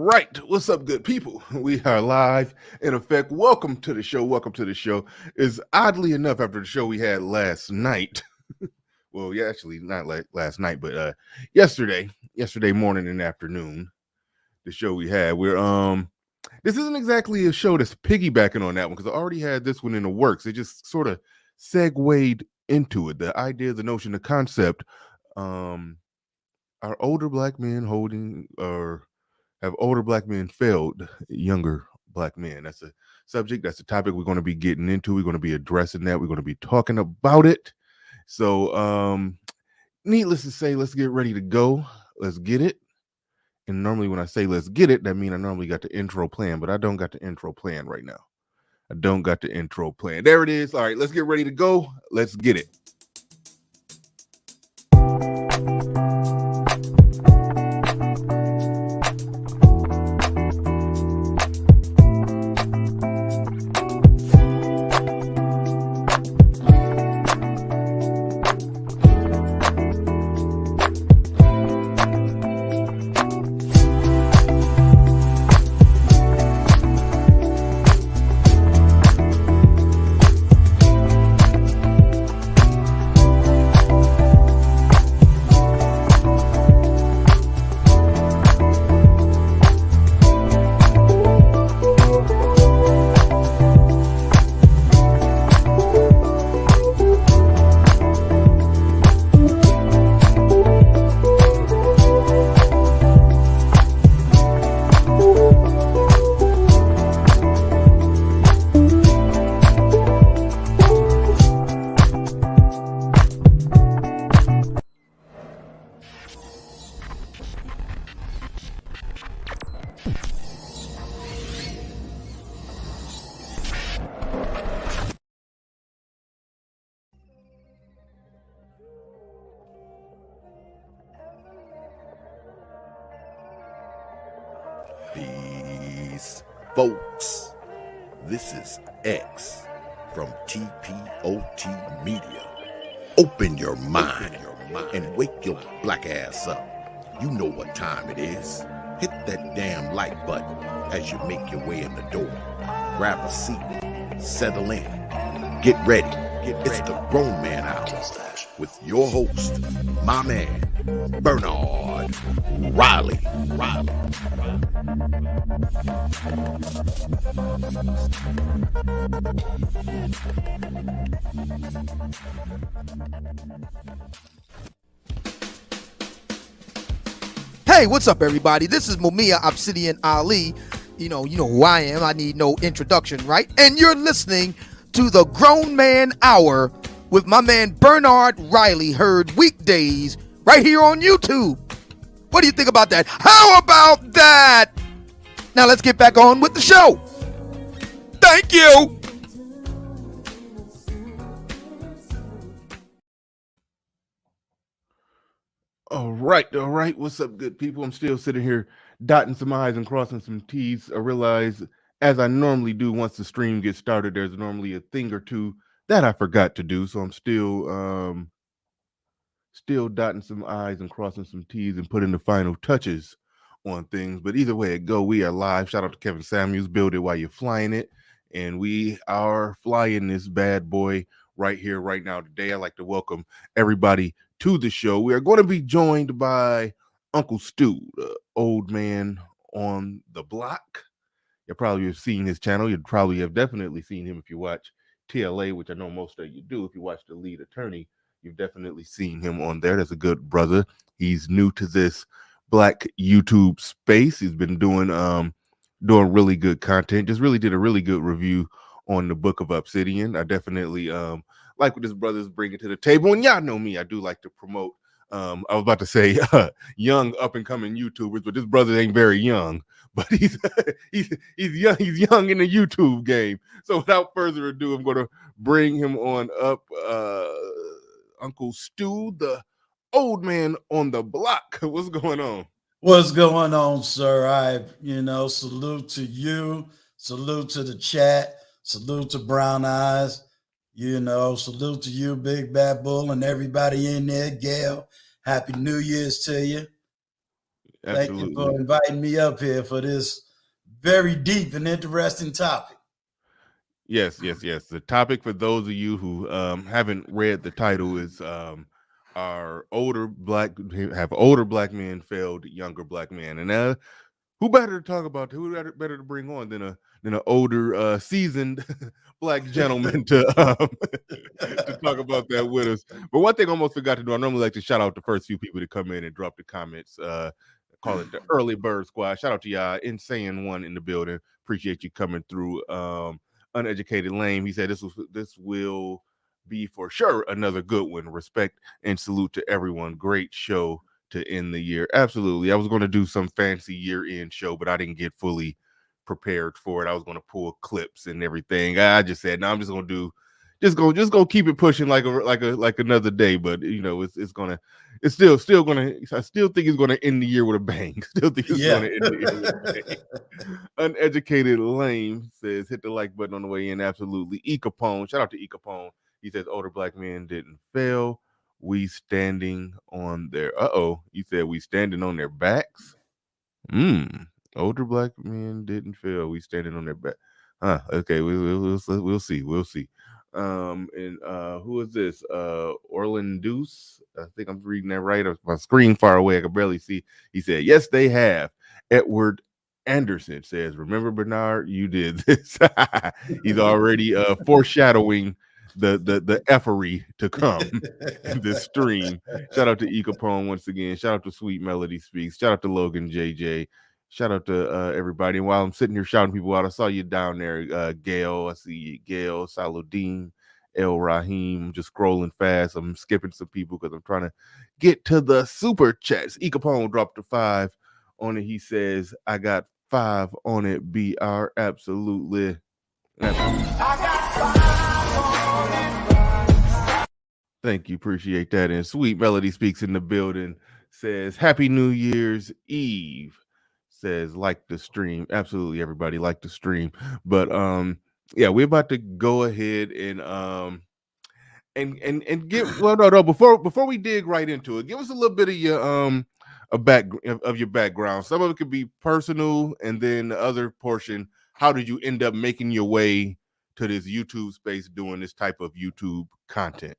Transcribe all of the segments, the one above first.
right. What's up, good people? We are live in effect. Welcome to the show. Welcome to the show. Is oddly enough, after the show we had last night, well, yeah, actually not like last night, but yesterday morning and afternoon, the show we had, this isn't exactly a show that's piggybacking on that one because I already had this one in the works. It just sort of segued into it. The idea, the notion, the concept, um, are older black men holding or have older black men failed younger black men? That's a subject. That's a topic we're going to be getting into. We're going to be addressing that. We're going to be talking about it. So, needless to say, let's get ready to go. Let's get it. And normally when I say let's get it, that means I normally got the intro plan, but I don't got the intro plan right now. I don't got the intro plan. There it is. All right, let's get ready to go. Let's get it. Peace, folks. This is X from TPOT Media. Open your mind and wake your black ass up. You know what time it is. Hit that damn like button as you make your way in the door. Grab a seat, settle in, get ready. It's the Grown Man Hour with your host, my man, Bernard Riley. Hey, what's up, everybody? This is Mumia Obsidian Ali. You know who I am. I need no introduction, right? And you're listening to the Grown Man Hour with my man Bernard Riley, heard weekdays right here on YouTube. What do you think about that? How about that? Now let's get back on with the show. Thank you. All right. What's up, good people? I'm still sitting here dotting some I's and crossing some T's. I realize, as I normally do once the stream gets started, there's normally a thing or two that I forgot to do. So I'm still dotting some I's and crossing some T's and putting the final touches on things. But either way it go, we are live. Shout out to Kevin Samuels. Build it while you're flying it. And we are flying this bad boy right here, right now. Today, I'd like to welcome everybody to the show. We are going to be joined by Uncle Stu, the old man on the block. You probably have seen his channel. You probably have definitely seen him if you watch TLA, which I know most of you do. If you watch The Lead Attorney, you've definitely seen him on there. That's a good brother. He's new to this black YouTube space. He's been doing really good content. Just really did a really good review on the Book of Obsidian. I definitely like what his brother's bringing to the table. And y'all know me, I do like to promote. I was about to say young up and coming YouTubers, but this brother ain't very young. But he's young. He's young in the YouTube game. So without further ado, I'm going to bring him on up. Uncle Stu, the old man on the block. What's going on? What's going on, sir? Salute to you. Salute to the chat. Salute to Brown Eyes. Salute to you, Big Bad Bull, and everybody in there. Gail, happy New Year's to you. Thank you for Absolutely. inviting me up here for this very deep and interesting topic. Yes, yes, yes. The topic for those of you who haven't read the title is are older black have older black men failed younger black men, and who better to talk about? Who better to bring on than an older, seasoned black gentleman to to talk about that with us? But one thing I almost forgot to do. I normally like to shout out the first few people to come in and drop the comments. Call it the early bird squad. Shout out to y'all, insane one in the building. Appreciate you coming through. Uneducated lame. He said this will be for sure another good one. Respect and salute to everyone. Great show to end the year. Absolutely. I was going to do some fancy year-end show, but I didn't get fully prepared for it. I was going to pull clips and everything. I just said, no, I'm just going to do just go keep it pushing like another day, but you know, it's still gonna I still think it's gonna end the year with a bang. Still think it's Yeah. gonna end the year with a bang. Uneducated lame says hit the like button on the way in. Absolutely. E Capone, shout out to E Capone. He says older black men didn't fail. We standing on their you said we standing on their backs. Older black men didn't fail. We standing on their back. Okay, we'll see. We'll see. And who is this? Orland Deuce. I think I'm reading that right. My screen far away. I can barely see. He said, yes, they have. Edward Anderson says, remember, Bernard, you did this. He's already foreshadowing the effery to come in this stream. Shout out to E Capone once again. Shout out to Sweet Melody Speaks. Shout out to Logan JJ. Shout out to everybody. And while I'm sitting here shouting people out, I saw you down there, Gail. I see you, Gail, Saludin, El Rahim. I'm just scrolling fast. I'm skipping some people because I'm trying to get to the super chats. E Capone dropped a 5 on it. He says, I got 5 on it, BR. Absolutely. Thank you. Appreciate that. And Sweet Melody Speaks in the building says, Happy New Year's Eve. Says, like the stream. Absolutely, everybody, like the stream. But yeah, we're about to go ahead and give no before we dig right into it, give us a little bit of your of your background. Some of it could be personal, and then the other portion, how did you end up making your way to this YouTube space doing this type of YouTube content?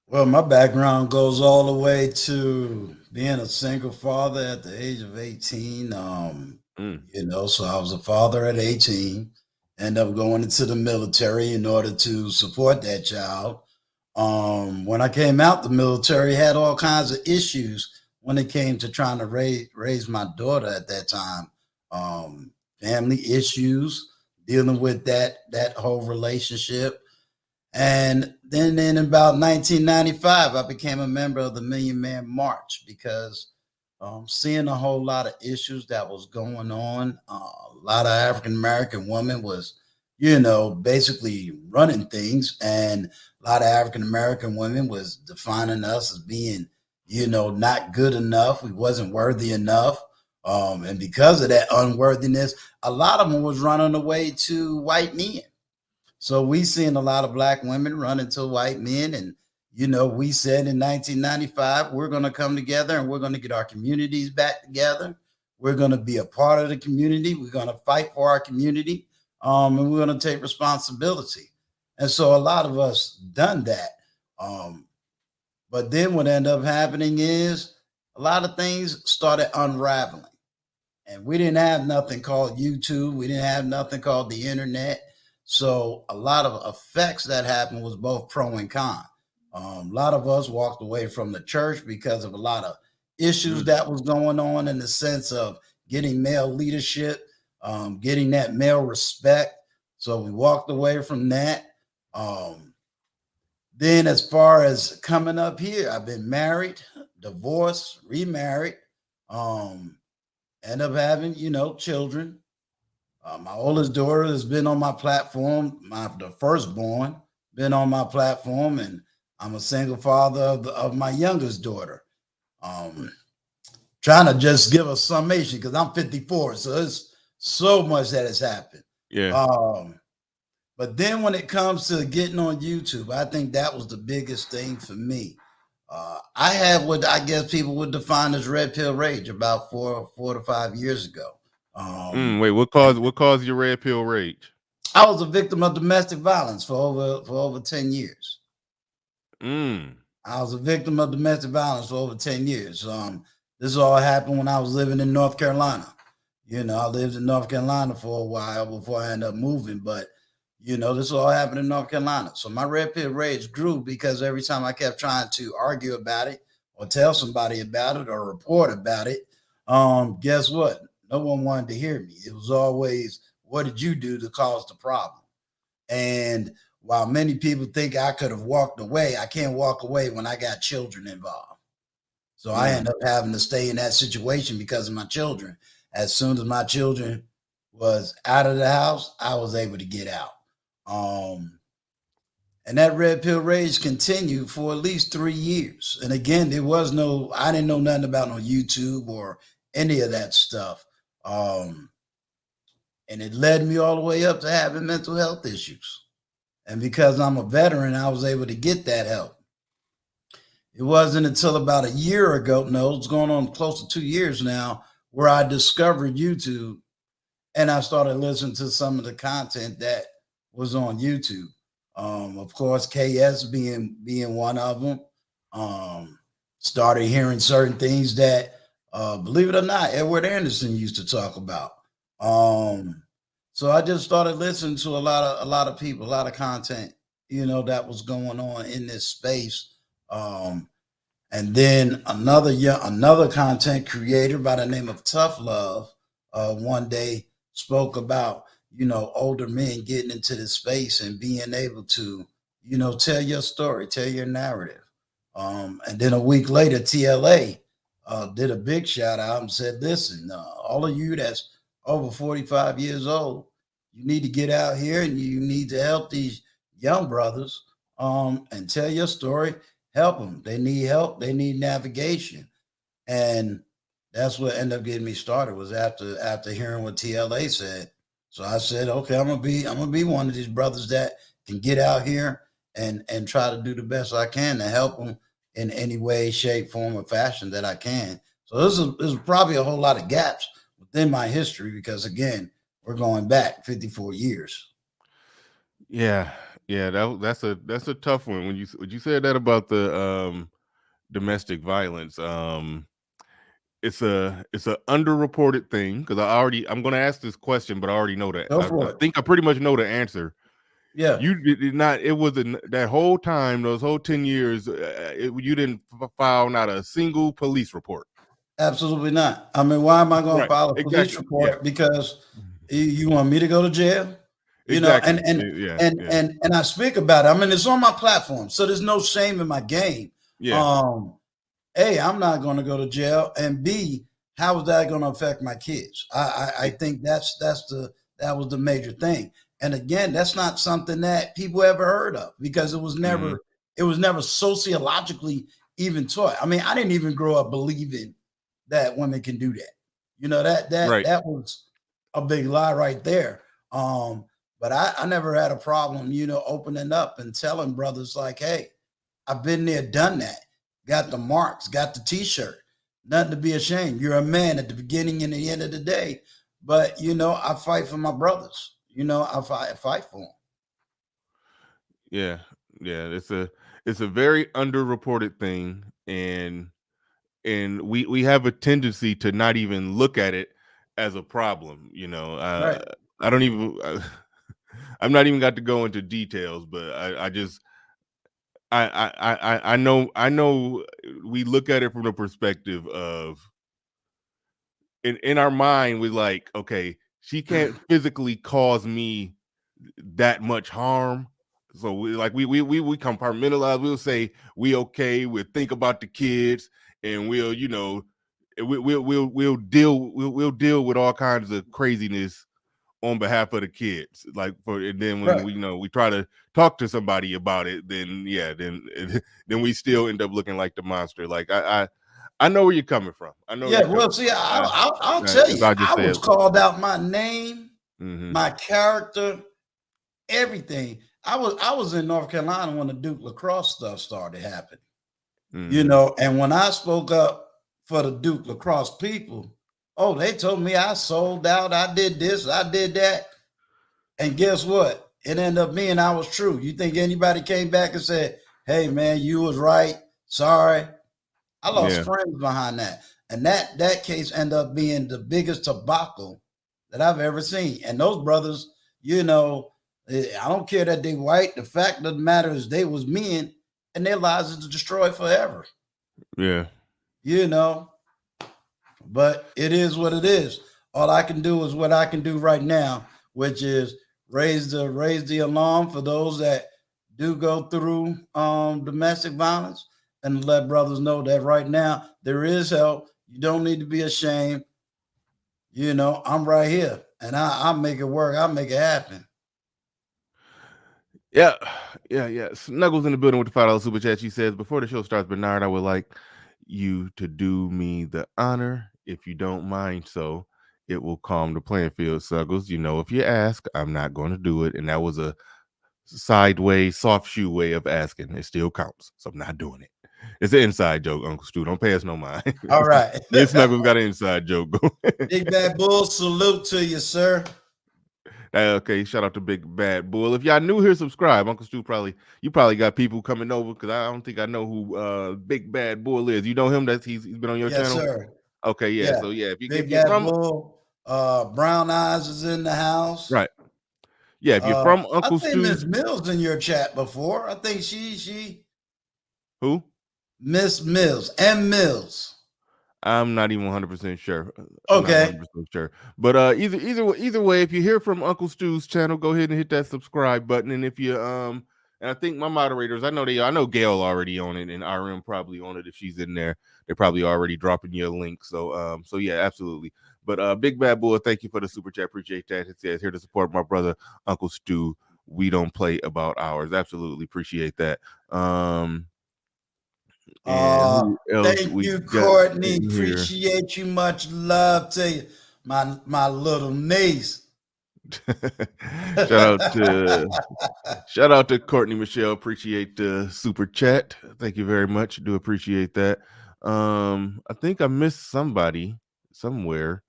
Well, my background goes all the way to being a single father at the age of 18. So I was a father at 18, ended up going into the military in order to support that child. When I came out the military, had all kinds of issues when it came to trying to raise my daughter at that time. Family issues, dealing with that whole relationship. And then in about 1995, I became a member of the Million Man March because seeing a whole lot of issues that was going on. A lot of African American women was, basically running things, and a lot of African American women was defining us as being, not good enough. We wasn't worthy enough. And because of that unworthiness, a lot of them was running away to white men. So we seen a lot of black women running to white men. And, we said in 1995, we're going to come together and we're going to get our communities back together. We're going to be a part of the community. We're going to fight for our community. And we're going to take responsibility. And so a lot of us done that. But then what ended up happening is a lot of things started unraveling. And we didn't have nothing called YouTube. We didn't have nothing called the internet. So a lot of effects that happened was both pro and con. A lot of us walked away from the church because of a lot of issues that was going on in the sense of getting male leadership, getting that male respect. So we walked away from that. Then as far as coming up here, I've been married, divorced, remarried, end up having, children. My oldest daughter has been on my platform. The firstborn been on my platform, and I'm a single father of my youngest daughter. Trying to just give a summation because I'm 54, so it's so much that has happened. Yeah. But then when it comes to getting on YouTube, I think that was the biggest thing for me. I had what I guess people would define as red pill rage about 4 to 5 years ago. Wait, what caused your red pill rage? I was a victim of domestic violence for over 10 years. Mm. I was a victim of domestic violence for over 10 years. This all happened when I was living in North Carolina. I lived in North Carolina for a while before I ended up moving, but this all happened in North Carolina. So my red pill rage grew because every time I kept trying to argue about it or tell somebody about it or report about it, guess what? No one wanted to hear me. It was always, what did you do to cause the problem? And while many people think I could have walked away, I can't walk away when I got children involved. So I end up having to stay in that situation because of my children. As soon as my children was out of the house, I was able to get out. And that red pill rage continued for at least 3 years. And again, I didn't know nothing about no YouTube or any of that stuff. And it led me all the way up to having mental health issues. And because I'm a veteran, I was able to get that help. It wasn't until about a year ago, no, it's going on close to 2 years now, where I discovered YouTube and I started listening to some of the content that was on YouTube. Of course, KS being one of them. Started hearing certain things that, believe it or not, Edward Anderson used to talk about. So I just started listening to a lot of people, a lot of content, that was going on in this space. And then another content creator by the name of Tough Love, one day spoke about, older men getting into this space and being able to, tell your story, tell your narrative. And then a week later, TLA did a big shout out and said, listen, all of you that's over 45 years old, you need to get out here and you need to help these young brothers and tell your story. Help them. They need help. They need navigation. And that's what ended up getting me started was after hearing what TLA said. So I said, okay, I'm gonna be one of these brothers that can get out here and try to do the best I can to help them in any way, shape, form, or fashion that I can. So there's probably a whole lot of gaps within my history because again, we're going back 54 years. Yeah, that's a tough one. When you said that about the domestic violence, it's a underreported thing because I'm going to ask this question, but I already know that. I think I pretty much know the answer. Yeah, you did not. It wasn't that whole time, those whole 10 years. You didn't file not a single police report. Absolutely not. I mean, why am I going to file a police report? Yeah. Because you want me to go to jail? Exactly. And I speak about it. I mean, it's on my platform, so there's no shame in my game. Yeah. A, I'm not going to go to jail, and B, how is that going to affect my kids? I think that was the major thing. And again, that's not something that people ever heard of because it was never sociologically even taught. I mean, I didn't even grow up believing that women can do that. That was a big lie right there. But I never had a problem, opening up and telling brothers like, hey, I've been there, done that, got the marks, got the t-shirt, nothing to be ashamed. You're a man at the beginning and the end of the day. But, I fight for my brothers. I fight for them. Yeah. It's a very underreported thing. And we have a tendency to not even look at it as a problem. Right. I don't even, I'm not even got to go into details, but I know we look at it from the perspective of in our mind, we're like, okay, she can't physically cause me that much harm. So we compartmentalize. We'll say we okay. We'll think about the kids, and we'll we'll deal with all kinds of craziness on behalf of the kids. And then when we try to talk to somebody about it, then then we still end up looking like the monster. Like I know where you're coming from. I know. Yeah. Well, see, I'll tell you, I was called out my name, my character, everything. I was in North Carolina when the Duke lacrosse stuff started happening. You know, and when I spoke up for the Duke lacrosse people, oh, they told me I sold out, I did this, I did that. And guess what? It ended up being I was true. You think anybody came back and said, hey man, you was right, sorry? I lost friends behind that. And that case ended up being the biggest debacle that I've ever seen. And those brothers, you know, I don't care that they white. The fact of the matter is they was men and their lives is destroyed forever. Yeah. You know, but it is what it is. All I can do is what I can do right now, which is raise the alarm for those that do go through domestic violence and let brothers know that right now there is help. You don't need to be ashamed. You know, I'm right here and I'll make it work. I'll make it happen. Yeah. Snuggles in the building with the $5 super chat. She says, before the show starts, Bernard, I would like you to do me the honor, if you don't mind. So it will calm the playing field, Snuggles. You know, if you ask, I'm not going to do it. And that was a sideways, soft shoe way of asking. It still counts. So I'm not doing it. It's an inside joke, Uncle Stu. Don't pay us no mind. All right. Me and Snuggles got an inside joke going. Big Bad Bull, salute to you, sir. Okay, shout out to Big Bad Bull. If y'all new here, subscribe. Uncle Stu you probably got people coming over because I don't think I know who Big Bad Bull is. You know him? He's been on your channel? Yes, sir. Okay, yeah. So yeah, if you're from Bull, Brown Eyes is in the house. Right. Yeah, if you're from Uncle Stu. I think Miss Mills in your chat before. I think she who? Miss Mills and Mills. I'm not even 100% sure. Okay. 100% sure. But either way, if you hear from Uncle Stu's channel, go ahead and hit that subscribe button. And if you and I think my moderators, I know Gail already on it, and RM probably on it if she's in there. They're probably already dropping you a link. So yeah, absolutely. But Big Bad Bull, thank you for the super chat. Appreciate that. It says here to support my brother Uncle Stu. We don't play about ours. Absolutely appreciate that. Thank you, Courtney. Appreciate you. Much love to you, my little niece. Shout out to Courtney Michelle. Appreciate the super chat. Thank you very much. Do appreciate that. I think I missed somebody somewhere.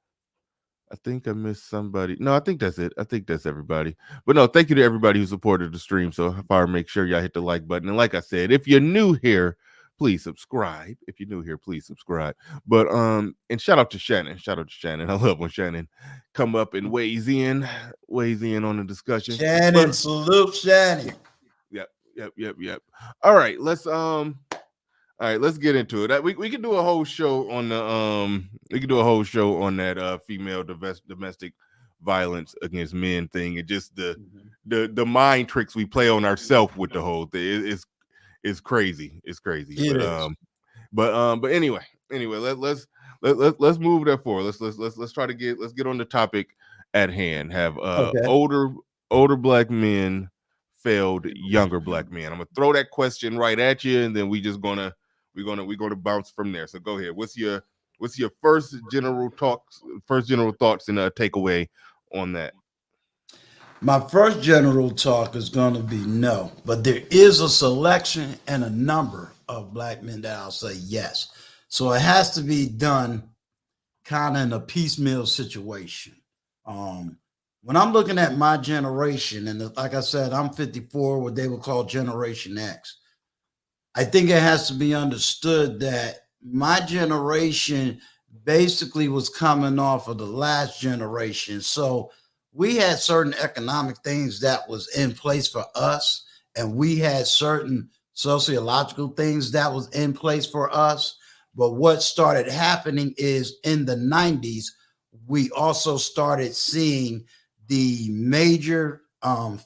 No, I think that's it. I think that's everybody. But no, thank you to everybody who supported the stream. So far, make sure y'all hit the like button. And like I said, if you're new here, please subscribe. If you're new here, please subscribe. But and shout out to Shannon. I love when Shannon come up and weighs in on the discussion. Shannon, salute Shannon. Yep. All right, let's get into it. We can do a whole show on that female domestic violence against men thing, and just the mind tricks we play on ourselves with the whole thing. It's crazy. It's crazy. But anyway, let's move that forward. Let's try to get on the topic at hand. Have older black men failed younger black men? I'm gonna throw that question right at you, and then we're gonna bounce from there. So go ahead. What's your first general thoughts and takeaway on that? My first general talk is going to be no, but there is a selection and a number of black men that I'll say yes. So it has to be done kind of in a piecemeal situation. When I'm looking at my generation, and like I said, I'm 54, what they would call Generation X. I think it has to be understood that my generation basically was coming off of the last generation. So we had certain economic things that was in place for us, and we had certain sociological things that was in place for us. But what started happening is in the 90s, we also started seeing the major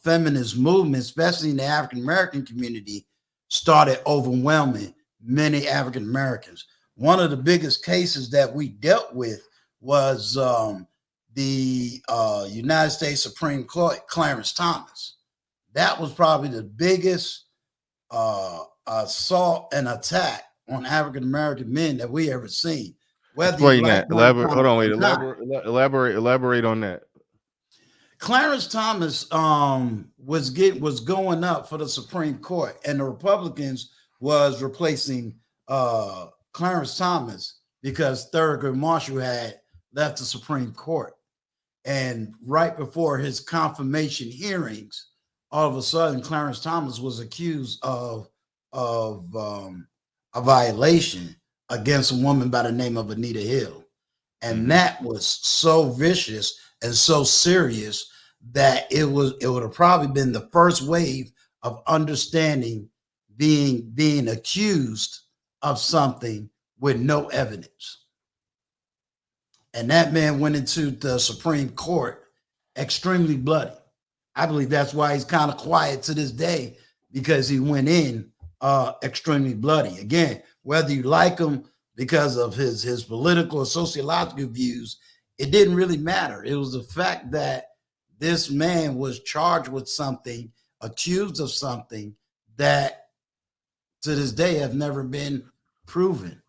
feminist movement, especially in the African-American community, started overwhelming many African Americans. One of the biggest cases that we dealt with was the United States Supreme Court, Clarence Thomas. That was probably the biggest assault and attack on African American men that we ever seen. Explain that. Elaborate. Hold on, wait. Elaborate on that. Clarence Thomas was going up for the Supreme Court, and the Republicans was replacing Clarence Thomas because Thurgood Marshall had left the Supreme Court. And right before his confirmation hearings, all of a sudden, Clarence Thomas was accused of a violation against a woman by the name of Anita Hill. And that was so vicious and so serious that it would have probably been the first wave of understanding being accused of something with no evidence. And that man went into the Supreme Court extremely bloody. I believe that's why he's kind of quiet to this day, because he went in extremely bloody. Again, whether you like him because of his political or sociological views, it didn't really matter. It was the fact that this man was charged with something, accused of something that to this day have never been proven.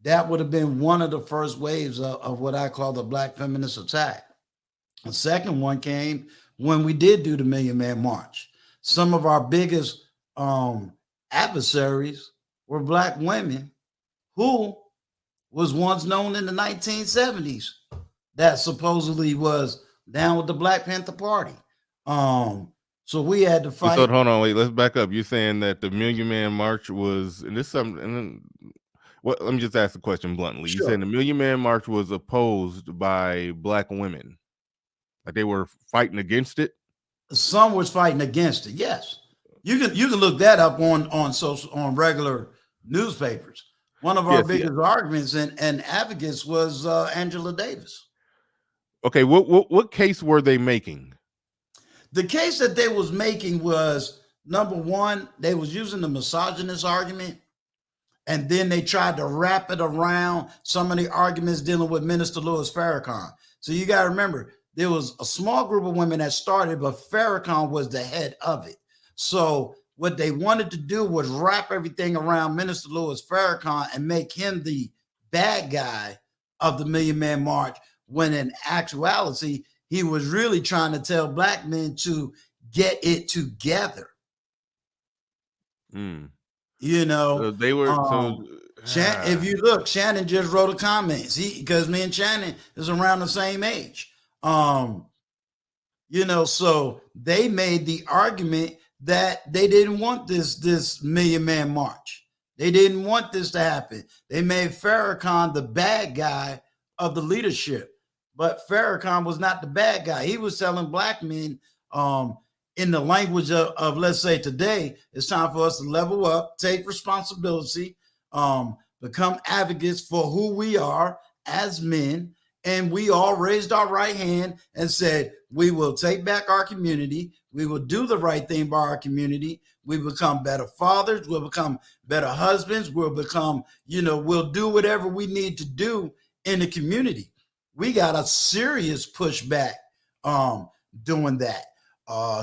That would have been one of the first waves of what I call the Black feminist attack. The second one came when we did do the Million Man March. Some of our biggest adversaries were Black women who was once known in the 1970s that supposedly was down with the Black Panther Party. So we had to fight. So hold on, wait, let's back up. You're saying that the Million Man March was, and this something, and then what? Let me just ask the question bluntly. Sure. You saying the Million Man March was opposed by Black women, like they were fighting against it? Some was fighting against it. Yes, you can look that up on regular newspapers. One of our biggest arguments and advocates was Angela Davis. Okay, what case were they making? The case that they was making was, number one, they was using the misogynist argument, and then they tried to wrap it around some of the arguments dealing with Minister Louis Farrakhan. So you got to remember, there was a small group of women that started, but Farrakhan was the head of it. So what they wanted to do was wrap everything around Minister Louis Farrakhan and make him the bad guy of the Million Man March, when in actuality, he was really trying to tell Black men to get it together. You know, so they were. If you look, Shannon just wrote a comment. Because me and Shannon is around the same age. You know, so they made the argument that they didn't want this Million Man March. They didn't want this to happen. They made Farrakhan the bad guy of the leadership. But Farrakhan was not the bad guy. He was telling Black men, in the language of let's say today, it's time for us to level up, take responsibility, become advocates for who we are as men. And we all raised our right hand and said, we will take back our community. We will do the right thing by our community. We become better fathers. We'll become better husbands. We'll become, we'll do whatever we need to do in the community. We got a serious pushback doing that.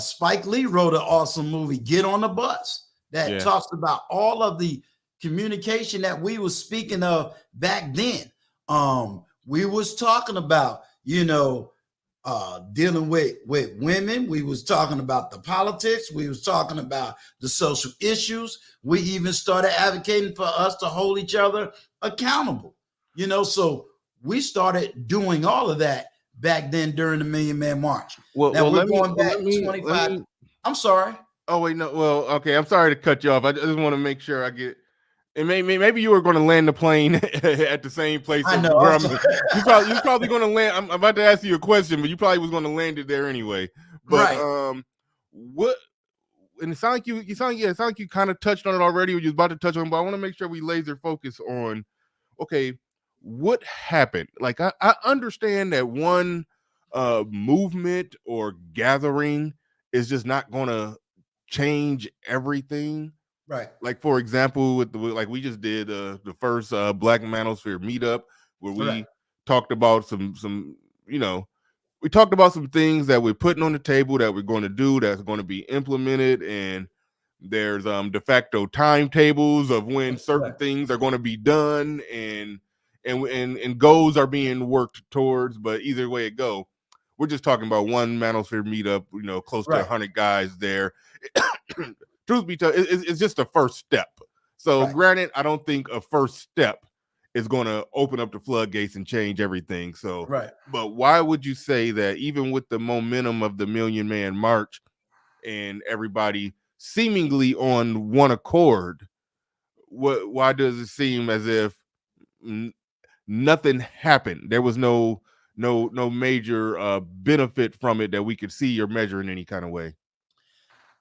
Spike Lee wrote an awesome movie, Get on the Bus, that talks about all of the communication that we were speaking of back then. We was talking about, dealing with women. We was talking about the politics. We was talking about the social issues. We even started advocating for us to hold each other accountable, so we started doing all of that back then during the Million Man March. Now we're going back 25. I'm sorry. Oh, wait, no. Well, okay. I'm sorry to cut you off. I just want to make sure I get. And maybe you were going to land the plane at the same place. I know. You're probably going to land. I'm about to ask you a question, but you probably was going to land it there anyway. But right. What? And it sounds like you kind of touched on it already, or you was about to touch on it, but I want to make sure we laser focus on. Okay, what happened? Like I understand that one movement or gathering is just not going to change everything. Right. Like, for example, like we just did the first Black Manosphere meetup where we talked about some we talked about some things that we're putting on the table that we're going to do that's going to be implemented, and there's de facto timetables of when certain things are going to be done, and goals are being worked towards. But either way it go, we're just talking about one Manosphere meetup, close to 100 guys there. truth be told, it's just a first step. So Right. granted, I don't think a first step is going to open up the floodgates and change everything. So, Right. but why would you say that even with the momentum of the Million Man March and everybody seemingly on one accord, why does it seem as if nothing happened? There was no major benefit from it that we could see or measure in any kind of way.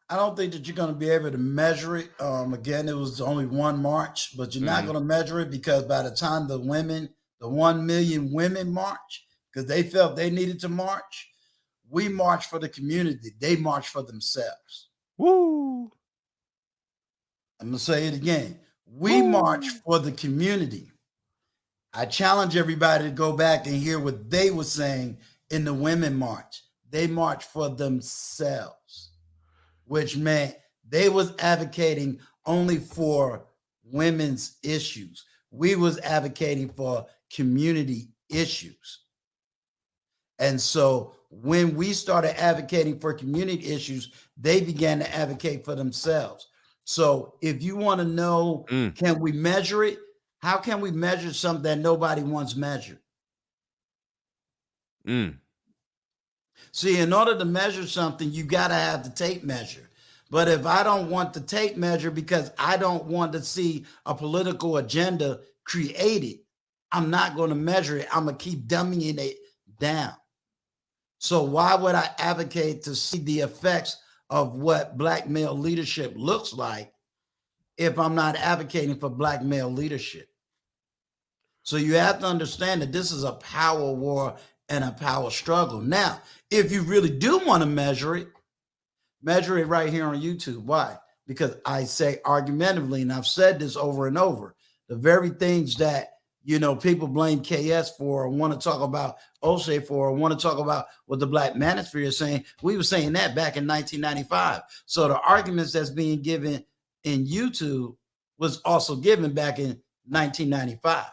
I don't think that you're going to be able to measure it. Again, it was only one march, but you're not going to measure it because by the time the 1 million women march, because they felt they needed to march, we marched for the community. They marched for themselves. Woo! I'm going to say it again. We marched for the community. I challenge everybody to go back and hear what they were saying in the women march. They marched for themselves, which meant they was advocating only for women's issues. We was advocating for community issues. And so when we started advocating for community issues, they began to advocate for themselves. So if you want to know, can we measure it? How can we measure something that nobody wants measured? See, in order to measure something, you got to have the tape measure. But if I don't want the tape measure because I don't want to see a political agenda created, I'm not going to measure it. I'm going to keep dumbing it down. So why would I advocate to see the effects of what Black male leadership looks like if I'm not advocating for Black male leadership? So you have to understand that this is a power war and a power struggle. Now, if you really do want to measure it right here on YouTube. Why? Because I say argumentatively, and I've said this over and over, the very things that, people blame KS for or want to talk about O'Shea for or want to talk about what the Black Manosphere is saying, we were saying that back in 1995. So the arguments that's being given in YouTube was also given back in 1995.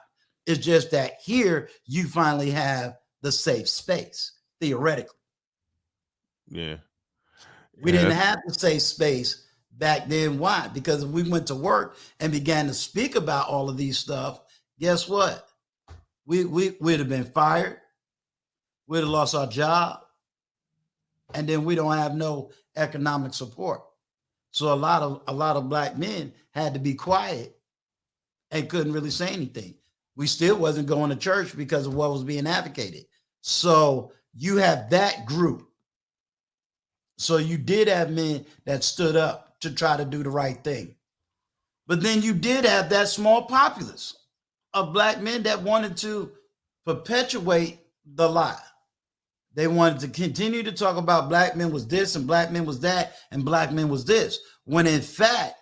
It's just that here you finally have the safe space, theoretically. Yeah. We didn't have the safe space back then. Why? Because if we went to work and began to speak about all of these stuff, guess what? We'd have been fired. We'd have lost our job. And then we don't have no economic support. So a lot of Black men had to be quiet and couldn't really say anything. We still wasn't going to church because of what was being advocated. So you have that group. So you did have men that stood up to try to do the right thing. But then you did have that small populace of Black men that wanted to perpetuate the lie. They wanted to continue to talk about Black men was this and Black men was that and Black men was this. When in fact,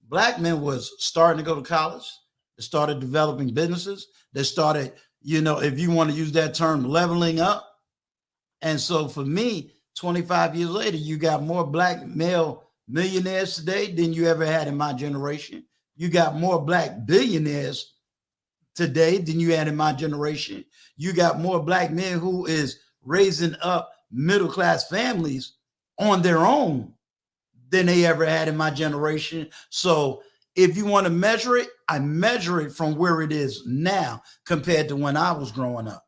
Black men was starting to go to college. They started developing businesses. They started, if you want to use that term, leveling up. And so for me, 25 years later, you got more Black male millionaires today than you ever had in my generation. You got more Black billionaires today than you had in my generation. You got more Black men who is raising up middle-class families on their own than they ever had in my generation. So if you want to measure it, I measure it from where it is now compared to when I was growing up.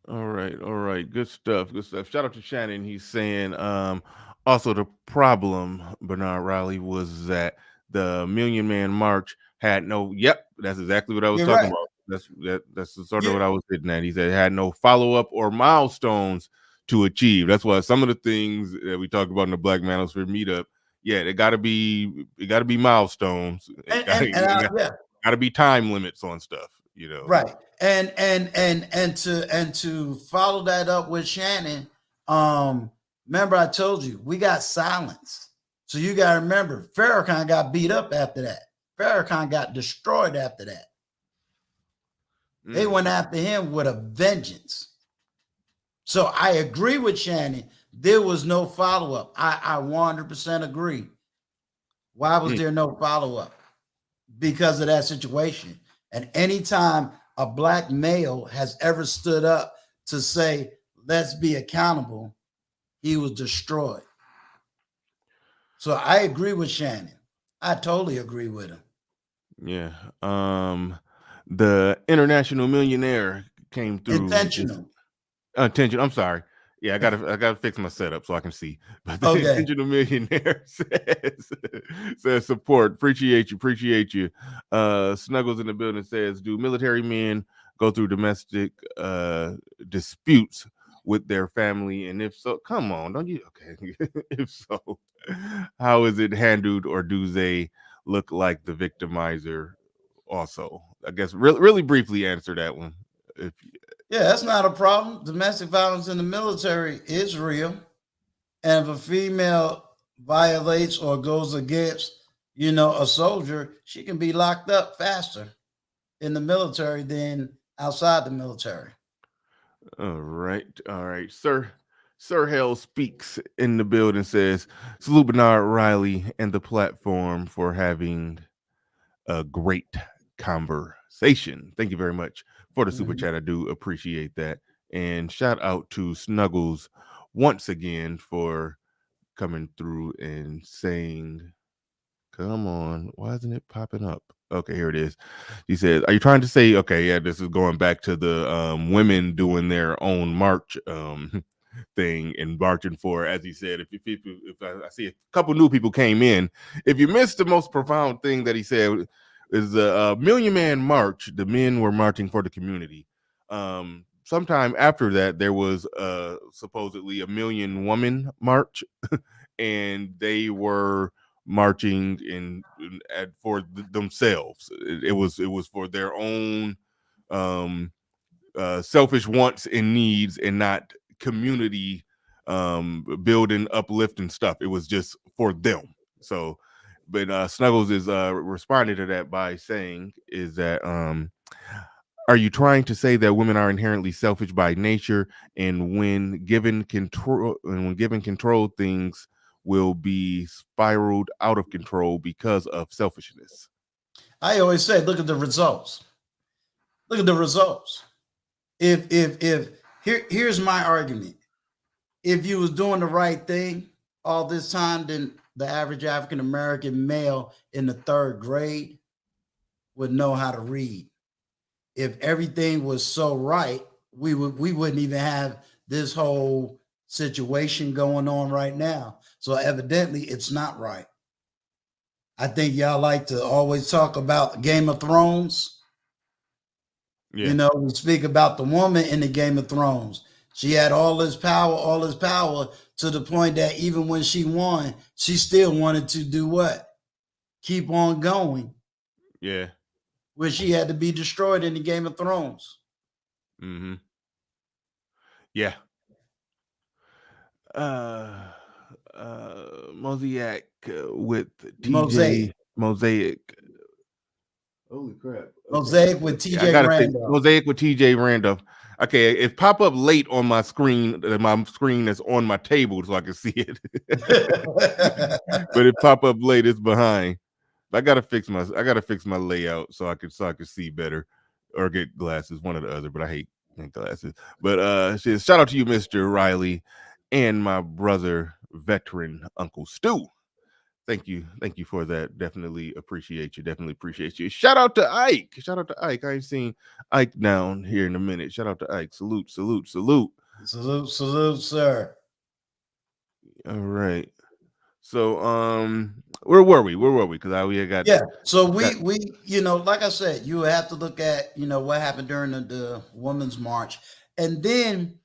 All right. Good stuff. Shout out to Shannon. He's saying also the problem, Bernard Riley, was that the Million Man March had no, that's exactly what I was talking about. That's sort of what I was hitting at. He said it had no follow-up or milestones to achieve. That's why some of the things that we talked about in the Black Manosphere meetup, it gotta be milestones. Gotta be time limits on stuff, Right. And to follow that up with Shannon, remember I told you we got silence. So you gotta remember Farrakhan got beat up after that. Farrakhan got destroyed after that. They went after him with a vengeance. So I agree with Shannon. There was no follow-up. I 100% agree. Why was there no follow-up? Because of that situation. And anytime a Black male has ever stood up to say, let's be accountable, he was destroyed. So I agree with Shannon. I totally agree with him. Yeah. The international millionaire came through. Intentional. Attention. I'm sorry. Yeah, I gotta fix my setup so I can see. But the Okay. intentional millionaire says support. Appreciate you. Snuggles in the building says, do military men go through domestic disputes with their family? And if so, come on, don't you okay. If so, how is it handled, or do they look like the victimizer also? I guess really briefly answer that one. If Yeah, that's not a problem. Domestic violence in the military is real. And if a female violates or goes against, a soldier, she can be locked up faster in the military than outside the military. All right, sir. Sir Hell speaks in the building, says, salute Bernard Riley and the platform for having a great conversation. Thank you very much for the super Mhm. chat. I do appreciate that. And shout out to Snuggles once again for coming through and saying, come on, why isn't it popping up? Okay, here it is. He says, are you trying to say, okay, yeah, this is going back to the women doing their own march thing and marching for, as he said, if I see a couple new people came in, if you missed the most profound thing that he said is a Million Man March, the men were marching for the community. Sometime after that, there was supposedly a Million Woman March, and they were marching for themselves. It was for their own selfish wants and needs, and not community building, uplifting stuff. It was just for them. So, but Snuggles is responding to that by saying, is that are you trying to say that women are inherently selfish by nature, and when given control, things will be spiraled out of control because of selfishness? I always say, look at the results. Look at the results. If here's my argument. If you was doing the right thing all this time, then the average African American male in the third grade would know how to read. If everything was so right, we wouldn't even have this whole situation going on right now. So evidently it's not right. I think y'all like to always talk about Game of Thrones. Yeah. We speak about the woman in the Game of Thrones. She had all this power to the point that even when she won, she still wanted to do what? Keep on going. Yeah. Where she had to be destroyed in the Game of Thrones. Mm-hmm. Yeah. Mosaic with TJ Mosaic. Holy crap. Okay. Mosaic with I TJ gotta say Randolph. Mosaic with TJ Randolph. Okay, it pop up late on my screen that's on my table so I can see it. But it pop up late, it's behind. I gotta fix my layout so I can see better, or get glasses, one or the other, but I hate glasses. But shout out to you, Mr. Riley, and my brother veteran Uncle Stu. Thank you for that. Definitely appreciate you. Shout out to Ike. I ain't seen Ike down here in a minute. Shout out to Ike. Salute. Salute, sir. All right. So where were we? Because we got So we like I said, you have to look at what happened during the Women's March, and then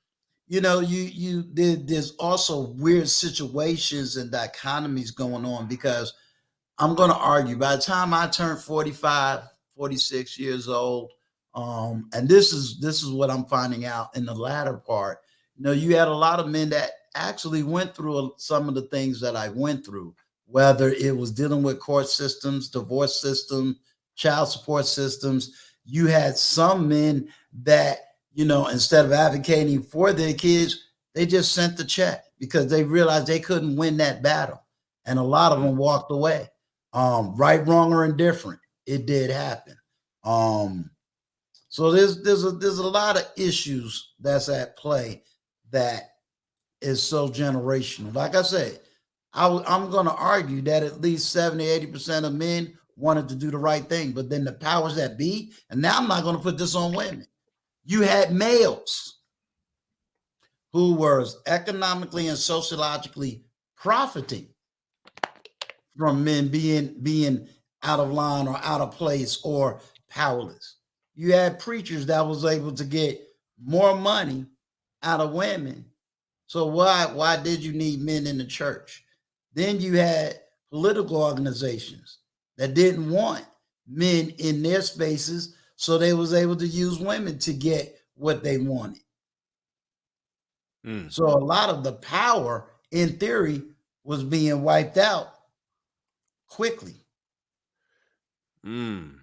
there's also weird situations and dichotomies going on, because I'm going to argue by the time I turned 45, 46 years old, and this is what I'm finding out in the latter part. You had a lot of men that actually went through some of the things that I went through, whether it was dealing with court systems, divorce system, child support systems. You had some men that, instead of advocating for their kids, they just sent the check because they realized they couldn't win that battle. And a lot of them walked away. Right, wrong, or indifferent, it did happen. So there's a lot of issues that's at play that is so generational. Like I said, I'm going to argue that at least 70-80% of men wanted to do the right thing. But then the powers that be, and now I'm not going to put this on women. You had males who were economically and sociologically profiting from men being out of line or out of place or powerless. You had preachers that was able to get more money out of women. So why did you need men in the church? Then you had political organizations that didn't want men in their spaces, so they was able to use women to get what they wanted. So a lot of the power, in theory, was being wiped out quickly. Damn,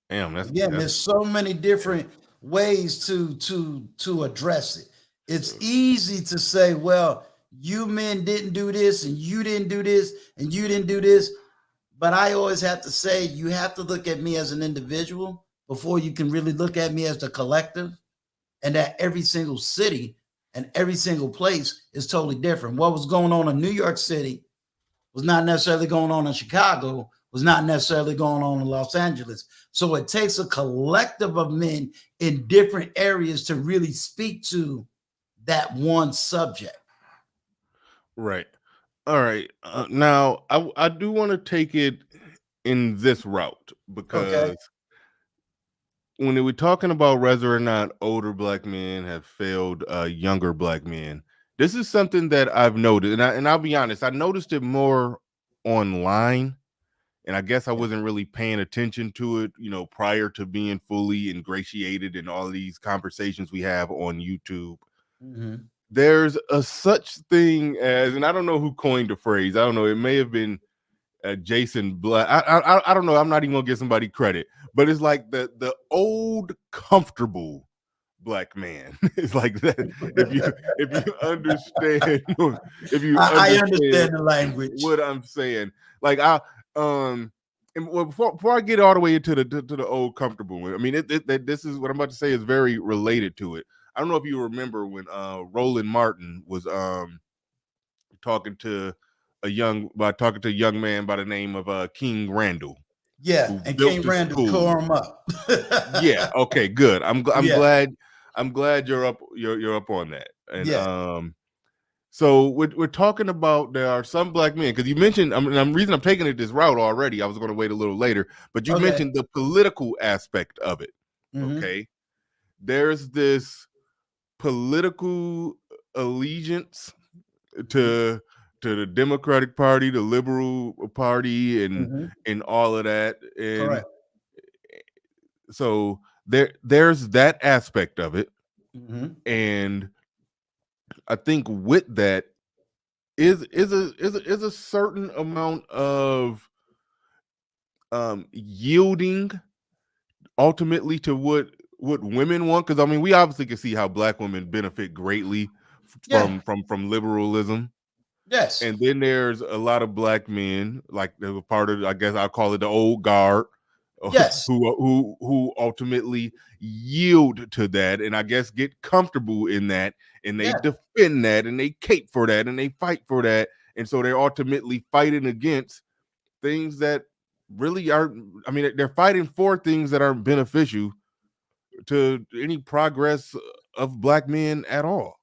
There's so many different ways to address it. It's easy to say, well, you men didn't do this, and you didn't do this, and you didn't do this. But I always have to say, you have to look at me as an individual before you can really look at me as the collective, and that every single city and every single place is totally different. What was going on in New York City was not necessarily going on in Chicago, was not necessarily going on in Los Angeles. So it takes a collective of men in different areas to really speak to that one subject. Right. All right. Now, I do want to take it in this route because when we're talking about whether or not older black men have failed younger black men, this is something that I've noticed, and I'll be honest, I noticed it more online, and I guess I wasn't really paying attention to it, prior to being fully ingratiated in all these conversations we have on YouTube. There's a such thing as, and I don't know who coined the phrase. I don't know. It may have been Jason Black. I don't know. I'm not even gonna give somebody credit, but it's like the old comfortable black man. It's like that. If you understand, I understand the language. What I'm saying, like and before I get all the way into the old comfortable one, I mean, this is what I'm about to say is very related to it. I don't know if you remember when Roland Martin was talking to a young man by the name of King Randall. Yeah, and King Randall tore him up. Yeah. Okay. Good. I'm glad. I'm glad you're up on that. And so we're talking about there are some black men, because you mentioned. The reason I'm taking it this route already. I was going to wait a little later, but you mentioned the political aspect of it. Okay. There's this political allegiance to the Democratic Party, the Liberal Party, and all of that. And correct. So there's that aspect of it. And I think with that is a certain amount of yielding ultimately to what women want, because I mean we obviously can see how black women benefit greatly from liberalism. Yes. And then there's a lot of black men, like they were part of, I guess I'll call it the old guard, who ultimately yield to that, and I guess get comfortable in that, and they defend that, and they cape for that, and they fight for that, and so they're ultimately fighting against things that really are. I mean, they're fighting for things that aren't beneficial to any progress of black men at all.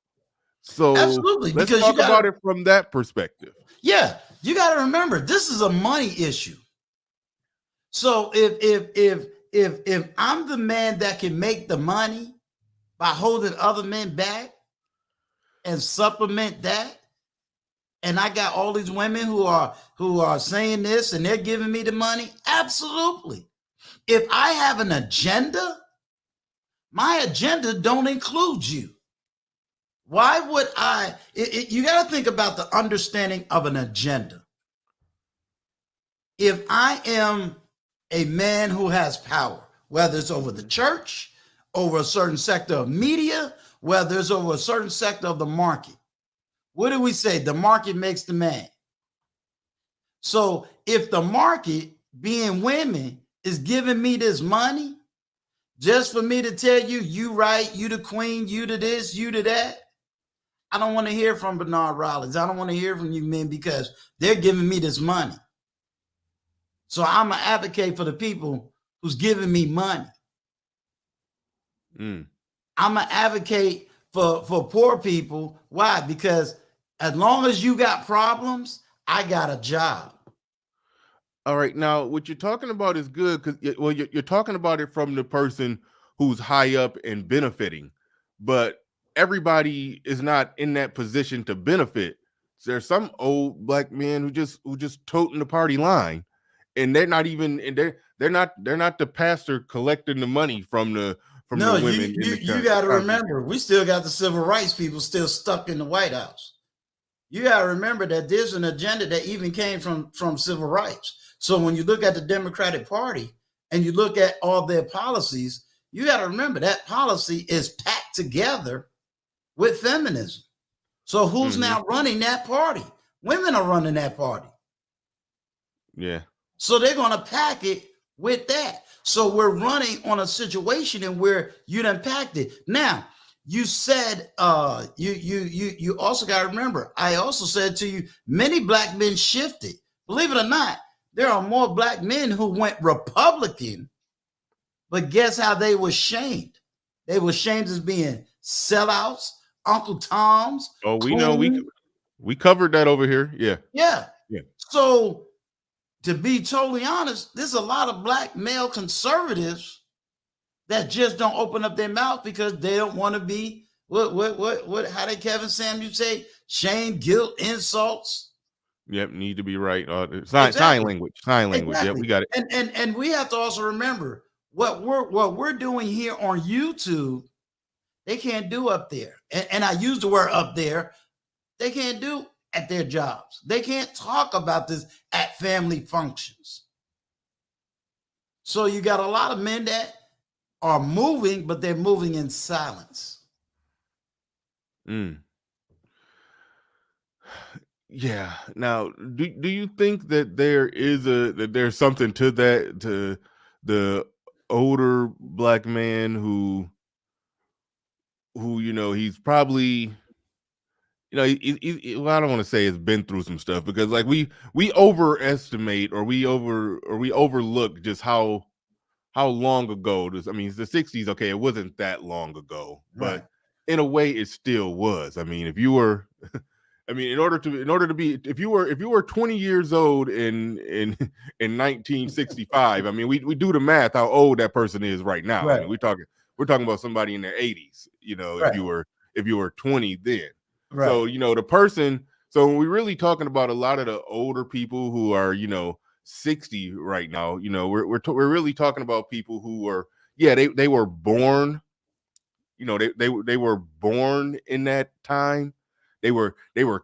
So absolutely, let's talk about it from that perspective. Yeah, you got to remember this is a money issue. So if I'm the man that can make the money by holding other men back and supplement that, and I got all these women who are saying this and they're giving me the money, absolutely. If I have an agenda, my agenda don't include you. Why would I? You got to think about the understanding of an agenda. If I am a man who has power, whether it's over the church, over a certain sector of media, whether it's over a certain sector of the market, what do we say? The market makes the man. So if the market, being women, is giving me this money just for me to tell you, you right, you the queen, you to this, you to that, I don't want to hear from Bernard Rollins. I don't want to hear from you men because they're giving me this money. So I'm an advocate for the people who's giving me money. I'm an advocate for poor people. Why? Because as long as you got problems, I got a job. All right. Now, what you're talking about is good because, well, you're talking about it from the person who's high up and benefiting, but everybody is not in that position to benefit. There's some old black men who just toting the party line, and they're not even, and they're not the pastor collecting the money from the women in the you got to remember, we still got the civil rights people still stuck in the White House. You got to remember that there's an agenda that even came from civil rights. So when you look at the Democratic Party and you look at all their policies, you got to remember that policy is packed together with feminism. So who's now running that party? Women are running that party. Yeah. So they're going to pack it with that. So we're running on a situation in where you done packed it. Now, you said you also got to remember, I also said to you, many black men shifted. Believe it or not, there are more black men who went Republican, but guess how they were shamed? They were shamed as being sellouts, Uncle Toms. Oh, we know we covered that over here. Yeah. Yeah. So to be totally honest, there's a lot of black male conservatives that just don't open up their mouth because they don't want to be what how did Kevin Samuels say? Shame, guilt, insults. Yep, need to be right. Sign language. Exactly. Yep, we got it. And we have to also remember what we're doing here on YouTube, they can't do up there. And I use the word up there, they can't do at their jobs. They can't talk about this at family functions. So you got a lot of men that are moving, but they're moving in silence. Yeah. Now, do you think that there's something to that, to the older black man who he's probably, well, I don't want to say has been through some stuff, because like we overestimate or we overlook just how long ago this. I mean, it's the 60s. Okay, it wasn't that long ago, but in a way, it still was. I mean, if you were I mean, in order to be, if you were 20 years old in 1965, I mean, we do the math how old that person is right now. Right. I mean, we're talking about somebody in their 80s. If you were 20 then. Right. So the person. So when we're really talking about a lot of the older people who are 60 right now, we're really talking about people who were they were born. They were born in that time. They were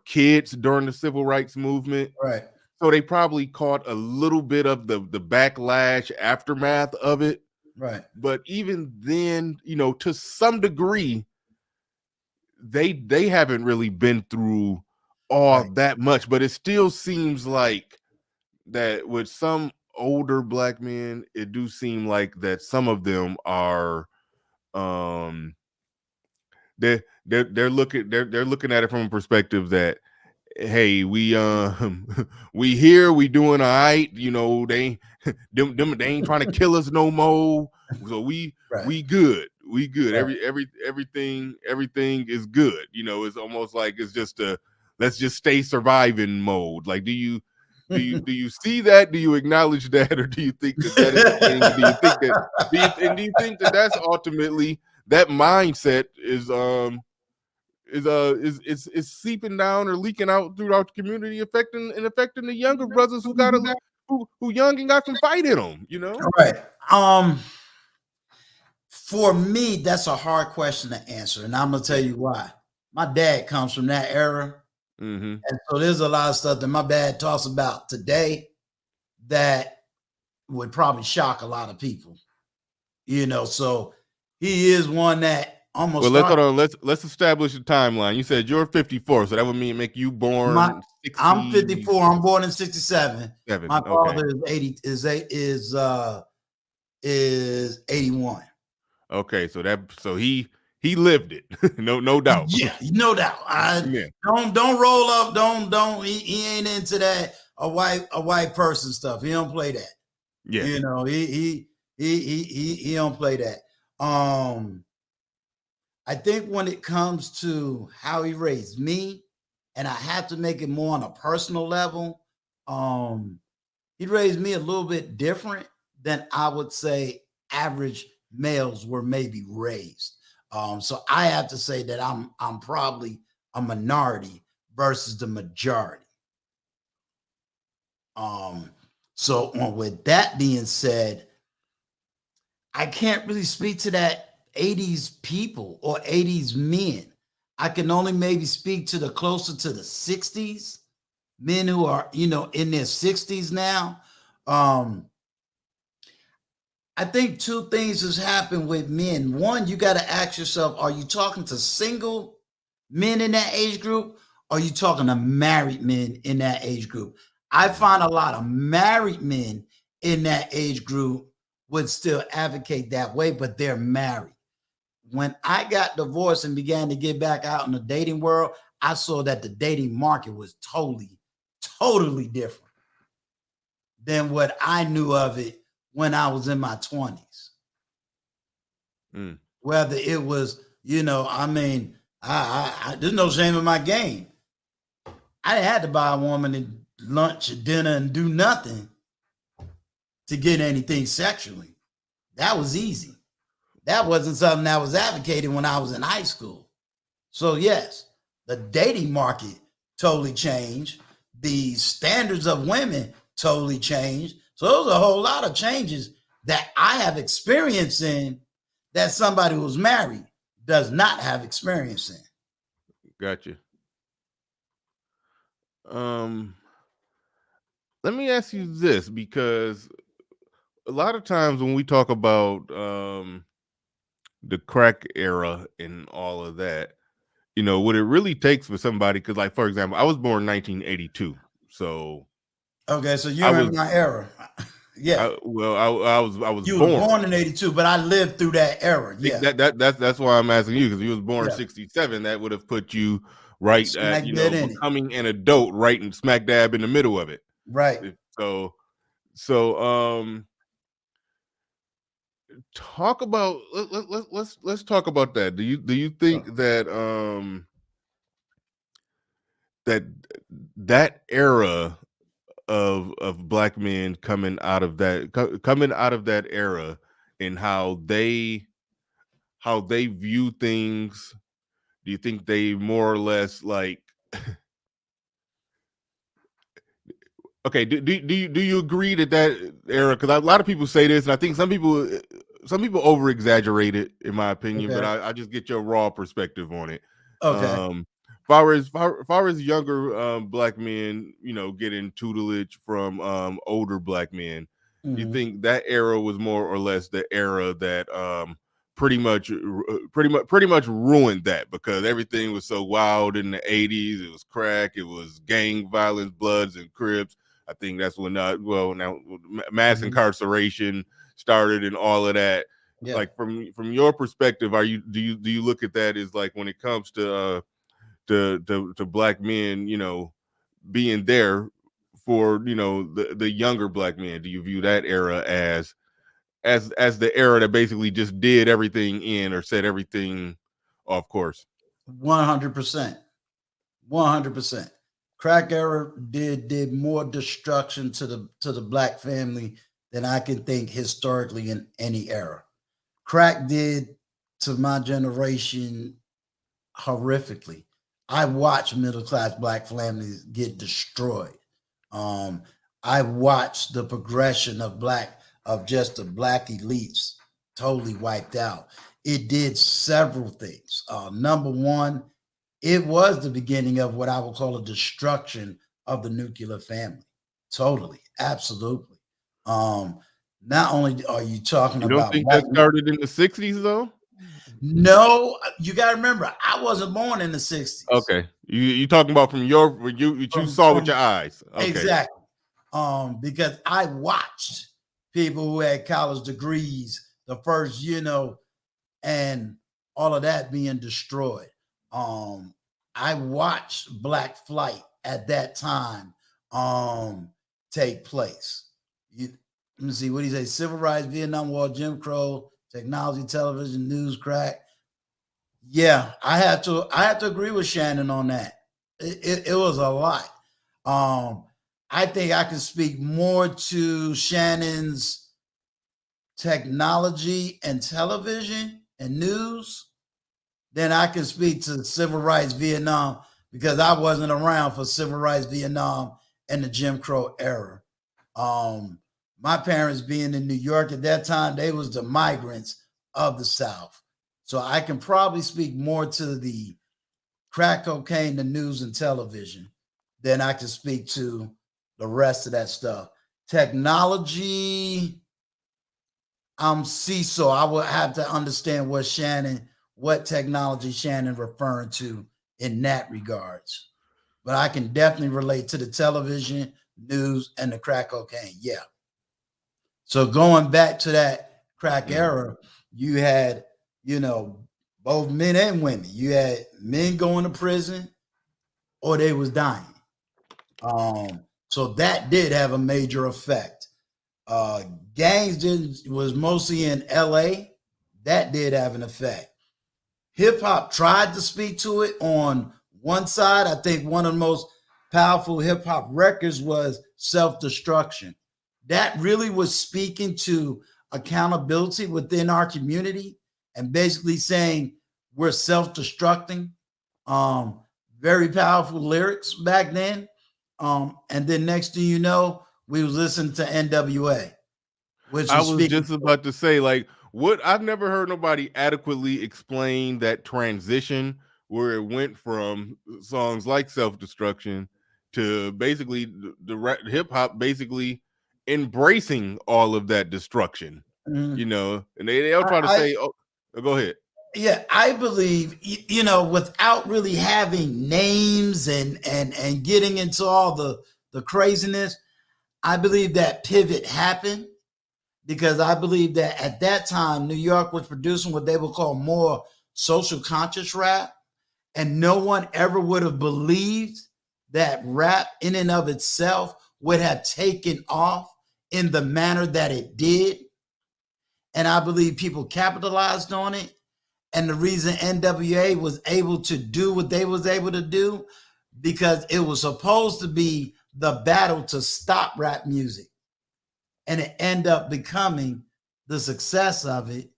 kids during the civil rights movement. Right. So they probably caught a little bit of the backlash aftermath of it. Right. But even then, to some degree, they haven't really been through all that much. But it still seems like that with some older black men, it do seem like that some of them are they're looking at it from a perspective that, hey, we here, we doing all right, they ain't trying to kill us no more, so we good. Everything is good. It's almost like it's just let's just stay surviving mode. Like, do you see that? Do you acknowledge that, or do you think that is the thing? Do you think that that's ultimately that mindset is seeping down or leaking out throughout the community, affecting the younger brothers who young and got some fight in them, Right. For me, that's a hard question to answer, and I'm gonna tell you why. My dad comes from that era, and so there's a lot of stuff that my dad talks about today that would probably shock a lot of people. So he is one that almost. Well, let's establish the timeline. You said you're 54, so that would make you born. I'm 54. I'm born in 67. My father is 81. Okay, so he he lived it. no doubt. Yeah, no doubt. Yeah. Don't roll up. Don't. He ain't into that a white person stuff. He don't play that. Yeah. You know, he don't play that. I think when it comes to how he raised me, and I have to make it more on a personal level, he raised me a little bit different than I would say average males were maybe raised. So I have to say that I'm probably a minority versus the majority. So with that being said, I can't really speak to that 80s people or 80s men. I can only maybe speak to the closer to the 60s men who are, in their 60s now. I think two things has happened with men. One, you got to ask yourself, are you talking to single men in that age group? Or are you talking to married men in that age group? I find a lot of married men in that age group would still advocate that way, but they're married. When I got divorced and began to get back out in the dating world, I saw that the dating market was totally different than what I knew of it when I was in my 20s. Whether it was, I there's no shame in my game. I didn't have to buy a woman lunch or dinner and do nothing to get anything sexually. That was easy. That wasn't something that was advocated when I was in high school. So yes, the dating market totally changed. The standards of women totally changed. So those are a whole lot of changes that I have experience in that somebody who's married does not have experience in. Gotcha. Let me ask you this, because a lot of times when we talk about the crack era and all of that, what it really takes for somebody, because like, for example, I was born 1982. So okay, so you're in my era. Yeah. I was you born. was born in 82, but I lived through that era. Yeah. That's why I'm asking you, because you was born 67. That would have put you right smack at, dead in becoming an adult, right and smack dab in the middle of it. Right. So talk about let's talk about that. Do you think that that era of black men coming out of that era, and how they view things, do you think they more or less like okay, do you agree that era, because a lot of people say this, and I think some people over exaggerate it, in my opinion, but I just get your raw perspective on it. Okay. Far as younger black men, getting tutelage from older black men, you think that era was more or less the era that pretty much ruined that, because everything was so wild in the 80s? It was crack, it was gang violence, Bloods and Crips. I think that's when mass incarceration started and all of that. Yeah. Like from your perspective, do you look at that as, like, when it comes to black men, being there for the younger black men, do you view that era as the era that basically just did everything in, or set everything off course? 100%. 100%. Crack era did more destruction to the black family than I can think historically in any era. Crack did to my generation horrifically. I watched middle class black families get destroyed. I watched the progression of just the black elites totally wiped out. It did several things. Number one, it was the beginning of what I would call a destruction of the nuclear family. Totally, absolutely. Not only are you talking about, you don't think that started in the 60s though? No, you got to remember, I wasn't born in the 60s. Okay, you talking about from you saw with your eyes? Okay. Exactly. Because I watched people who had college degrees the first, and all of that being destroyed. Um, I watched Black Flight at that time take place. You, let me see, what do you say? Civil rights, Vietnam War, Jim Crow, technology, television, news, crack. Yeah, I have to agree with Shannon on that. It was a lot. Um, I think I can speak more to Shannon's technology and television and news than I can speak to civil rights Vietnam, because I wasn't around for civil rights Vietnam and the Jim Crow era. Um, my parents being in New York at that time, they was the migrants of the South. So I can probably speak more to the crack cocaine, the news and television, than I can speak to the rest of that stuff. Technology, I'm CISO. I would have to understand what technology Shannon referring to in that regards. But I can definitely relate to the television, news, and the crack cocaine. Yeah. So going back to that crack era, you had, you know, both men and women. You had men going to prison or they was dying. So that did have a major effect. Uh, Gangs was mostly in LA. That did have an effect. Hip hop tried to speak to it on one side. I think one of the most powerful hip hop records was Self Destruction. That really was speaking to accountability within our community and basically saying we're self destructing. Um, Very powerful lyrics back then. And then next thing you know, we was listening to NWA, which I was was speaking. just about to say, like, what I've never heard nobody adequately explain that transition where it went from songs like Self Destruction to basically the hip hop basically embracing all of that destruction, Mhm. and they all try to I say, oh, go ahead. Yeah, I believe without really having names and getting into all the craziness, I believe that pivot happened because I believe that at that time New York was producing what they would call more social conscious rap, and no one ever would have believed that rap in and of itself would have taken off in the manner that it did. And I believe people capitalized on it, and the reason NWA was able to do what they was able to do because it was supposed to be the battle to stop rap music, and it ended up becoming the success of it.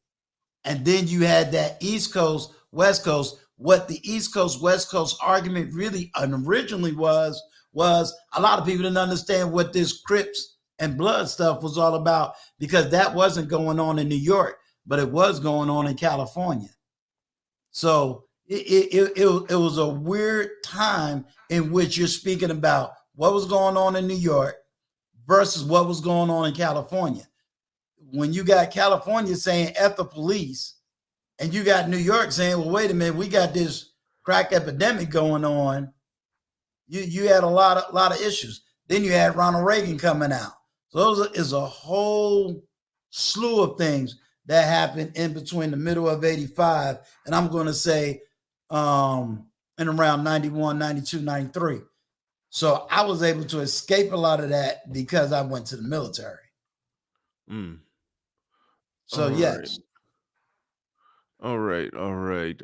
And then you had that East Coast West Coast. What the East Coast West Coast argument really originally was a lot of people didn't understand what this Crips and Blood stuff was all about, because that wasn't going on in New York, but it was going on in California. So it was a weird time in which you're speaking about what was going on in New York versus what was going on in California. When you got California saying F the police, and you got New York saying, well, wait a minute, we got this crack epidemic going on. You had a lot of issues. Then you had Ronald Reagan coming out. So those is a whole slew of things that happened in between the middle of 85 and I'm going to say in around 91, 92, 93. So I was able to escape a lot of that because I went to the military. So All right. yes. All right, all right.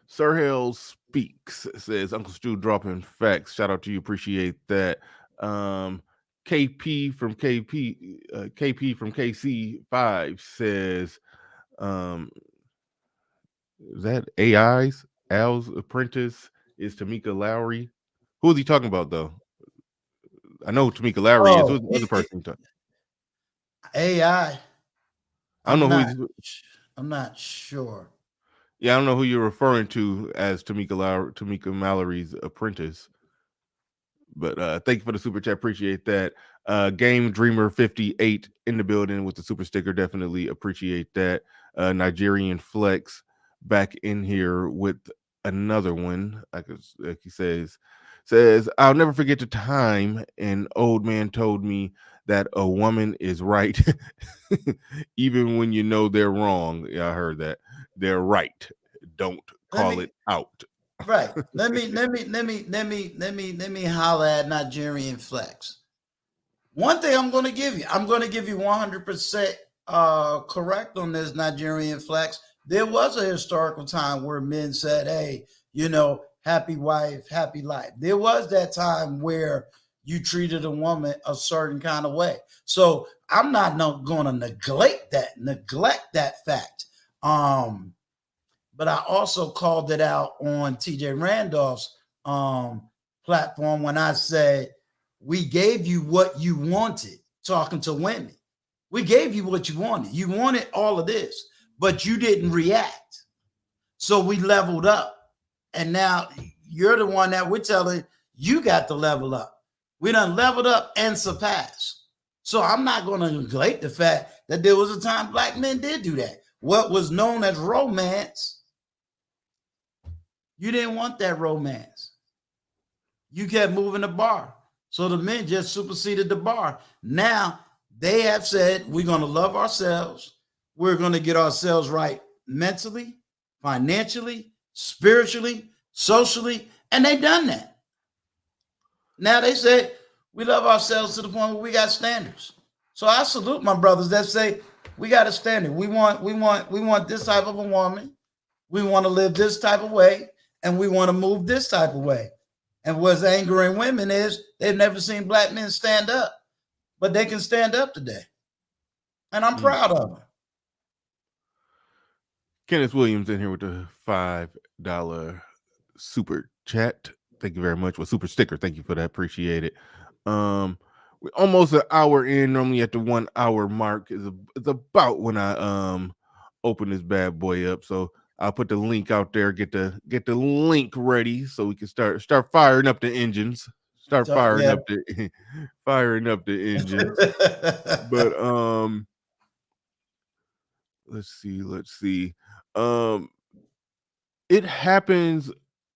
Sir Hale Speaks says Uncle Stu dropping facts. Shout out to you, appreciate that. Um, KP from KC5 says, um, is that AI's Al's apprentice is Tamika Lowry? Who is he talking about though? I know who Tamika Lowry is. Who's Oh, the other person? AI. I don't I'm know who not. he's. I'm not sure. Yeah, I don't know who you're referring to as Tamika Mallory's apprentice. But thank you for the super chat. Appreciate that. Game Dreamer 58 in the building with the super sticker. Definitely appreciate that. Nigerian Flex back in here with another one. Like he says, I'll never forget the time an old man told me that a woman is right even when you know they're wrong. Yeah, I heard that. they're right. Don't Let call me it out. right. Let me holler at Nigerian Flex. One thing I'm going to give you 100% correct on this, Nigerian Flex. There was a historical time where men said, "Hey, happy wife, happy life." There was that time where you treated a woman a certain kind of way. So I'm not going to neglect that fact. But I also called it out on TJ Randolph's platform when I said, we gave you what you wanted talking to women. We gave you what you wanted. You wanted all of this, but you didn't react. So we leveled up. And now you're the one that we're telling you got to level up. We done leveled up and surpassed. So I'm not going to neglect the fact that there was a time black men did do that. What was known as romance, you didn't want that romance. You kept moving the bar. So the men just superseded the bar. Now they have said, we're going to love ourselves. We're going to get ourselves right mentally, financially, spiritually, socially. And they done that. Now they say, we love ourselves to the point where we got standards. So I salute my brothers that say, we got a standard. We want this type of a woman. We want to live this type of way. And we want to move this type of way. And what's angering women is they've never seen black men stand up, but they can stand up today. And I'm proud of them. Kenneth Williams in here with the $5 super chat. Thank you very much. Well, super sticker. Thank you for that. Appreciate it. We're almost an hour in. Normally at the 1 hour mark is about when I open this bad boy up. So I'll put the link out there. Get the link ready so we can start firing up the engines. Firing up the engines. But let's see. It happens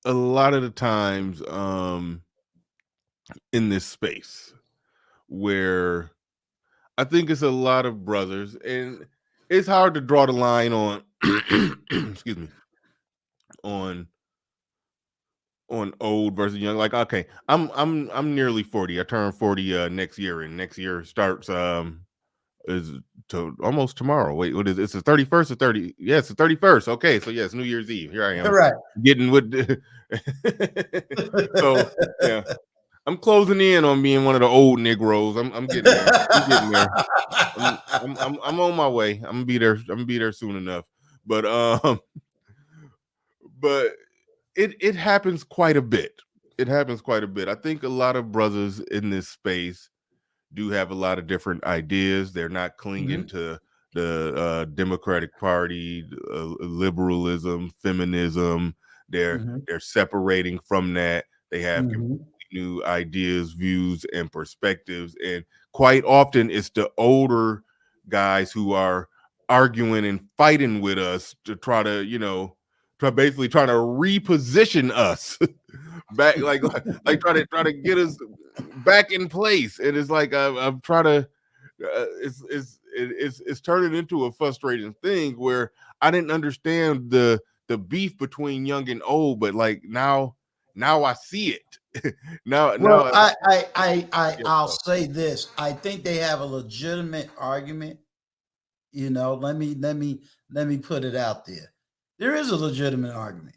a lot of the times in this space where I think it's a lot of brothers, and it's hard to draw the line on excuse me, on old versus young. Like, okay, I'm nearly 40. I turn 40 next year, and next year starts is to almost tomorrow. Wait, what is it? It's the 31st or 30? Yes, the 31st. Okay, so yes, New Year's Eve. Here I am. Right. Getting with so yeah. I'm closing in on being one of the old Negroes. I'm getting there. I'm getting there. I'm on my way. I'm gonna be there. I'm gonna be there soon enough. But it happens quite a bit. It happens quite a bit. I think a lot of brothers in this space do have a lot of different ideas. They're not clinging to the Democratic Party, liberalism, feminism. They're separating from that. They have new ideas, views, and perspectives. And quite often it's the older guys who are arguing and fighting with us to try to, basically trying to reposition us back, like try to get us back in place. And it's like I'm trying to it's turning into a frustrating thing where I didn't understand the beef between young and old, but like now I see it. I'll say this. I think they have a legitimate argument. Let me put it out there. There is a legitimate argument.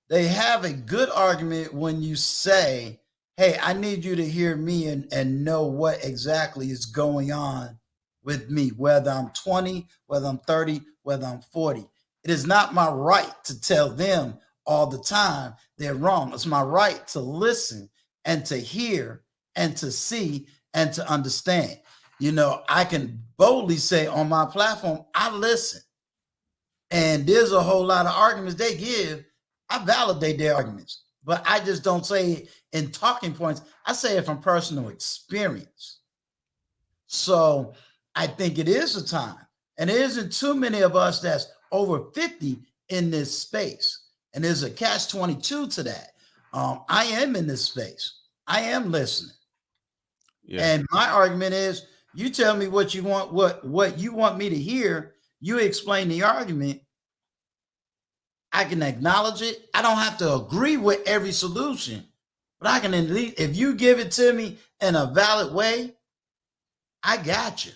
They have a good argument when you say, hey, I need you to hear me and know what exactly is going on with me, whether I'm 20, whether I'm 30, whether I'm 40. It is not my right to tell them all the time they're wrong. It's my right to listen and to hear and to see and to understand. I can boldly say on my platform, I listen. And there's a whole lot of arguments they give. I validate their arguments, but I just don't say it in talking points. I say it from personal experience. So I think it is a time, and there isn't too many of us that's over 50 in this space. And there's a catch-22 to that. I am in this space. I am listening. Yeah. And my argument is, you tell me what you want, what you want me to hear. You explain the argument, I can acknowledge it. I don't have to agree with every solution, but I can at least, if you give it to me in a valid way, I got you.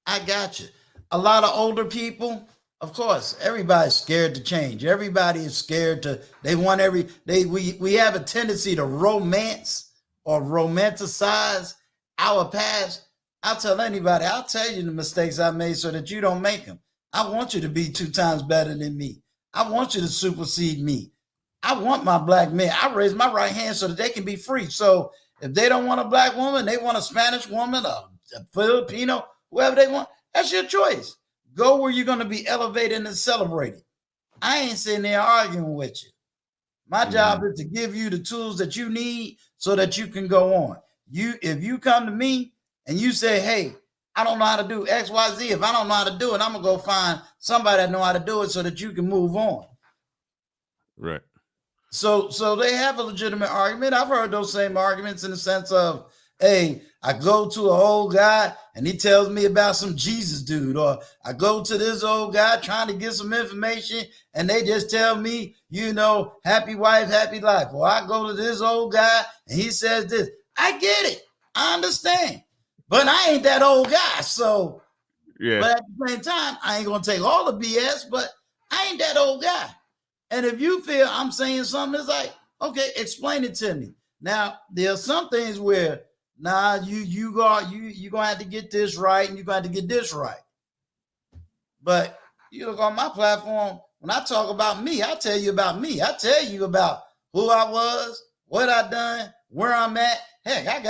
I got you. A lot of older people, of course, everybody's scared to change. Everybody is scared to, they want we have a tendency to romance or romanticize our past. I'll tell anybody, I'll tell you the mistakes I made so that you don't make them. I want you to be 2 times better than me. I want you to supersede me. I want my black men. I raise my right hand so that they can be free. So if they don't want a black woman, they want a Spanish woman, a Filipino, whoever they want, that's your choice. Go where you're going to be elevated and celebrated. I ain't sitting there arguing with you. My job is to give you the tools that you need so that you can go on. If you come to me and you say, hey, I don't know how to do X, Y, Z. If I don't know how to do it, I'm going to go find somebody that know how to do it so that you can move on. Right. So they have a legitimate argument. I've heard those same arguments in the sense of, hey, I go to an old guy and he tells me about some Jesus dude, or I go to this old guy trying to get some information and they just tell me, happy wife, happy life. Or I go to this old guy and he says this. I get it. I understand. But I ain't that old guy. So, yeah. But at the same time, I ain't going to take all the BS, but I ain't that old guy. And if you feel I'm saying something, it's like, okay, explain it to me. Now, there are some things where, you're gonna have to get this right and you're gonna have to get this right. But you look on my platform, when I talk about me, I tell you about me. I tell you about who I was, what I done, where I'm at. Heck,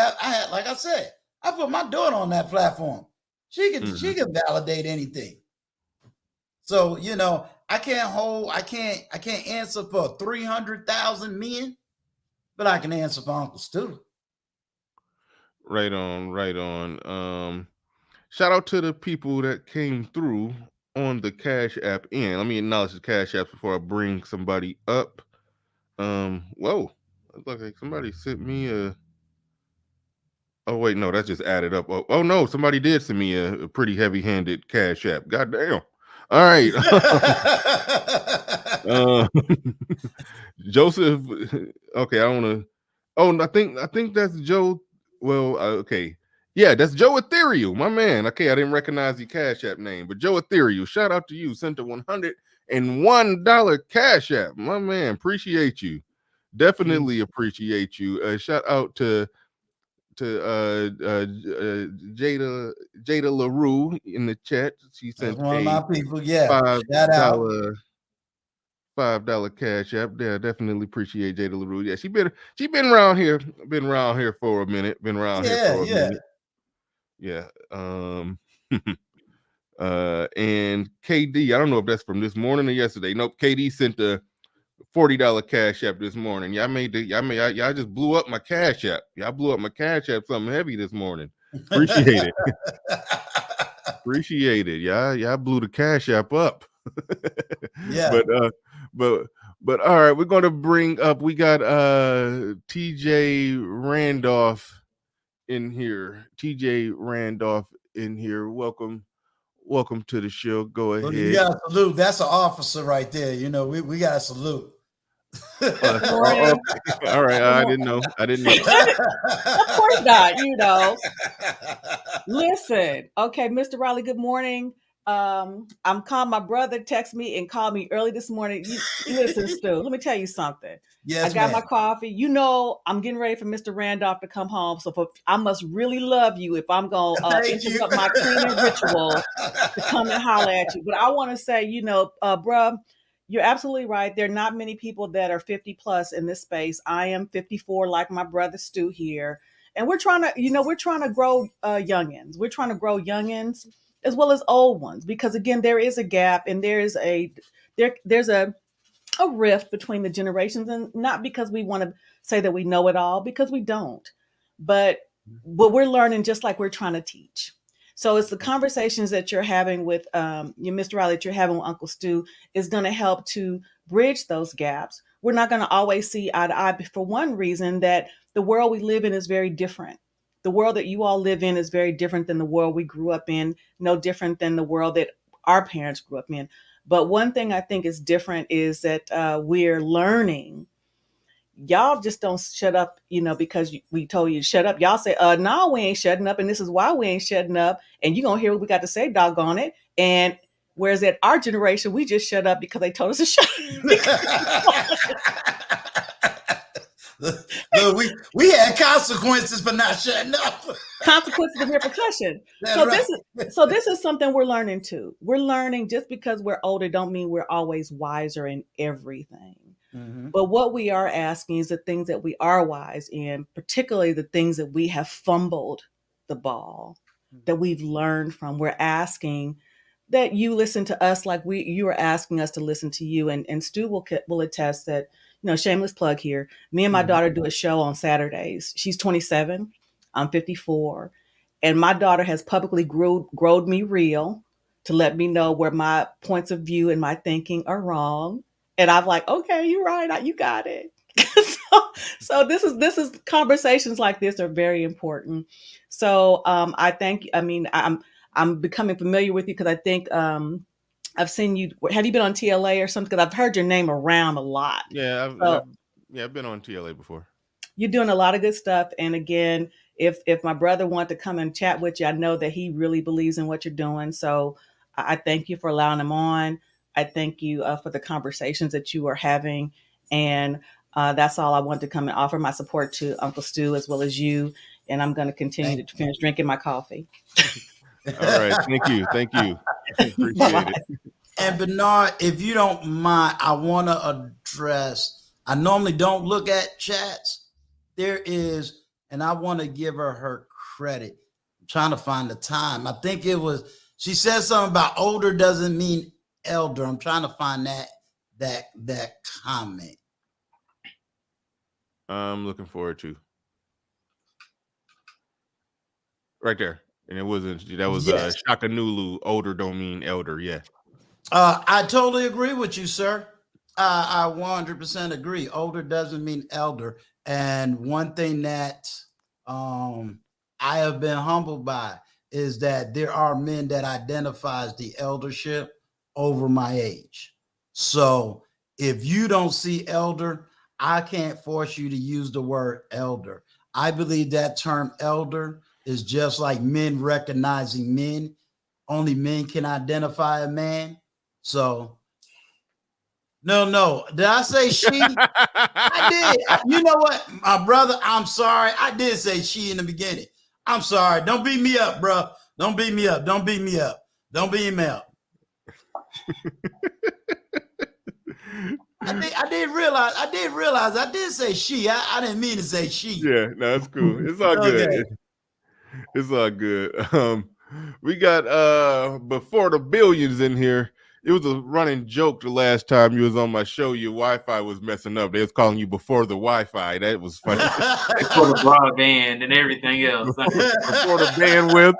like I said, I put my daughter on that platform. She can validate anything. So, I can't answer for 300,000 men, but I can answer for Uncle Stu. Right on. Shout out to the people that came through on the Cash App end. Let me acknowledge the Cash Apps before I bring somebody up. Whoa. Looks like somebody sent me a... Oh, wait, no, that's just added up. Oh no, somebody did send me a pretty heavy-handed Cash App. God damn. All right. Joseph, okay, I don't know. Oh, I think that's Joe. Well, okay. Yeah, that's Joe Ethereal, my man. Okay, I didn't recognize the Cash App name, but Joe Ethereal, shout out to you. Sent a $101 Cash App. My man, appreciate you. Definitely appreciate you. Shout out to Jada LaRue in the chat. She sent one of my people. Yeah, shout out. $5 Cash App. Yeah, definitely appreciate Jada LaRue. Yeah, she been around here. Been around here for a minute. Been around here for a minute. Yeah. And KD, I don't know if that's from this morning or yesterday. Nope. KD sent a $40 Cash App this morning. Y'all just blew up my Cash App. Y'all blew up my Cash App something heavy this morning. Appreciate it. Appreciate it. Y'all blew the Cash App up. Yeah. But all right, we're gonna bring up, we got TJ Randolph in here. TJ Randolph in here. Welcome to the show. Go ahead. You gotta salute. That's an officer right there. We gotta salute. All right. I didn't know. Of course not. Listen, okay, Mr. Riley, good morning. I'm calling my brother, text me and called me early this morning. Listen, Stu, let me tell you something. Yes, I got my coffee. I'm getting ready for Mr. Randolph to come home. So I must really love you if I'm going to interrupt my cleaning ritual to come and holler at you. But I want to say, bruh, you're absolutely right. There are not many people that are 50 plus in this space. I am 54, like my brother Stu here. And we're trying to grow youngins. We're trying to grow youngins as well as old ones, because again, there is a gap and there's a rift between the generations, and not because we want to say that we know it all, because we don't, but we're learning just like we're trying to teach. So it's the conversations that you're having with Mr. Riley, that you're having with Uncle Stu, is going to help to bridge those gaps. We're not going to always see eye to eye, for one reason, that the world we live in is very different. The world that you all live in is very different than the world we grew up in, no different than the world that our parents grew up in. But one thing I think is different is that we're learning. Y'all just don't shut up, because we told you to shut up. Y'all say, no, we ain't shutting up, and this is why we ain't shutting up, and you gonna hear what we got to say, doggone it. And whereas at our generation, we just shut up because they told us to shut Look, we had consequences for not shutting up. Consequences and repercussion. That's right. This is something we're learning too. We're learning. Just because we're older don't mean we're always wiser in everything. Mm-hmm. But what we are asking is the things that we are wise in, particularly the things that we have fumbled the ball, that we've learned from. We're asking that you listen to us like you are asking us to listen to you. And Stu will attest that, shameless plug here. Me and my daughter do a show on Saturdays. She's 27. I'm 54. And my daughter has publicly growed me real to let me know where my points of view and my thinking are wrong. And I'm like, okay, you're right. You got it. so this is conversations like this are very important. So I think, I'm becoming familiar with you because I think I've seen you. Have you been on TLA or something? Because I've heard your name around a lot. Yeah, I've been on TLA before. You're doing a lot of good stuff. And again, if my brother wanted to come and chat with you, I know that he really believes in what you're doing. So I thank you for allowing him on. I thank you for the conversations that you are having. And that's all I wanted to come and offer my support to Uncle Stu as well as you. And I'm going to continue to finish drinking my coffee. All right. Thank you. Appreciate it. And Bernard, if you don't mind, I want to address, I normally don't look at chats. There is, and I want to give her credit. I'm trying to find the time. I think she said something about older doesn't mean elder. I'm trying to find that comment. I'm looking forward to. Right there. And it wasn't, that was Shaka Nulu, older don't mean elder. Yeah. I totally agree with you, sir. I 100% agree. Older doesn't mean elder. And one thing that I have been humbled by is that there are men that identify as the eldership over my age. So if you don't see elder, I can't force you to use the word elder. I believe that term elder is just like men recognizing men. Only men can identify a man. So no. Did I say she? I did. You know what, my brother? I'm sorry. I did say she in the beginning. I'm sorry. Don't beat me up, bro. Don't beat me up. Don't beat me up. Don't beat me up. I did realize I did say she. I didn't mean to say she. Yeah, no, it's cool. It's all good. It's all good. We got before the billions in here. It was a running joke the last time you was on my show. Your Wi-Fi was messing up. They was calling you before the Wi-Fi. That was funny. Before the broadband and everything else. Before the bandwidth.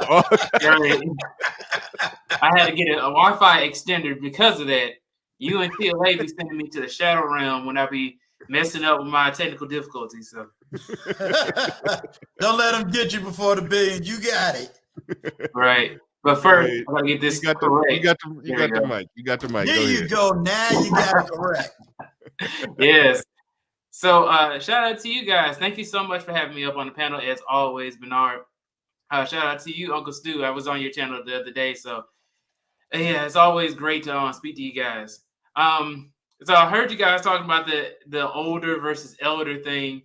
I had to get a Wi-Fi extender because of that. You and TLA be sending me to the shadow realm when I be messing up with my technical difficulties. So don't let them get you before the billion. You got it. Right. But first, I gotta get this correct. You got the mic. You got the mic. There you go. Now you got it correct. Yes. So shout out to you guys. Thank you so much for having me up on the panel as always, Bernard. Shout out to you, Uncle Stu. I was on your channel the other day. So yeah, it's always great to speak to you guys. So I heard you guys talking about the older versus elder thing.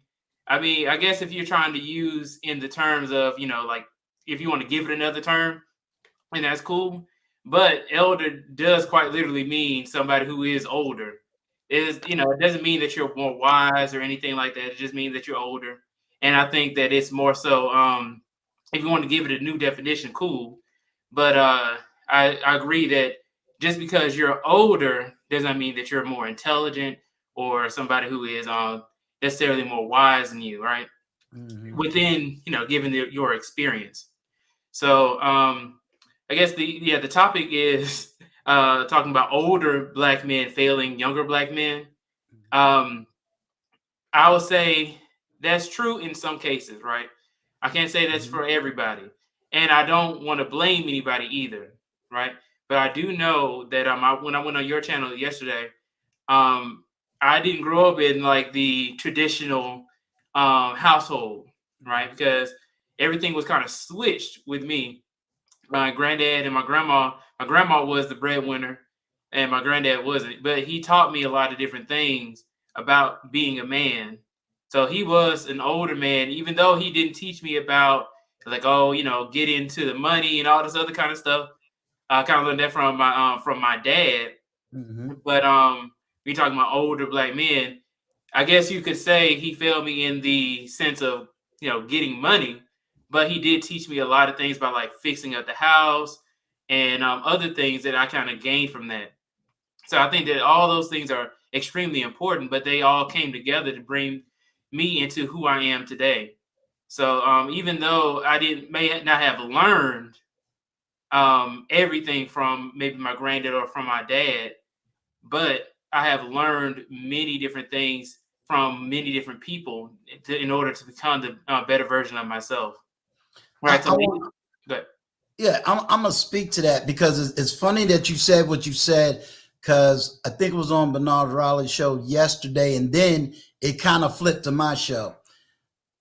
I mean, I guess if you're trying to use in the terms of, like if you want to give it another term, and that's cool. But elder does quite literally mean somebody who is older. It doesn't mean that you're more wise or anything like that. It just means that you're older. And I think that it's more so, if you want to give it a new definition, cool. But I agree that just because you're older doesn't mean that you're more intelligent or somebody who is necessarily more wise than you, right? Mm-hmm. Within, given your experience. So I guess the topic is talking about older Black men failing younger Black men. I would say that's true in some cases, right? I can't say that's for everybody. And I don't want to blame anybody either, right? But I do know that when I went on your channel yesterday, I didn't grow up in like the traditional household, right? Because everything was kind of switched with me. My granddad and my grandma. My grandma was the breadwinner, and my granddad wasn't. But he taught me a lot of different things about being a man. So he was an older man, even though he didn't teach me about like, oh, get into the money and all this other kind of stuff. I kind of learned that from my dad. Mm-hmm. But we talking about older black men. I guess you could say he failed me in the sense of getting money, but he did teach me a lot of things about like fixing up the house and other things that I kind of gained from that. So I think that all those things are extremely important, but they all came together to bring me into who I am today. So even though may not have learned everything from maybe my granddad or from my dad, but I have learned many different things from many different people in order to become the better version of myself. Right. Yeah, I'm gonna speak to that because it's funny that you said what you said, because I think it was on Bernard Raleigh's show yesterday, and then it kind of flipped to my show.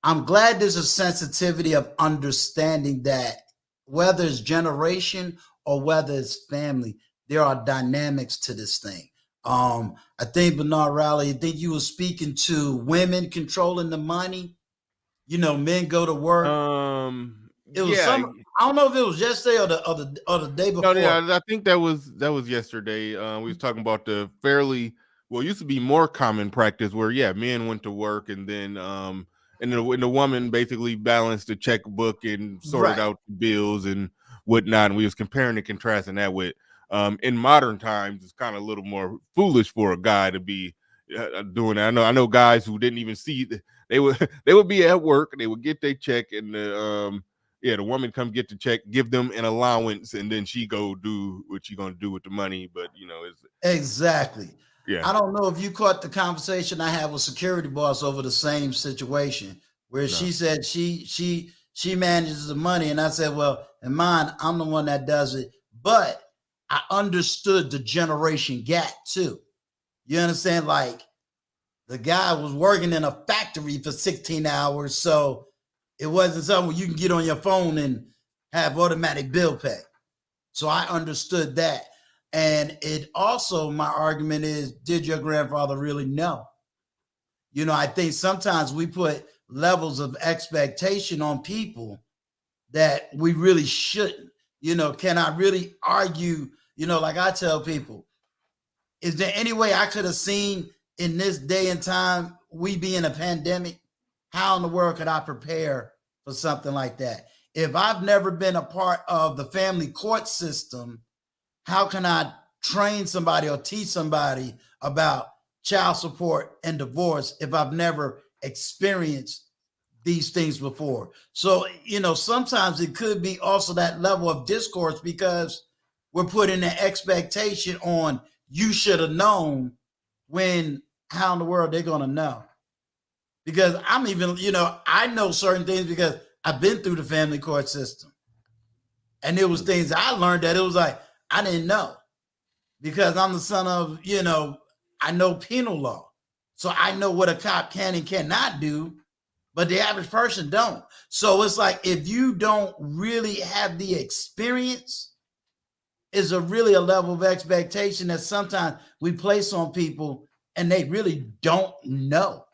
I'm glad there's a sensitivity of understanding that whether it's generation or whether it's family, there are dynamics to this thing. I think Bernard Raleigh, I think you were speaking to women controlling the money. Men go to work. It was I don't know if it was yesterday or the day before. No, yeah, I think that was yesterday. We was talking about the fairly it used to be more common practice where men went to work and then the woman basically balanced the checkbook and sorted out the bills and whatnot. And we was comparing and contrasting that with in modern times, it's kind of a little more foolish for a guy to be doing that. I know guys who didn't even see they would be at work, they would get their check, and the woman come get the check, give them an allowance, and then she go do what she gonna do with the money. But it's exactly. Yeah. I don't know if you caught the conversation I had with security boss over the same situation where she said she manages the money, and I said, well, in mine, I'm the one that does it, but I understood the generation gap too. You understand? Like the guy was working in a factory for 16 hours, so it wasn't something where you can get on your phone and have automatic bill pay. So I understood that. And it also, my argument is, did your grandfather really know? I think sometimes we put levels of expectation on people that we really shouldn't. Can I really argue? Like I tell people, is there any way I could have seen in this day and time we be in a pandemic? How in the world could I prepare for something like that? If I've never been a part of the family court system, how can I train somebody or teach somebody about child support and divorce if I've never experienced these things before? So, sometimes it could be also that level of discourse because we're putting an expectation on you should have known, when how in the world they're going to know? Because I'm even, I know certain things because I've been through the family court system. And there was things I learned that it was like, I didn't know. Because I'm the son of, I know penal law. So I know what a cop can and cannot do, but the average person don't. So it's like, if you don't really have the experience, is really a level of expectation that sometimes we place on people and they really don't know.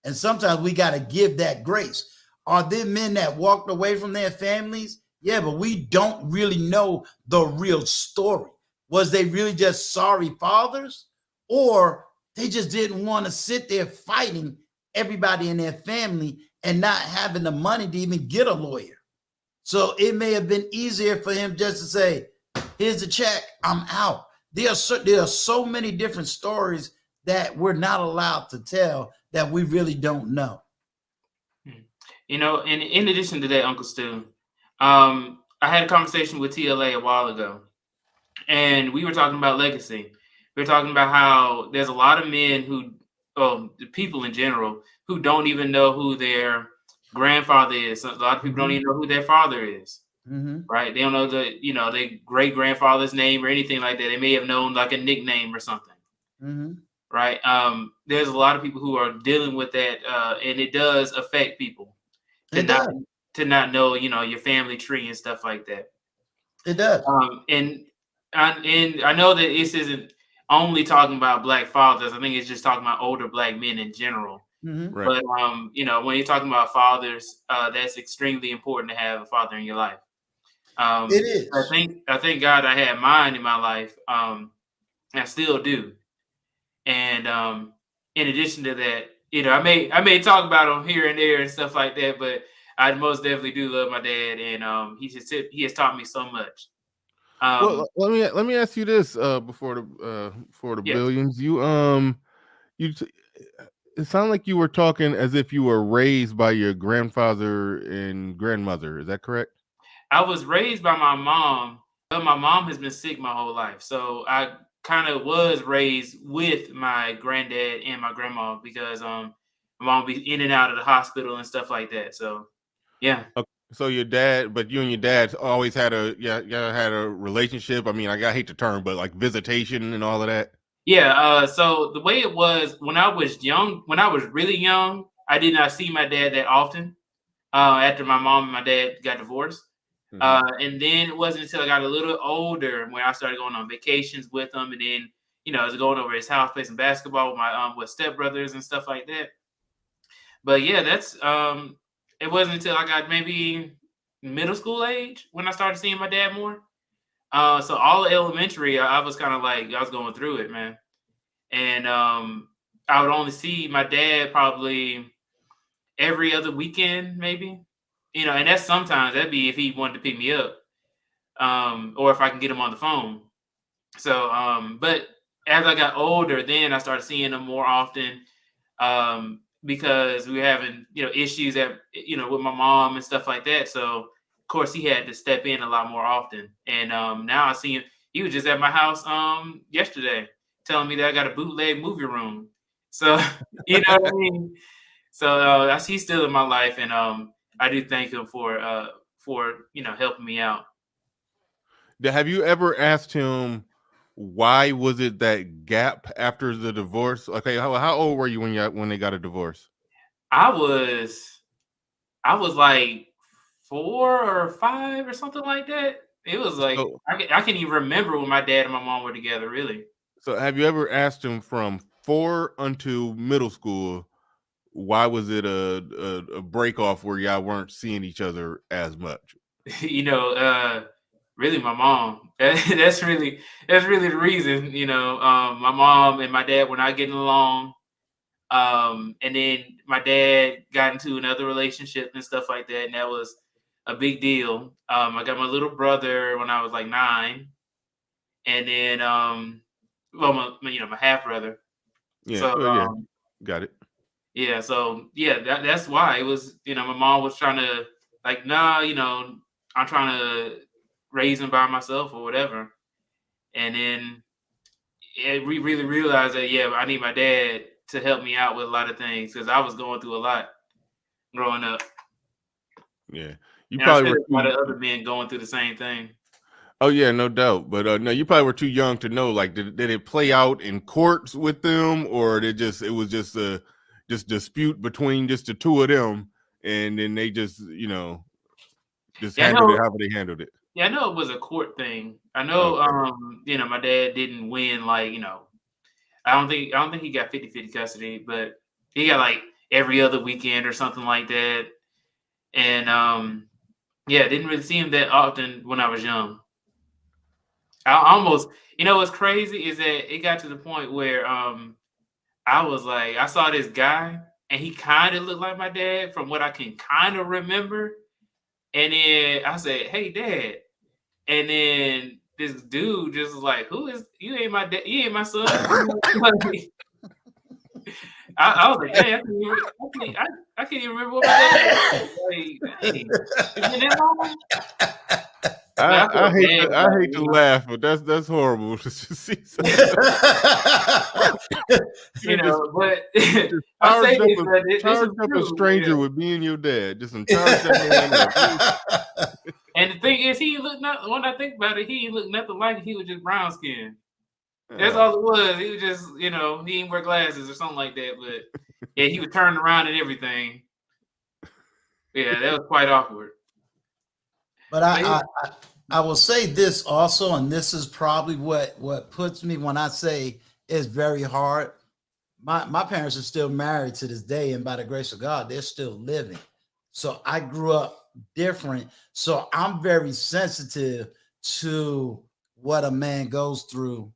And sometimes we got to give that grace. Are there men that walked away from their families? Yeah, but we don't really know the real story. Was they really just sorry fathers? Or they just didn't want to sit there fighting everybody in their family and not having the money to even get a lawyer? So it may have been easier for him just to say, here's the check, I'm out. There are so many different stories that we're not allowed to tell that we really don't know. And in addition to that, Uncle Stu, I had a conversation with TLA a while ago, and we were talking about legacy. We were talking about how there's a lot of men people in general, who don't even know who their grandfather is. A lot of people don't even know who their father is. right? They don't know their great grandfather's name or anything like that. They may have known like a nickname or something, right? There's a lot of people who are dealing with that, and it does affect people to not know, your family tree and stuff like that. It does. And I know that this isn't only talking about Black fathers. I think it's just talking about older Black men in general. Right. But when you're talking about fathers, that's extremely important to have a father in your life. It is. I thank God I had mine in my life. I still do. And in addition to that, I may talk about him here and there and stuff like that, but I most definitely do love my dad, and he has taught me so much. Well, let me ask you this before the yes. billions. It sounded like you were talking as if you were raised by your grandfather and grandmother. Is that correct? I was raised by my mom, but my mom has been sick my whole life, so I kind of was raised with my granddad and my grandma because my mom would be in and out of the hospital and stuff like that. So yeah. Okay. So you and your dad always had a relationship. I mean, I hate the term, but like visitation and all of that. Yeah. So the way it was when I was really young, I did not see my dad that often. After my mom and my dad got divorced. And then it wasn't until I got a little older when I started going on vacations with him, and then I was going over his house, playing some basketball with my with stepbrothers and stuff like that. But yeah, that's it wasn't until I got maybe middle school age when I started seeing my dad more. So all elementary, I was kind of like I was going through it, man, and I would only see my dad probably every other weekend, maybe. And that's sometimes that'd be if he wanted to pick me up, or if I can get him on the phone. So, but as I got older, then I started seeing him more often, because we were having, issues with my mom and stuff like that. So, of course, he had to step in a lot more often. And now I see him. He was just at my house yesterday, telling me that I got a bootleg movie room. So, you know what I mean. So he's still in my life, and I do thank him for helping me out. Have you ever asked him why was it that gap after the divorce? Okay, how old were you when they got a divorce? I was like 4 or 5 or something like that. It was like I can't even remember when my dad and my mom were together, really. So have you ever asked him from 4 until middle school? Why was it a break off where y'all weren't seeing each other as much? Really my mom. That's really the reason. My mom and my dad were not getting along. And then my dad got into another relationship and stuff like that, and that was a big deal. I got my little brother when I was like 9, and then my half brother. Yeah. So, got it. Yeah, so that's why it was. My mom was trying to like, nah, I'm trying to raise him by myself or whatever. And then we really realized that I need my dad to help me out with a lot of things because I was going through a lot growing up. Yeah, you probably were a lot of other men going through the same thing. Oh yeah, no doubt. But no, you probably were too young to know. Like, did it play out in courts with them, or it was just a dispute between just the two of them, and then they just handled it however they handled it? Yeah, I know it was a court thing. I know, okay. My dad didn't win. Like, I don't think he got 50-50 custody, but he got like every other weekend or something like that. And didn't really see him that often when I was young. I almost, what's crazy is that it got to the point where I was like, I saw this guy and he kind of looked like my dad from what I can kind of remember. And then I said, "Hey, Dad." And then this dude just was like, "Who is you? Ain't my dad? You ain't my son." I was like, "Hey, I can't even remember what my dad was." Like, hey, I hate to laugh, but that's horrible to see. But I say this charge up a stranger with being your dad. Just charge that man up. And the thing is, he looked not. When I think about it, he looked nothing like it. He was just brown skin. That's all it was. He was just, he didn't wear glasses or something like that. But yeah, he would turn around and everything. Yeah, that was quite awkward. But I will say this also, and this is probably what puts me when I say it's very hard. My parents are still married to this day, and by the grace of God, they're still living. So I grew up different. So I'm very sensitive to what a man goes through,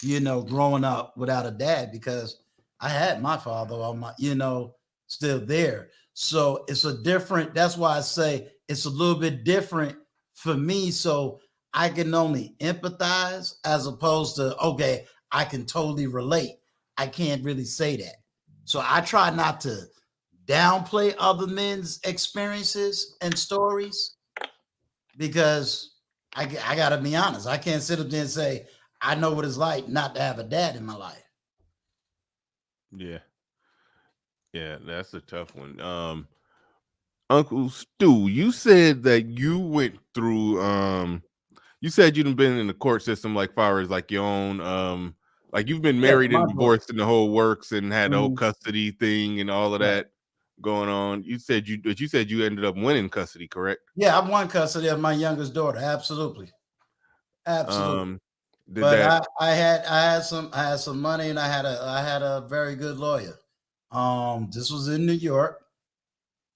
growing up without a dad, because I had my father on my, still there. So it's a different, that's why I say it's a little bit different for me. So I can only empathize as opposed to, okay, I can totally relate. I can't really say that. So I try not to downplay other men's experiences and stories, because I got to be honest. I can't sit up there and say, I know what it's like not to have a dad in my life. Yeah. Yeah, that's a tough one. Uncle Stu, you said that you went through you said you've been in the court system like far as like your own like you've been married and divorced and the whole works and had the whole custody thing and all of that going on. You said you ended up winning custody, correct? Yeah, I won custody of my youngest daughter. Absolutely. But I had some money, and I had a very good lawyer. This was in New York.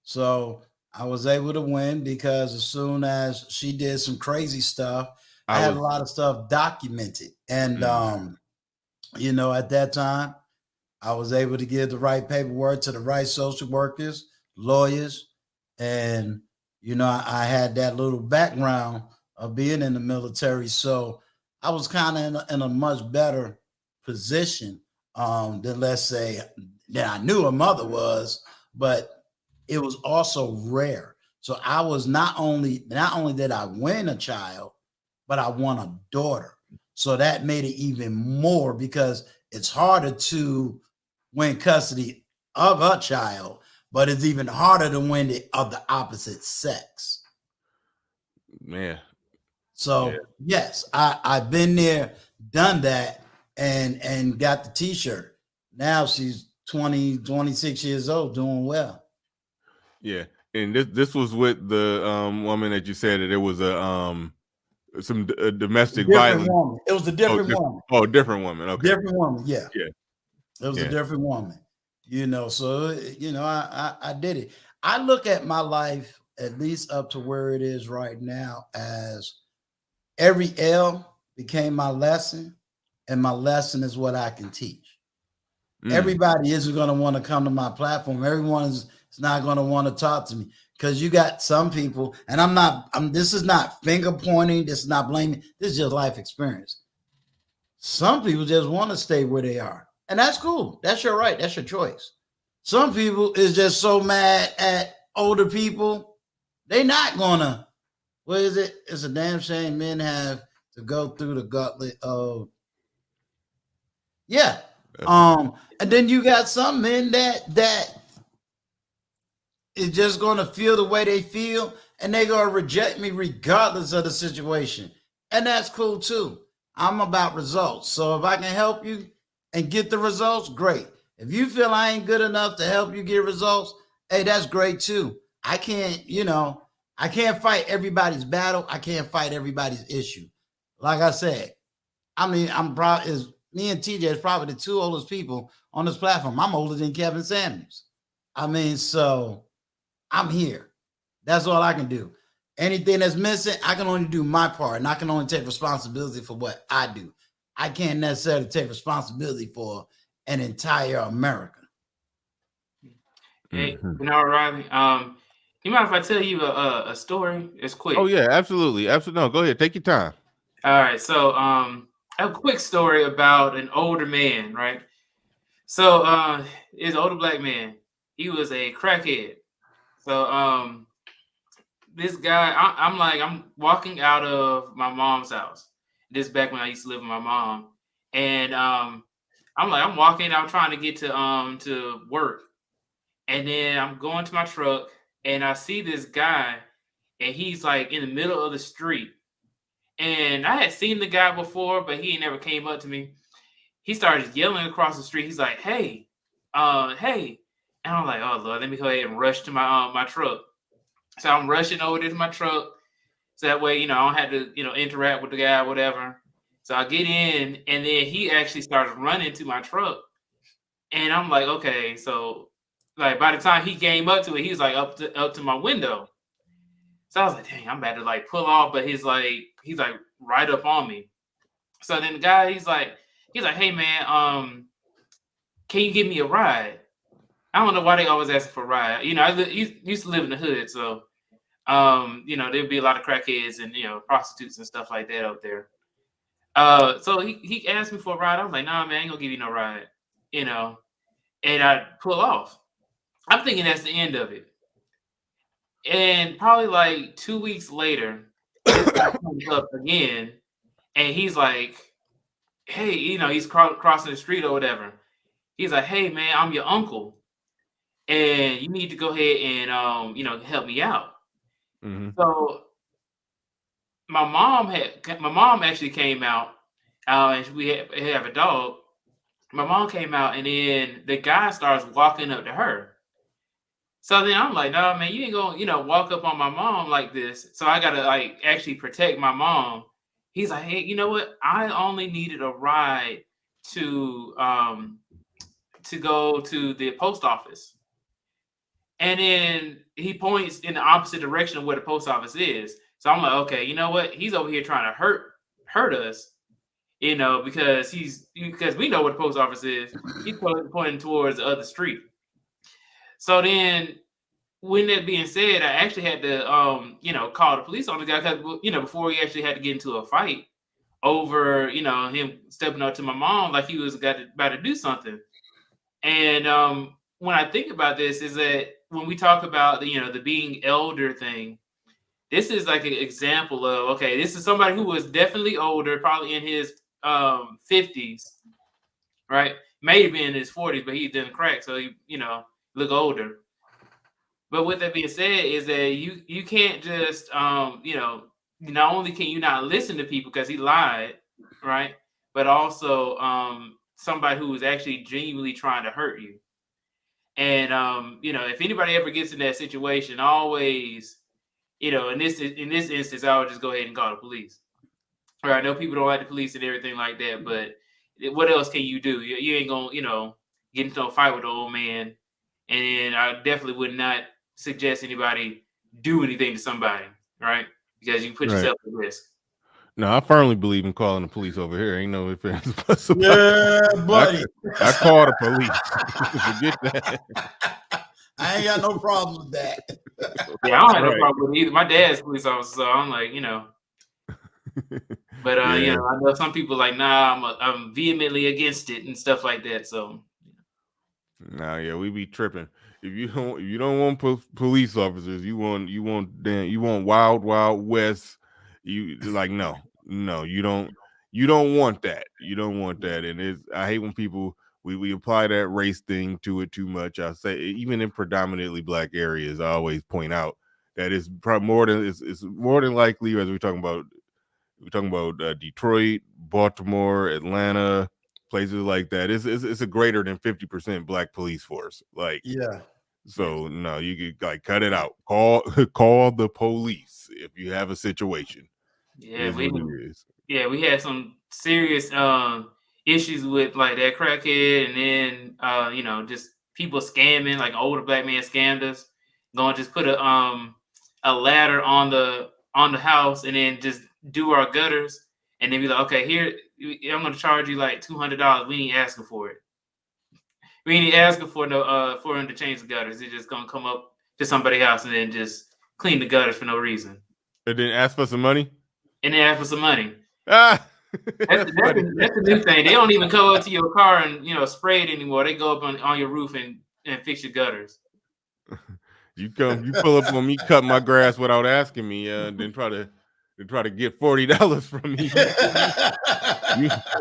So I was able to win because as soon as she did some crazy stuff, I had a lot of stuff documented. And at that time, I was able to give the right paperwork to the right social workers, lawyers, and I had that little background of being in the military, so I was kind of in a much better position than, let's say, that I knew her mother was, but it was also rare. So I was not only did I win a child, but I won a daughter. So that made it even more, because it's harder to win custody of a child, but it's even harder to win it of the opposite sex. Man. So yes, I've been there, done that, and got the t-shirt. Now she's 26 years old, doing well. Yeah. And this was with the woman that you said that it was some domestic violence. Woman. It was a different woman. Oh, different woman. Okay. Different woman. Yeah. Yeah. It was a different woman. So I did it. I look at my life, at least up to where it is right now, as every L became my lesson, and my lesson is what I can teach. Everybody isn't going to want to come to my platform. Everyone is not going to want to talk to me, because you got some people, and this is not finger pointing, this is not blaming, this is just life experience. Some people just want to stay where they are, and that's cool. That's your right. That's your choice. Some people is just so mad at older people, they're not gonna. What is it? It's a damn shame men have to go through the gauntlet of. Yeah. And then you got some men that is just gonna feel the way they feel, and they're gonna reject me regardless of the situation. And that's cool too. I'm about results. So if I can help you and get the results, great. If you feel I ain't good enough to help you get results, hey, that's great too. I can't fight everybody's battle. I can't fight everybody's issue. Like I said, me and TJ is probably the two oldest people on this platform. I'm older than Kevin Samuels. So I'm here. That's all I can do. Anything that's missing, I can only do my part, and I can only take responsibility for what I do. I can't necessarily take responsibility for an entire America. Hey, Bernard Riley, you mind if I tell you a story? It's quick. Oh yeah, absolutely. No, go ahead. Take your time. All right. So a quick story about an older man, right? So is an older black man. He was a crackhead. So this guy, I'm walking out of my mom's house. This back when I used to live with my mom. And I'm walking out trying to get to work. And then I'm going to my truck, and I see this guy, and he's like in the middle of the street. And I had seen the guy before, but he never came up to me. He started yelling across the street. He's like, "Hey, hey!" And I'm like, "Oh Lord, let me go ahead and rush to my truck." So I'm rushing over to my truck, so that way, I don't have to, interact with the guy, whatever. So I get in, and then he actually starts running to my truck, and I'm like, okay, so like by the time he came up to it, he was like up to my window. So I was like, dang, I'm about to like pull off, but he's like right up on me. So then the guy, he's like, hey man, can you give me a ride? I don't know why they always ask for a ride. I used to live in the hood, so there'd be a lot of crackheads and prostitutes and stuff like that out there. So he asked me for a ride. I was like, nah, man, I ain't gonna give you no ride, and I pull off. I'm thinking that's the end of it. And probably like 2 weeks later, this guy comes up again, and he's like, hey, he's crossing the street or whatever. He's like, hey, man, I'm your uncle, and you need to go ahead and help me out. Mm-hmm. So my mom actually came out, and we have a dog. My mom came out, and then the guy starts walking up to her. So then I'm like, no, man, you ain't gonna, walk up on my mom like this. So I gotta like actually protect my mom. He's like, hey, you know what? I only needed a ride to go to the post office. And then he points in the opposite direction of where the post office is. So I'm like, okay, you know what? He's over here trying to hurt us, because we know what the post office is. He's pointing towards the other street. So then, when that being said, I actually had to, call the police on the guy because, before he actually had to get into a fight over, him stepping up to my mom like he was about to do something. And when I think about this, is that when we talk about the being elder thing, this is like an example of, okay, this is somebody who was definitely older, probably in his 50s, right? Maybe in his 40s, but he didn't crack, so he, look older. But with that being said, is that you can't just not only can you not listen to people because he lied, right? But also somebody who is actually genuinely trying to hurt you. And if anybody ever gets in that situation, always, in this instance, I would just go ahead and call the police. All right, I know people don't like the police and everything like that, but what else can you do? You ain't gonna, get into a fight with the old man. And I definitely would not suggest anybody do anything to somebody, right? Because you put yourself at risk. No, I firmly believe in calling the police over here. Ain't no ifs, ands, buts about Yeah, buddy. I call the police. Forget that. I ain't got no problem with that. Yeah, I don't have no problem with it either. My dad's a police officer, so I'm like, But Yeah. I know some people like, nah, I'm vehemently against it and stuff like that. So Nah, yeah, we be tripping. If you don't want police officers, you want wild west. You like no, you don't want that. You don't want that. And I hate when people we apply that race thing to it too much. I say even in predominantly black areas, I always point out that it's probably it's more than likely, as we're talking about Detroit, Baltimore, Atlanta, places like that. It's a greater than 50% black police force. Like, yeah. So no, you could like cut it out. Call the police if you have a situation. Yeah, we had some serious issues with like that crackhead, and then just people scamming, like an older black man scammed us. Gonna just put a ladder on the house and then just do our gutters, and then be like, okay, here I'm gonna charge you like $200. We ain't asking for it. We ain't asking for him to change the gutters. He's just gonna come up to somebody's house and then just clean the gutters for no reason. And then ask for some money. That's That's the new thing. They don't even go up to your car and spray it anymore. They go up on your roof and fix your gutters. You pull up on me, cut my grass without asking me, and then try to get $40 from me.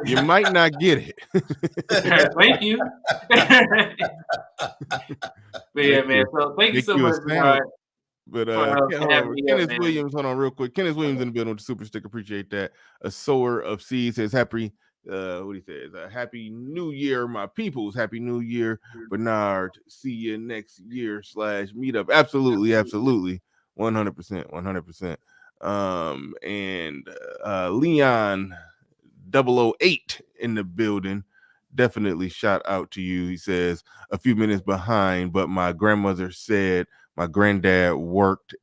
You might not get it. Thank you. But yeah, man. So thank you so much. But for having me up, Kenneth man. Williams, hold on real quick. Kenneth Williams in the building with the super stick. Appreciate that. A sower of seeds says happy. What he says? Happy New Year, my peoples. Happy New Year, Bernard. See you next year / meetup. Absolutely, 100%, 100%. And Leon 008 in the building. Definitely shout out to you. He says a few minutes behind, but my grandmother said my granddad worked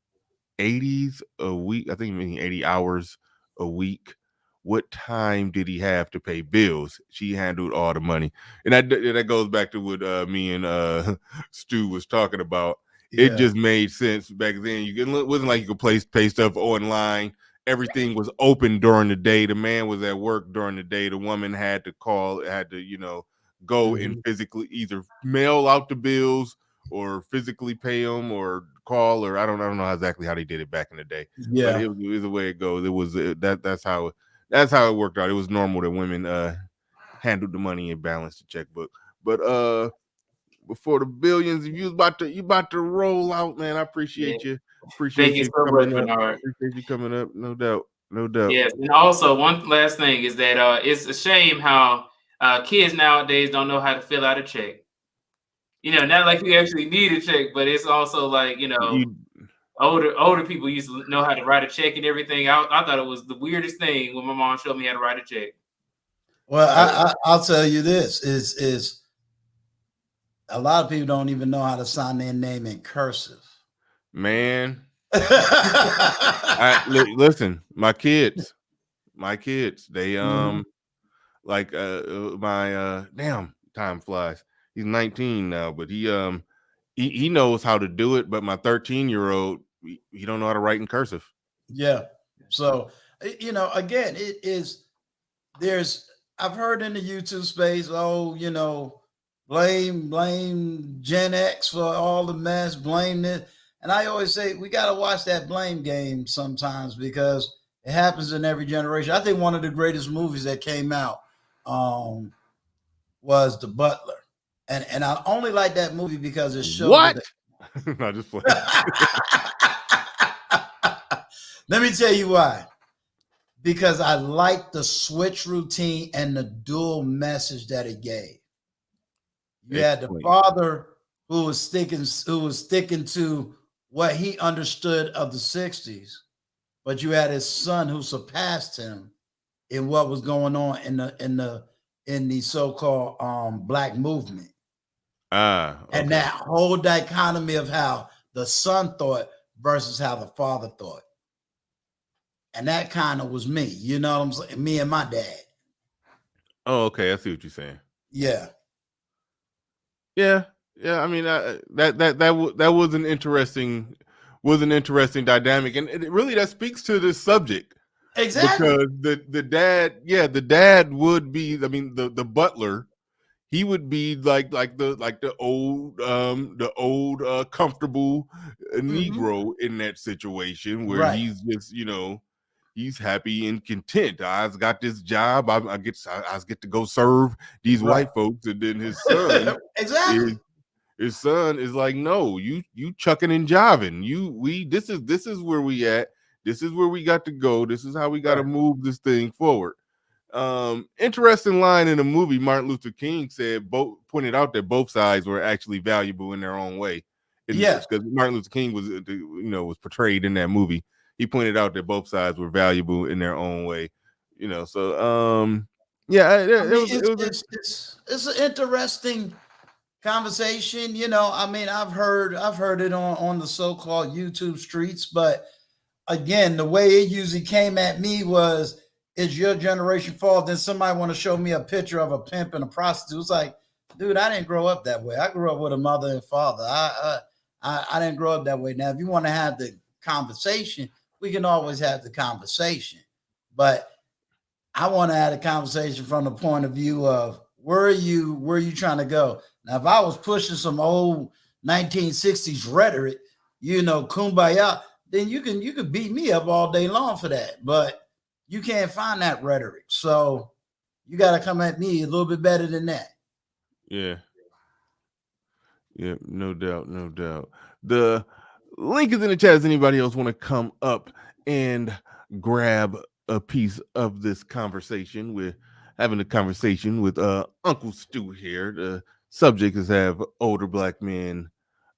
80s a week. I think meaning 80 hours a week. What time did he have to pay bills? She handled all the money. And that goes back to what me and Stu was talking about. Yeah. It just made sense back then. It wasn't like you could pay stuff online. Everything was open during the day. The man was at work during the day. The woman had to go and physically either mail out the bills or physically pay them or call, or I don't know exactly how they did it back in the day. Yeah. But it was the way it goes. It was that's how it worked out. It was normal that women handled the money and balanced the checkbook. But before the billions, if you about to roll out, man, I appreciate you. Thank you so much, Bernard. Appreciate you coming up. No doubt. Yes, and also one last thing is that it's a shame how kids nowadays don't know how to fill out a check. Not like you actually need a check, but it's also like older people used to know how to write a check and everything. I thought it was the weirdest thing when my mom showed me how to write a check. Well, I'll tell you this is a lot of people don't even know how to sign their name in cursive. Man, listen, my kids, they like my damn, time flies. He's 19 now, but he knows how to do it. But my 13-year-old, he don't know how to write in cursive. Yeah. So again, I've heard in the YouTube space, blame Gen X for all the mess, blame this. And I always say we got to watch that blame game sometimes because it happens in every generation. I think one of the greatest movies that came out was The Butler. And I only like that movie because it showed what? No, just playing. Let me tell you why. Because I like the switch routine and the dual message that it gave. You had the father who was sticking to what he understood of the 60s, but you had his son who surpassed him in what was going on in the so-called black movement. Okay. And that whole dichotomy of how the son thought versus how the father thought. And that kind of was me, you know what I'm saying? Me and my dad. Oh, okay. I see what you're saying. Yeah. Yeah. I mean, that was an interesting dynamic, and that speaks to this subject. Exactly. Because the dad would be, I mean, the butler, he would be like the old comfortable Negro in that situation where he's just he's happy and content. I've got this job. I get to go serve these white folks, and then his son exactly. His son is like, no, you chucking and jiving. This is where we at. This is where we got to go. This is how we got to move this thing forward. Interesting line in the movie. Martin Luther King pointed out that both sides were actually valuable in their own way. Because Martin Luther King was portrayed in that movie. He pointed out that both sides were valuable in their own way. It's an interesting conversation. I mean, I've heard it on the so-called YouTube streets, but again, the way it usually came at me was, is your generation fault? Then somebody want to show me a picture of a pimp and a prostitute. It's like, dude, I didn't grow up that way. I grew up with a mother and father. I didn't grow up that way. Now, if you want to have the conversation, we can always have the conversation. But I want to have a conversation from the point of view of where are you trying to go? Now, if I was pushing some old 1960s rhetoric, kumbaya, then you could beat me up all day long for that. But you can't find that rhetoric. So you got to come at me a little bit better than that. Yeah. Yeah, no doubt. Link is in the chat. Does anybody else want to come up and grab a piece of this conversation? We're having a conversation with Uncle Stu here. The subject is have older black men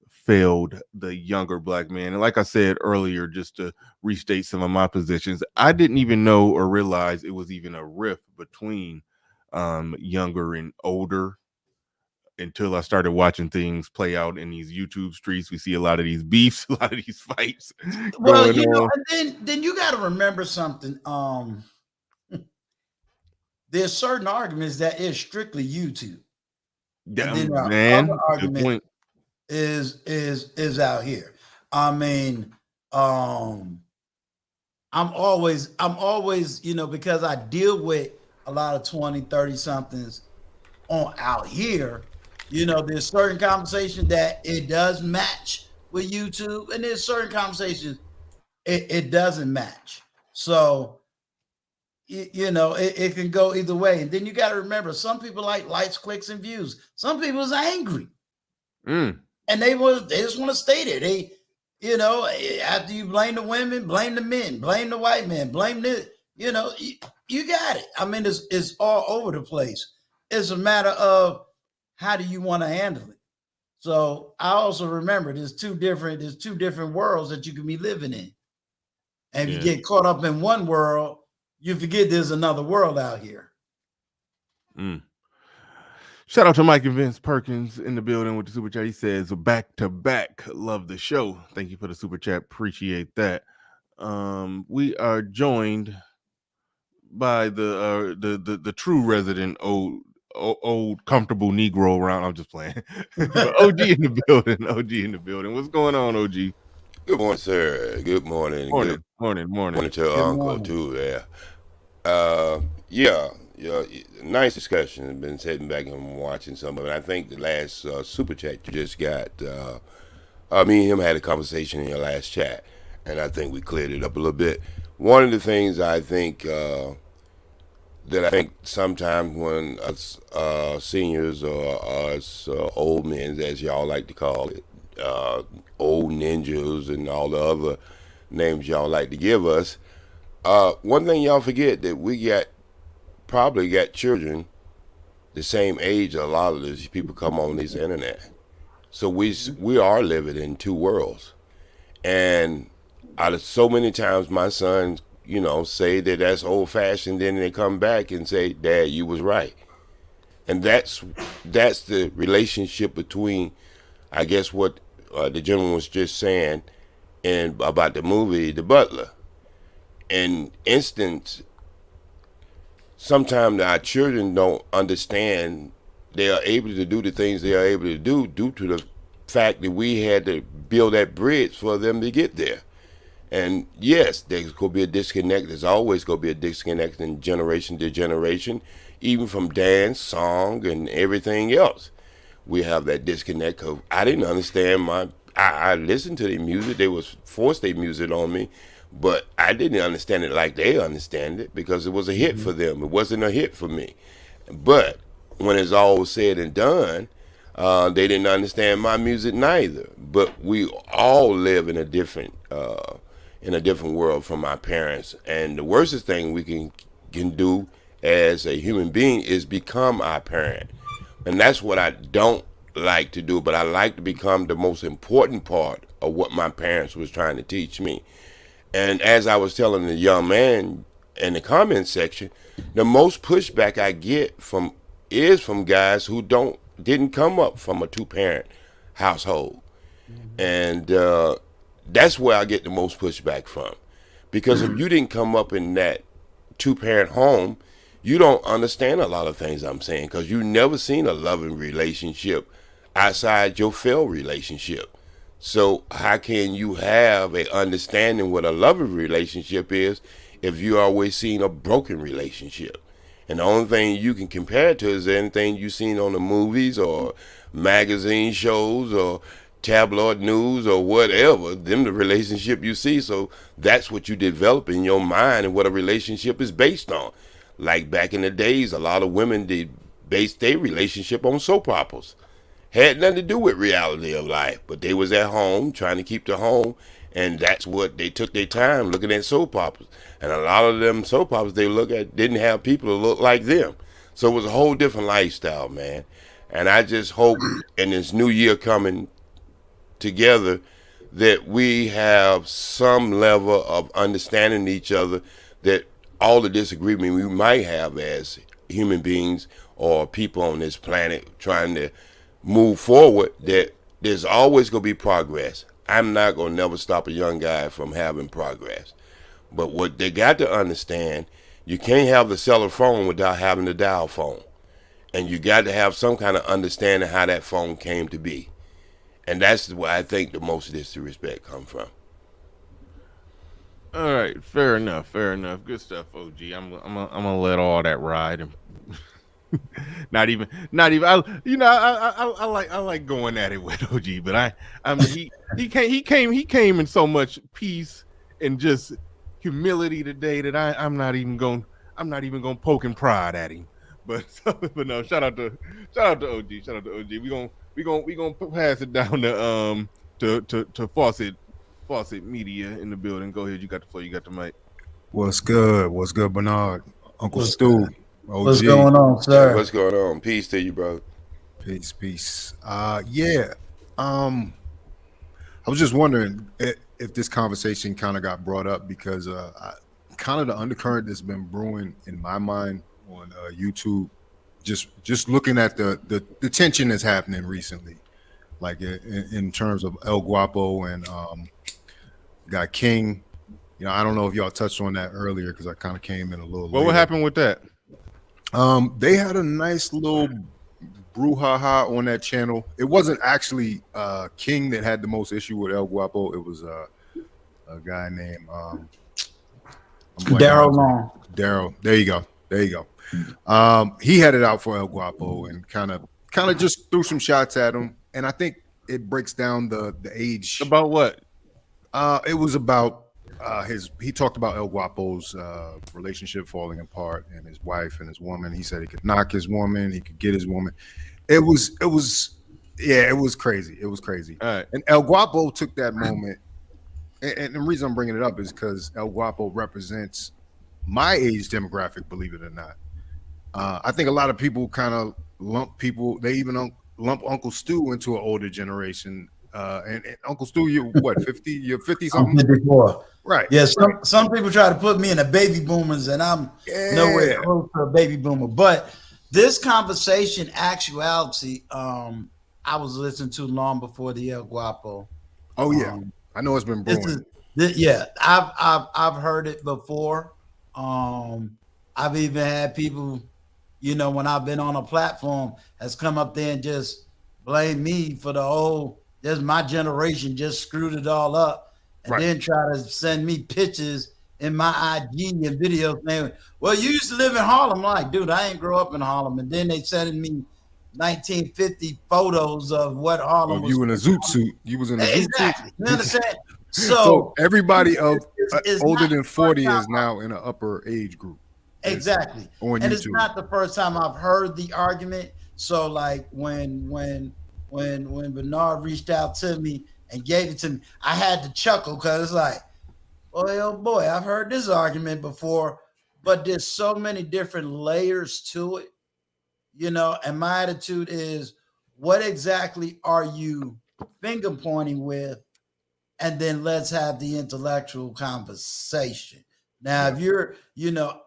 failed the younger black man. And like I said earlier, just to restate some of my positions, I didn't even know or realize it was even a rift between younger and older until I started watching things play out in these YouTube streets. We see a lot of these beefs, a lot of these fights. Well, you know, and then you got to remember something. There's certain arguments that is strictly YouTube. Yeah, and then man, other argument is out here. I mean, I'm always, you know, because I deal with a lot of 20, 30 somethings on out here, you know, there's certain conversation that it does match with YouTube, and there's certain conversations it doesn't match. So, you know, it can go either way. And then you got to remember, some people like likes, clicks, and views. Some people's angry. And they just want to stay there. They, you know, after you blame the women, blame the men, blame the white men, blame this, you know, you got it. I mean, it's all over the place. It's a matter of how do you want to handle it. So I also remember there's two different worlds that you can be living in. And if you get caught up in one world, you forget there's another world out here. Shout out to Mike and Vince Perkins in the building with the super chat. He says, back to back, love the show. Thank you for the super chat. Appreciate that. We are joined by the true resident old comfortable Negro around. I'm just playing. OG in the building. OG in the building. What's going on, OG? Good morning, sir. Good morning. Morning To Uncle too. Yeah. Nice discussion. I've been sitting back and watching some of it. I think the last super chat you just got, me and him had a conversation in your last chat, and I think we cleared it up a little bit. One of the things I think sometimes when us seniors or us old men, as y'all like to call it, old ninjas and all the other names y'all like to give us, one thing y'all forget that we probably got children the same age a lot of these people come on this internet. So we are living in two worlds. And out of so many times my sons, you know, say that that's old fashioned, then they come back and say, Dad, you was right. And that's the relationship between, I guess, what the gentleman was just saying and about the movie The Butler. In instance, sometimes our children don't understand they are able to do the things they are able to do due to the fact that we had to build that bridge for them to get there. And yes, there's going to be a disconnect. There's always going to be a disconnect in generation to generation, even from dance, song, and everything else. We have that disconnect because I didn't understand I listened to their music. They was forced their music on me, but I didn't understand it like they understand it because it was a hit for them. It wasn't a hit for me. But when it's all said and done, they didn't understand my music neither. But we all live in a different world from our parents. And the worstest thing we can do as a human being is become our parent. And that's what I don't like to do, but I like to become the most important part of what my parents was trying to teach me. And as I was telling the young man in the comment section, the most pushback I get is from guys who didn't come up from a two-parent household. And that's where I get the most pushback from. Because if you didn't come up in that two-parent home, you don't understand a lot of things I'm saying because you've never seen a loving relationship outside your failed relationship. So how can you have a understanding what a loving relationship is if you always seen a broken relationship? And the only thing you can compare it to is anything you've seen on the movies or magazine shows or tabloid news or whatever, them the relationship you see. So that's what you develop in your mind and what a relationship is based on. Like back in the days, a lot of women did base their relationship on soap operas. had nothing to do with reality of life, but they was at home trying to keep the home, and that's what they took their time looking at soap operas. And a lot of them soap operas they look at didn't have people who look like them. So it was a whole different lifestyle, man. And I just hope in this new year coming together that we have some level of understanding each other, that all the disagreement we might have as human beings or people on this planet trying to move forward, that there's always going to be progress. I'm not going to never stop a young guy from having progress. But what they got to understand, you can't have the cellular phone without having the dial phone. And you got to have some kind of understanding how that phone came to be. And that's where I think the most disrespect comes from. All right, fair enough. Good stuff, OG. I'm gonna let all that ride. And not even. I like going at it with OG, but he came in so much peace and just humility today that I'm not even gonna poke and prod at him. But no, shout out to OG. We gonna pass it down to Fawcett Media in the building. Go ahead, you got the floor, you got the mic. What's good, Bernard? Uncle Stu, OG. What's going on, sir? Hey, what's going on? Peace to you, brother. Peace. Yeah. I was just wondering if this conversation kind of got brought up because kind of the undercurrent that's been brewing in my mind on YouTube, just looking at the tension that's happening recently, like in terms of El Guapo and got King. You know, I don't know if y'all touched on that earlier because I kind of came in a little late. What happened with that? They had a nice little brouhaha on that channel. It wasn't actually King that had the most issue with El Guapo. It was a guy named Daryl Long. Daryl. There you go. He had it out for El Guapo and kind of just threw some shots at him. And I think it breaks down the age. About what? It was about he talked about El Guapo's relationship falling apart and his wife and his woman. He said he could knock his woman, he could get his woman. It was crazy. It was crazy. All right. And El Guapo took that moment. And the reason I'm bringing it up is because El Guapo represents my age demographic, believe it or not. I think a lot of people kind of lump Uncle Stu into an older generation. And Uncle Stu, you're what, 50? You're 50 something? I'm 54. Right. Yeah, some people try to put me in the baby boomers, and I'm nowhere close to a baby boomer. But this conversation, actuality, I was listening to long before the El Guapo. Oh yeah, I know it's been brewing. I've heard it before. I've even had people, when I've been on a platform, has come up there and just blame me for the whole. There's my generation just screwed it all up, and then try to send me pictures in my IG and videos saying, well, you used to live in Harlem. I'm like, dude, I ain't grow up in Harlem. And then they sending me 1950 photos of what Harlem was. You in a zoot suit. You was in a zoot suit. You understand? So everybody older than 40 is now in an upper age group. Exactly. On and YouTube. It's not the first time I've heard the argument. So like when Bernard reached out to me and gave it to me, I had to chuckle because it's like, oh boy, I've heard this argument before, but there's so many different layers to it, and my attitude is, what exactly are you finger pointing with? And then let's have the intellectual conversation. Now, if you're,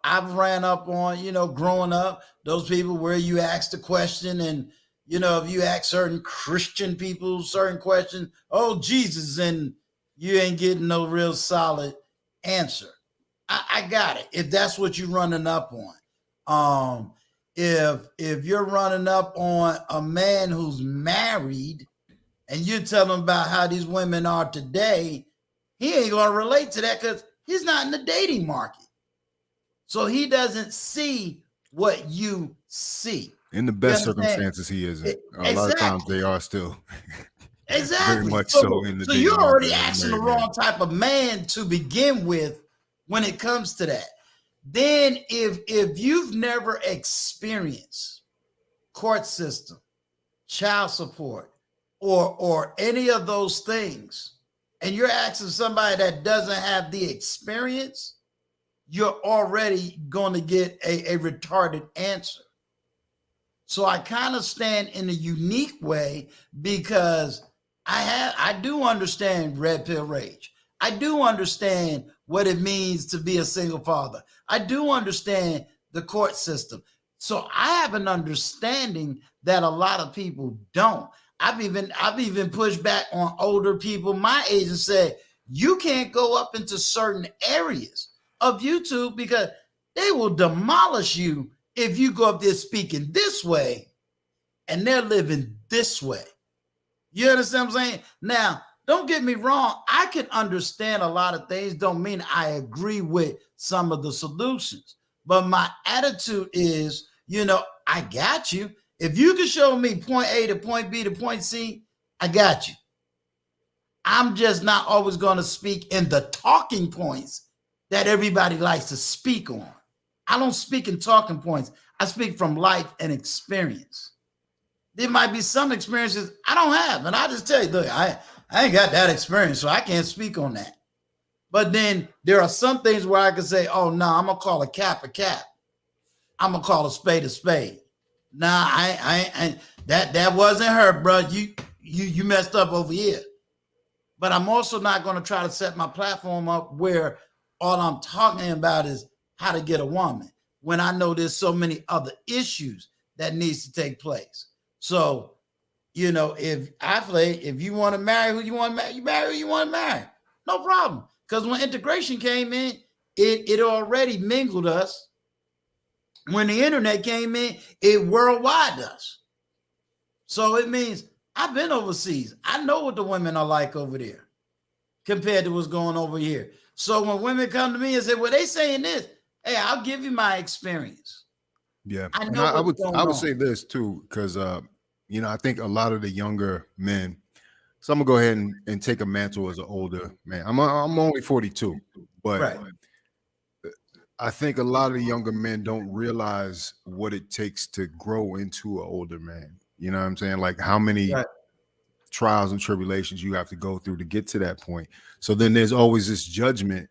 I've ran up on, growing up, those people where you ask the question and, if you ask certain Christian people certain questions, oh, Jesus, and you ain't getting no real solid answer. I got it. If that's what you're running up on. If you're running up on a man who's married and you tell him about how these women are today, he ain't going to relate to that because he's not in the dating market. So he doesn't see what you see. In the best circumstances, he isn't. A lot of times they are still. Exactly. Very much so in the so you're already asking the wrong type of man to begin with when it comes to that. Then if you've never experienced court system, child support, or any of those things, and you're asking somebody that doesn't have the experience, you're already going to get a retarded answer. So I kind of stand in a unique way because I do understand red pill rage. I do understand what it means to be a single father. I do understand the court system. So I have an understanding that a lot of people don't. I've even pushed back on older people my age and said, you can't go up into certain areas of YouTube because they will demolish you if you go up there speaking this way and they're living this way. You understand what I'm saying? Now, don't get me wrong. I can understand a lot of things. Don't mean I agree with some of the solutions. But my attitude is, I got you. If you can show me point A to point B to point C, I got you. I'm just not always going to speak in the talking points that everybody likes to speak on. I don't speak in talking points. I speak from life and experience. There might be some experiences I don't have. And I just tell you, look, I ain't got that experience, so I can't speak on that. But then there are some things where I can say, oh, no, I'm going to call a cap a cap. I'm going to call a spade a spade. Nah, I that wasn't her, bro. You messed up over here. But I'm also not going to try to set my platform up where all I'm talking about is how to get a woman when I know there's so many other issues that needs to take place. So, if you want to marry who you want to marry, you marry who you want to marry. No problem. Because when integration came in, it already mingled us. When the internet came in, it worldwide us. So it means I've been overseas. I know what the women are like over there compared to what's going over here. So when women come to me and say, well, they saying this, hey, I'll give you my experience. Yeah. I know I would say this too, because I think a lot of the younger men, so I'm gonna go ahead and take a mantle as an older man. I'm only 42, but right. I think a lot of the younger men don't realize what it takes to grow into an older man. You know what I'm saying? Like how many trials and tribulations you have to go through to get to that point. So then there's always this judgment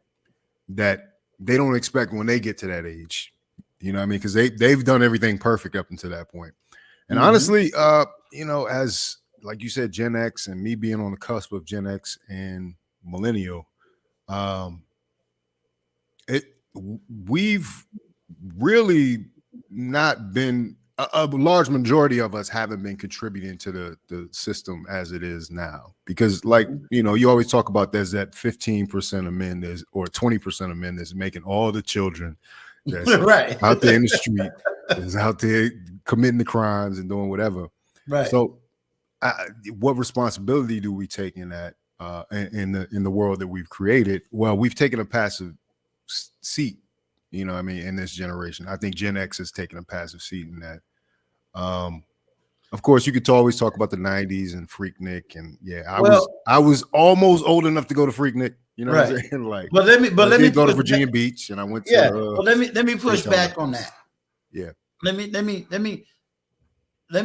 that they don't expect when they get to that age. You know what I mean? Because they've done everything perfect up until that point. And honestly, as like you said, Gen X and me being on the cusp of Gen X and millennial, we've really not been a large majority of us haven't been contributing to the system as it is now, because you always talk about there's that 15% of men or 20% of men that's making all the children that's right out there in the street, is out there committing the crimes and doing whatever. Right. So what responsibility do we take in that in the world that we've created? Well, we've taken a passive seat, in this generation. I think Gen X has taken a passive seat in that. Of course, you could always talk about the 90s and Freaknik, and I was almost old enough to go to Freaknik. You know what I'm saying? Like, but let me go to Virginia Beach, and I went to. Well, let me push back on that. Yeah. Let me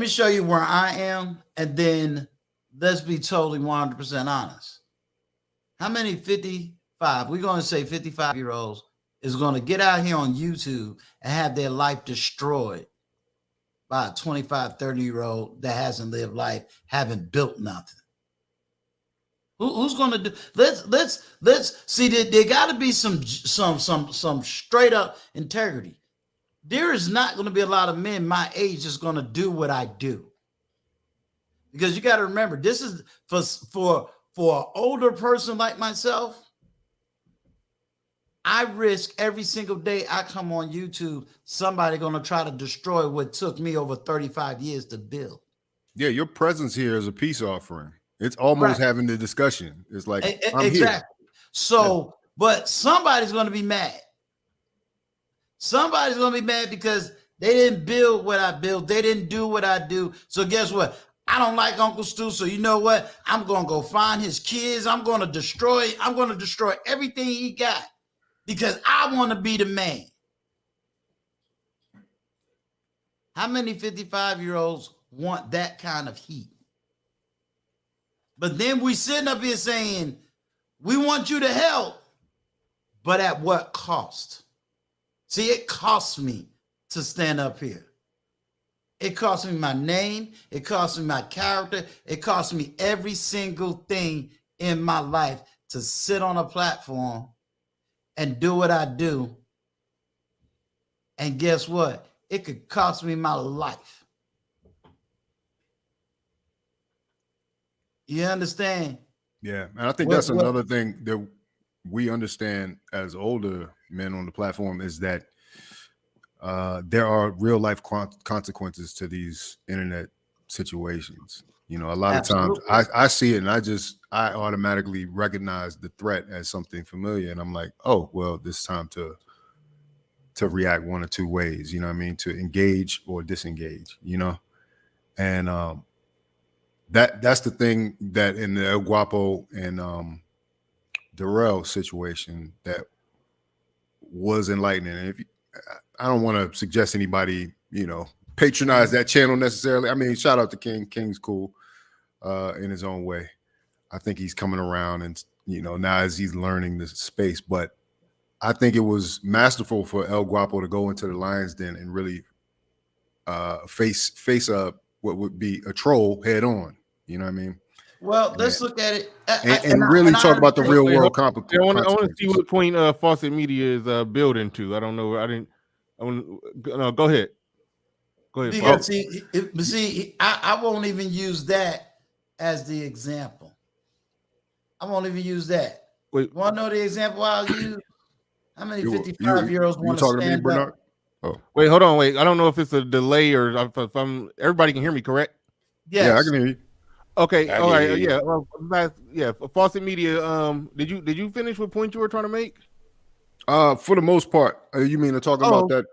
show you where I am, and then let's be totally 100% honest. How many 55? We're going to say 55-year-olds is going to get out here on YouTube and have their life destroyed by a 25, 30-year-old that hasn't lived life, haven't built nothing. Who's going to do? Let's see. There got to be some straight up integrity. There is not going to be a lot of men my age that's going to do what I do, because you got to remember, this is for an older person like myself. I risk every single day I come on YouTube, somebody going to try to destroy what took me over 35 years to build. Yeah, your presence here is a peace offering. It's almost having the discussion. It's like, I'm exactly here. So, but somebody's going to be mad. Somebody's going to be mad because they didn't build what I built. They didn't do what I do. So guess what? I don't like Uncle Stu. So you know what? I'm going to go find his kids. I'm going to destroy everything he got because I want to be the man. How many 55-year-olds want that kind of heat. But then we sitting up here saying, we want you to help, but at what cost? See, it costs me to stand up here. It costs me my name. It costs me my character. It costs me every single thing in my life to sit on a platform and do what I do. And guess what? It could cost me my life. You understand? Yeah, and I think that's another thing that we understand as older men on the platform is that there are real life consequences to these internet situations. You know, a lot of times I see it and I automatically recognize the threat as something familiar, and I'm like, oh, well, this time to react one or two ways. You know what I mean? To engage or disengage. You know, and that's the thing that in the El Guapo and Darrell situation that was enlightening. And if you, I don't want to suggest anybody, you know, patronize that channel necessarily. I mean, shout out to King. King's cool in his own way. I think he's coming around, and you know, now as he's learning this space. But I think it was masterful for El Guapo to go into the Lion's Den and really face up what would be a troll head on. You know what I mean? Well, let's look at it and really talk about the real world consequences. I want to see what point Fawcett Media is building to. I don't know. No, go ahead. Go ahead. Because I won't even use that as the example. I won't even use that. Wait. Want to know the example I'll use? How many 55-year-olds want to stand up? Bernard? Oh, wait, hold on. Wait, I don't know if it's a delay or if I'm. Everybody can hear me, correct? Yes. Yeah, I can hear you. Okay, all right, yeah, yeah. Fawcett Media. Did you finish what point you were trying to make? For the most part, you mean to talk about that?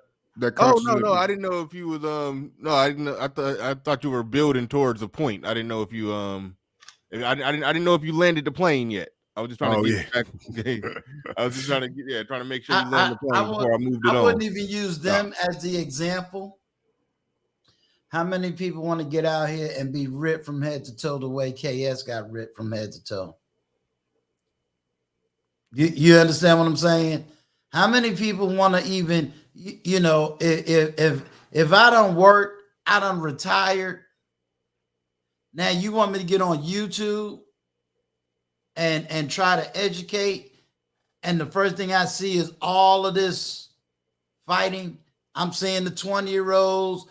Oh no, I didn't know if you was no, I didn't. I thought you were building towards a point. I didn't know if you I didn't know if you landed the plane yet. I was just trying to get back. I was just trying to make sure you landed the plane before I moved it on. I wouldn't even use them as the example. How many people want to get out here and be ripped from head to toe the way KS got ripped from head to toe? You understand what I'm saying? How many people want to even, you know, if I don't work, I done retired. Now you want me to get on YouTube and try to educate, and the first thing I see is all of this fighting. I'm seeing the 20-year-olds,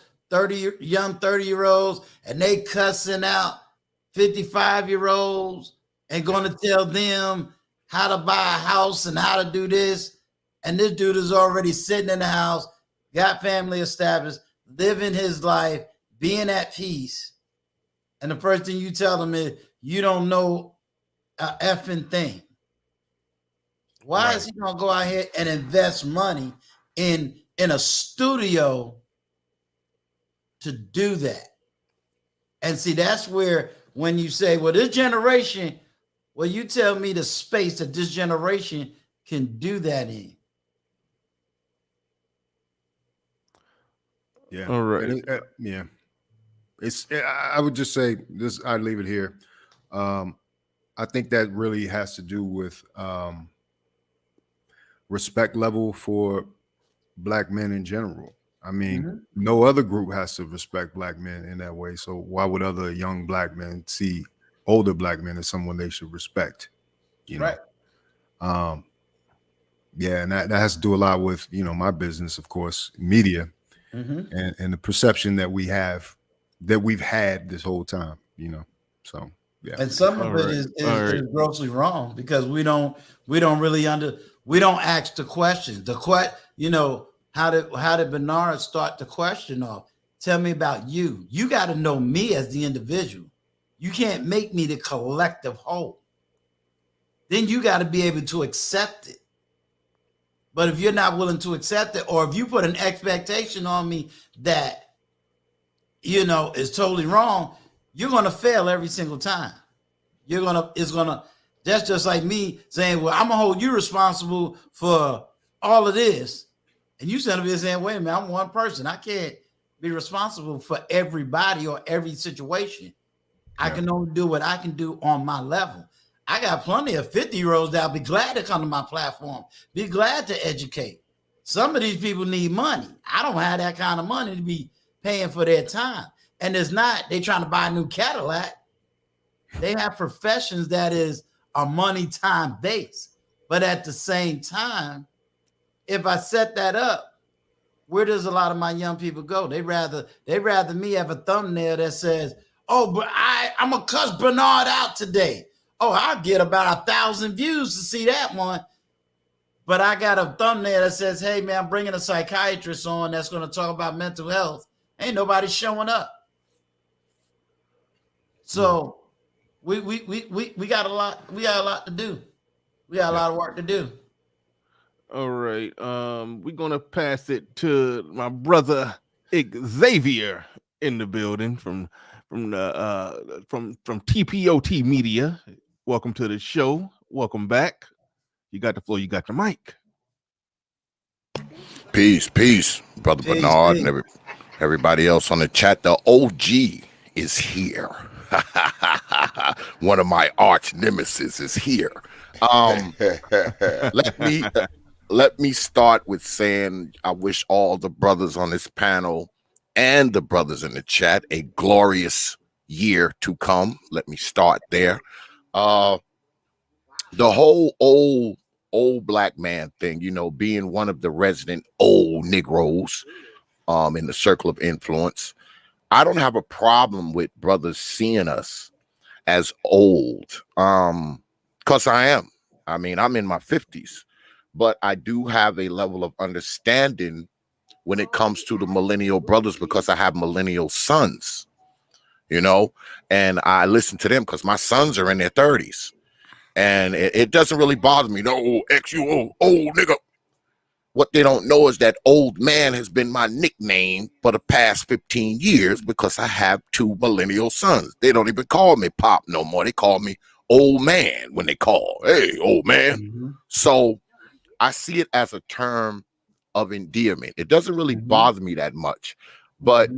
young 30-year-olds, and they cussing out 55-year-olds and going to tell them how to buy a house and how to do this. And this dude is already sitting in the house, got family established, living his life, being at peace. And the first thing you tell them is, you don't know a effing thing. Why is he going to go out here and invest money in a studio to do that? And see, that's where when you say, well, this generation, well, you tell me the space that this generation can do that in. Yeah. All right. Yeah. I would just say this, I'd leave it here. I think that really has to do with respect level for Black men in general. I mean, no other group has to respect Black men in that way. So why would other young Black men see older Black men as someone they should respect? You know? Right. Yeah, and that has to do a lot with, you know, my business, of course, media, and the perception that we've had this whole time, you know. So yeah. And some of it is grossly wrong because we don't really we don't ask the question. You know, how did Bernard start the question off? Tell me about you. You got to know me as the individual. You can't make me the collective whole. Then you got to be able to accept it. But if you're not willing to accept it, or if you put an expectation on me that, you know, is totally wrong, you're going to fail every single time. That's just like me saying, well, I'm going to hold you responsible for all of this. And you send me saying, wait a minute, I'm one person. I can't be responsible for everybody or every situation. I can only do what I can do on my level. I got plenty of 50-year-olds that'll be glad to come to my platform, be glad to educate. Some of these people need money. I don't have that kind of money to be paying for their time. And it's not, they trying to buy a new Cadillac. They have professions that is a money time base. But at the same time, if I set that up, where does a lot of my young people go? They rather me have a thumbnail that says, "Oh, but I'm gonna cuss Bernard out today." Oh, I'll get about 1,000 views to see that one. But I got a thumbnail that says, "Hey man, I'm bringing a psychiatrist on that's going to talk about mental health." Ain't nobody showing up. So we got a lot. We got a lot to do. We got a lot of work to do. All right. We're gonna pass it to my brother Xavier in the building from TPOT Media. Welcome to the show. Welcome back. You got the floor. You got the mic. Peace, Brother Bernard, and everybody else on the chat. The OG is here. One of my arch nemesis is here. Let me start with saying I wish all the brothers on this panel and the brothers in the chat a glorious year to come. Let me start there. The whole old black man thing, you know, being one of the resident old Negroes in the circle of influence, I don't have a problem with brothers seeing us as old, because I am. I mean, I'm in my 50s. But I do have a level of understanding when it comes to the millennial brothers because I have millennial sons, you know, and I listen to them because my sons are in their 30s. And it doesn't really bother me. No, you old nigga. What they don't know is that old man has been my nickname for the past 15 years because I have 2 millennial sons. They don't even call me Pop no more. They call me old man when they call. Hey, old man. Mm-hmm. So I see it as a term of endearment. It doesn't really bother me that much. But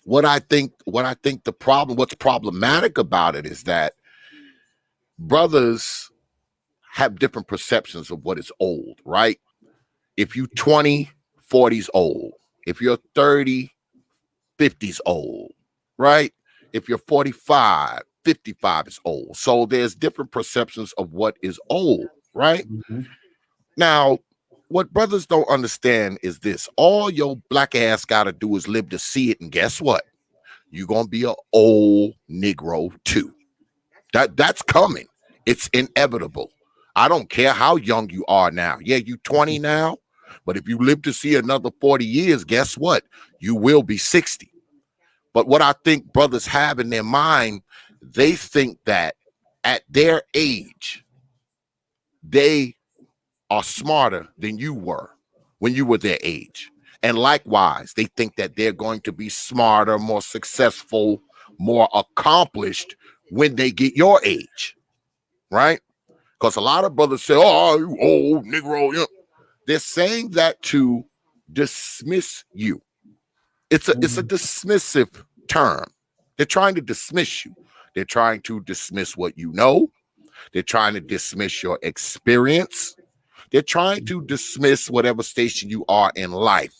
what I think what's problematic about it is that brothers have different perceptions of what is old, right? If you're 20, 40's old. If you're 30, 50's old, right? If you're 45, 55 is old. So there's different perceptions of what is old, right? Mm-hmm. Now, what brothers don't understand is this. All your black ass got to do is live to see it. And guess what? You're going to be an old Negro too. That's coming. It's inevitable. I don't care how young you are now. Yeah, you 20 now. But if you live to see another 40 years, guess what? You will be 60. But what I think brothers have in their mind, they think that at their age, they are smarter than you were when you were their age. And likewise, they think that they're going to be smarter, more successful, more accomplished when they get your age, right? Because a lot of brothers say, "Oh, you old Negro." You know, they're saying that to dismiss you. It's a dismissive term. They're trying to dismiss you. They're trying to dismiss what you know. They're trying to dismiss your experience. They're trying to dismiss whatever station you are in life.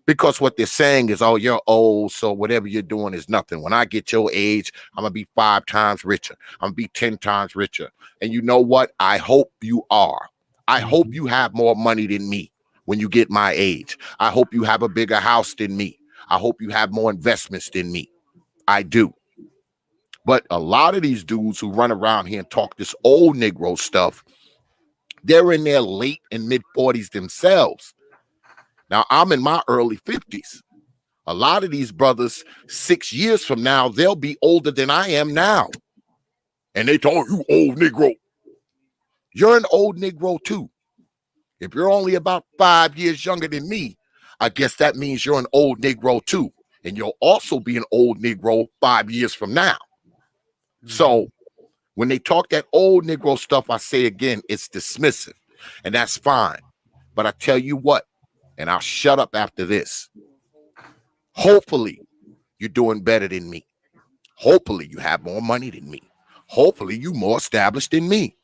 Because what they're saying is, "Oh, you're old, so whatever you're doing is nothing. When I get your age, I'm going to be 5 times richer. I'm going to be 10 times richer." And you know what? I hope you are. I hope you have more money than me when you get my age. I hope you have a bigger house than me. I hope you have more investments than me. I do. But a lot of these dudes who run around here and talk this old Negro stuff, they're in their late and mid 40s themselves. Now, I'm in my early 50s. A lot of these brothers, 6 years from now, they'll be older than I am now. And they talk, "You old Negro." You're an old Negro too. If you're only about 5 years younger than me, I guess that means you're an old Negro too. And you'll also be an old Negro 5 years from now. So when they talk that old Negro stuff, I say again, it's dismissive. And that's fine. But I tell you what, and I'll shut up after this. Hopefully, you're doing better than me. Hopefully, you have more money than me. Hopefully, you more established than me.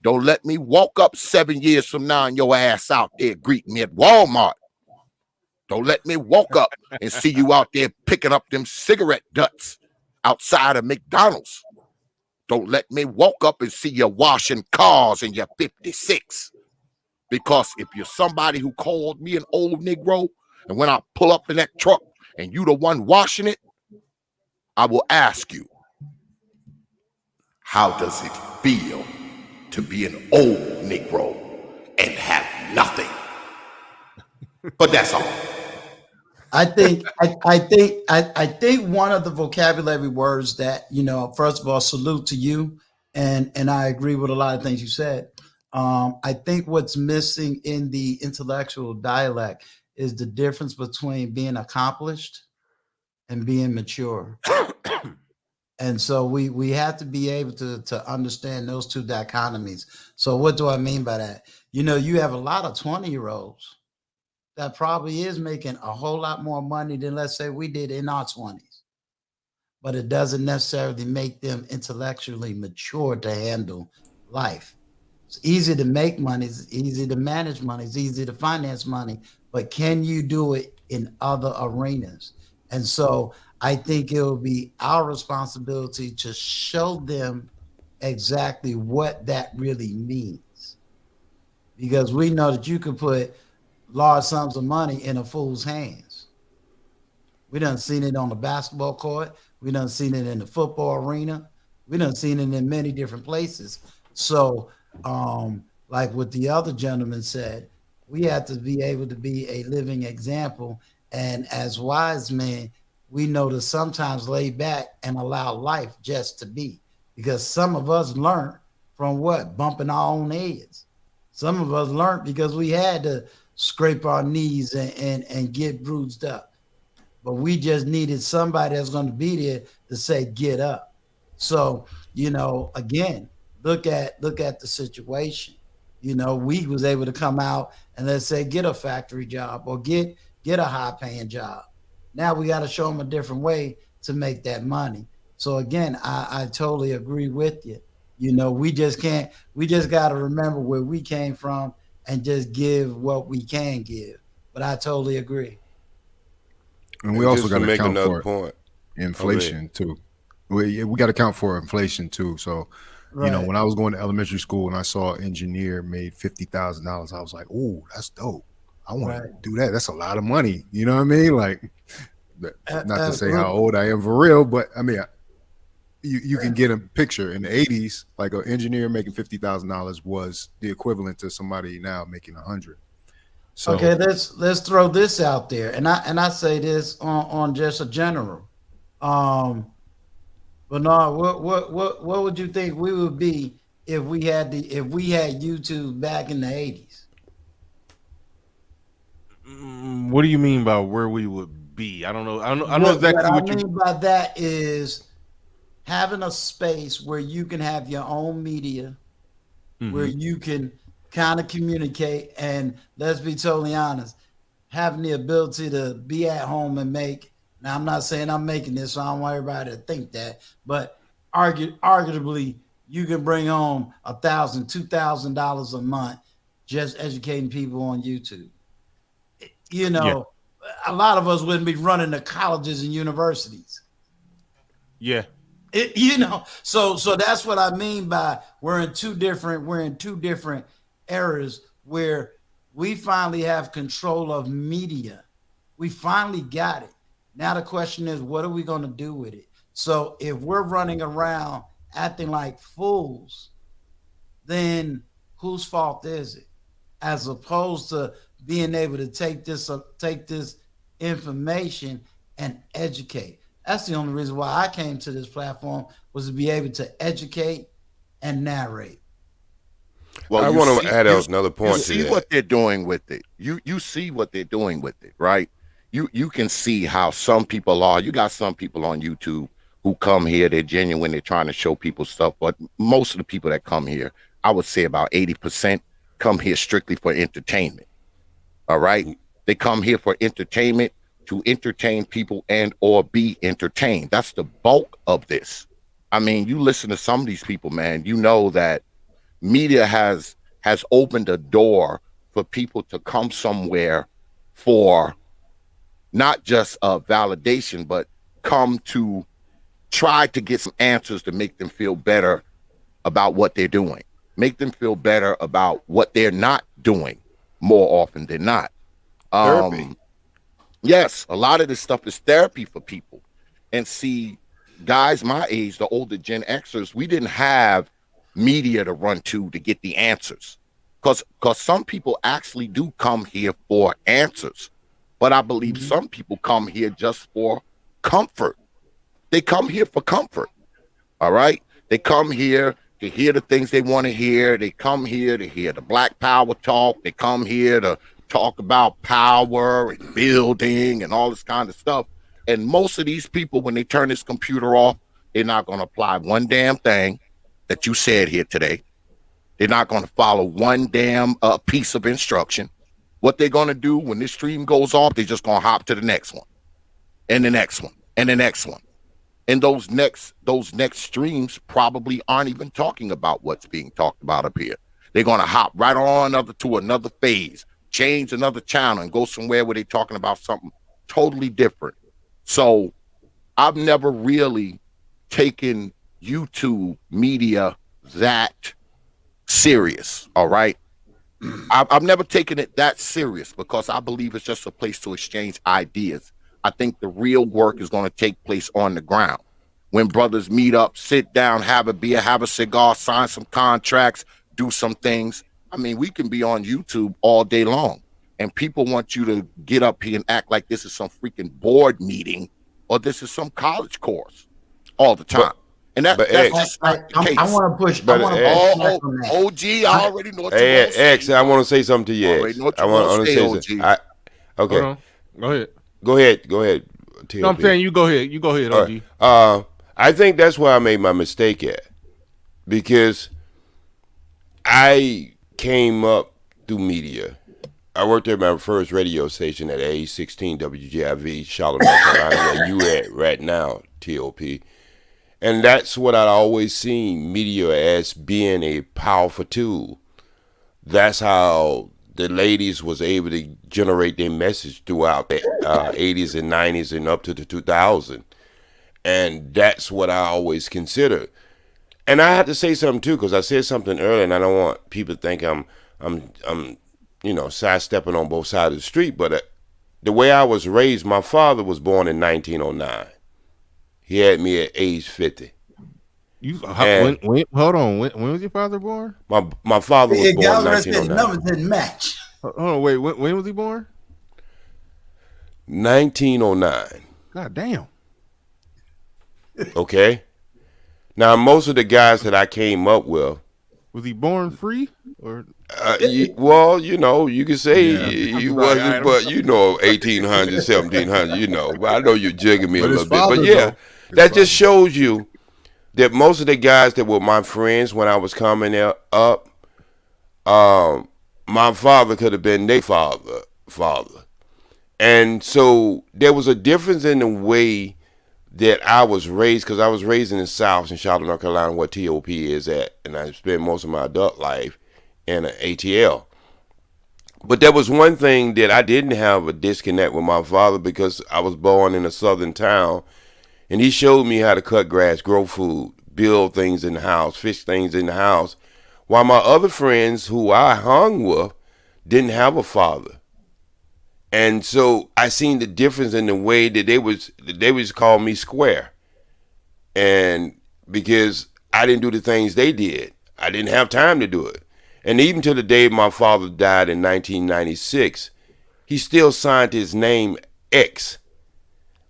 Don't let me walk up 7 years from now and your ass out there greeting me at Walmart. Don't let me walk up and see you out there picking up them cigarette butts outside of McDonald's. Don't let me walk up and see you washing cars in your 56. Because if you're somebody who called me an old Negro, and when I pull up in that truck and you the one washing it, I will ask you, how does it feel to be an old Negro and have nothing? But that's all. I think one of the vocabulary words that, first of all, salute to you, and I agree with a lot of things you said. I think what's missing in the intellectual dialect is the difference between being accomplished and being mature. And so we have to be able to understand those two dichotomies. So what do I mean by that? You have a lot of 20-year-olds that probably is making a whole lot more money than, let's say, we did in our 20s. But it doesn't necessarily make them intellectually mature to handle life. It's easy to make money. It's easy to manage money. It's easy to finance money. But can you do it in other arenas? And so I think it will be our responsibility to show them exactly what that really means. Because we know that you can put large sums of money in a fool's hands. We done seen it on the basketball court. We done seen it in the football arena. We done seen it in many different places. So, like what the other gentleman said, we have to be able to be a living example. And as wise men, we know to sometimes lay back and allow life just to be. Because some of us learned from what? Bumping our own heads. Some of us learned because we had to scrape our knees and get bruised up. But we just needed somebody that's going to be there to say, get up. So, again, look at the situation. We was able to come out and, let's say, get a factory job or get a high paying job. Now we got to show them a different way to make that money. So again, I totally agree with you. We just got to remember where we came from and just give what we can give. But I totally agree. And we also got to make account another for point. inflation too. We got to account for inflation too. So, Right. when I was going to elementary school and I saw an engineer made $50,000, I was like, "Oh, that's dope. I want to do that. That's a lot of money." You know what I mean? Like, not to say how old I am for real, but I mean, you can get a picture. In the 80s, like an engineer making $50,000 was the equivalent to somebody now making 100. So Okay, let's throw this out there, and I say this on just a general. Bernard, what would you think we would be if we had YouTube back in the 80s? What do you mean by where we would be? I don't know. I know exactly what I mean by that is having a space where you can have your own media, where you can kind of communicate, and let's be totally honest, having the ability to be at home and make. Now, I'm not saying I'm making this, so I don't want everybody to think that, but arguably, you can bring home $1,000, $2,000 a month just educating people on YouTube. A lot of us wouldn't be running the colleges and universities. Yeah. So that's what I mean by we're in two different eras where we finally have control of media. We finally got it. Now the question is, what are we going to do with it? So if we're running around acting like fools, then whose fault is it? As opposed to being able to take this information and educate. That's the only reason why I came to this platform, was to be able to educate and narrate. Well, I want to add another point you to see that. what they're doing with it. You see what they're doing with it, right? You can see how some people are. You got some people on YouTube who come here, they're genuine, they're trying to show people stuff. But most of the people that come here, I would say about 80% come here strictly for entertainment. All right? They come here for entertainment to entertain people and or be entertained. That's the bulk of this. I mean, you listen to some of these people, man, you know that media has opened a door for people to come somewhere for not just validation, but come to try to get some answers to make them feel better about what they're doing, make them feel better about what they're not doing more often than not. Therapy. Yes, a lot of this stuff is therapy for people. And see, guys my age, the older Gen Xers, we didn't have media to run to get the answers. Because some people actually do come here for answers. But I believe some people come here just for comfort. They come here for comfort. All right? They come here to hear the things they want to hear. They come here to hear the Black Power talk. They come here to talk about power and building and all this kind of stuff. And most of these people, when they turn this computer off, they're not going to apply one damn thing that you said here today. They're not going to follow one damn piece of instruction. What they're going to do when this stream goes off, they're just going to hop to the next one and the next one and the next one. And those next streams probably aren't even talking about what's being talked about up here. They're going to hop right on to another phase, change another channel and go somewhere where they're talking about something totally different. So I've never really taken YouTube media that serious, all right? I've never taken it that serious because I believe it's just a place to exchange ideas. I think the real work is going to take place on the ground. When brothers meet up, sit down, have a beer, have a cigar, sign some contracts, do some things. I mean, we can be on YouTube all day long, and people want you to get up here and act like this is some freaking board meeting or this is some college course all the time. And that's just not the case. I want to push. But I want to push. OG, I already know what you Hey, want to X, say. I want to say something to you, Already X. know what you I want wanna to say, say OG. something. Okay. Hold on. Go ahead. Go ahead. No, I'm saying you go ahead. You go ahead, OG. I think that's where I made my mistake at, because I came up through media. I worked at my first radio station at age 16, WGIV, Charlotte, North Carolina, where you at right now, TOP. And that's what I always seen media as being a powerful tool. That's how the ladies was able to generate their message throughout the 80s and 90s and up to the 2000s. And that's what I always consider. And I have to say something too, because I said something earlier, and I don't want people to think I'm sidestepping on both sides of the street. But the way I was raised, my father was born in 1909. He had me at age 50. Hold on. When was your father born? My father was born in 1909. The numbers didn't match. Hold on, wait. When was he born? 1909. God damn. Okay. Now, most of the guys that I came up with, was he born free or? Well, you can say he wasn't, but 1800, 1700, But I know you're jigging me a little bit, but yeah, that just shows you that most of the guys that were my friends when I was coming up, my father could have been their father. And so there was a difference in the way that I was raised, because I was raised in the South, in Charlotte, North Carolina, where TOP is at, and I spent most of my adult life in an ATL. But there was one thing that I didn't have a disconnect with my father, because I was born in a southern town, and he showed me how to cut grass, grow food, build things in the house, fix things in the house, while my other friends who I hung with didn't have a father. And so I seen the difference in the way that they was call me square. And because I didn't do the things they did, I didn't have time to do it. And even to the day my father died in 1996, he still signed his name X.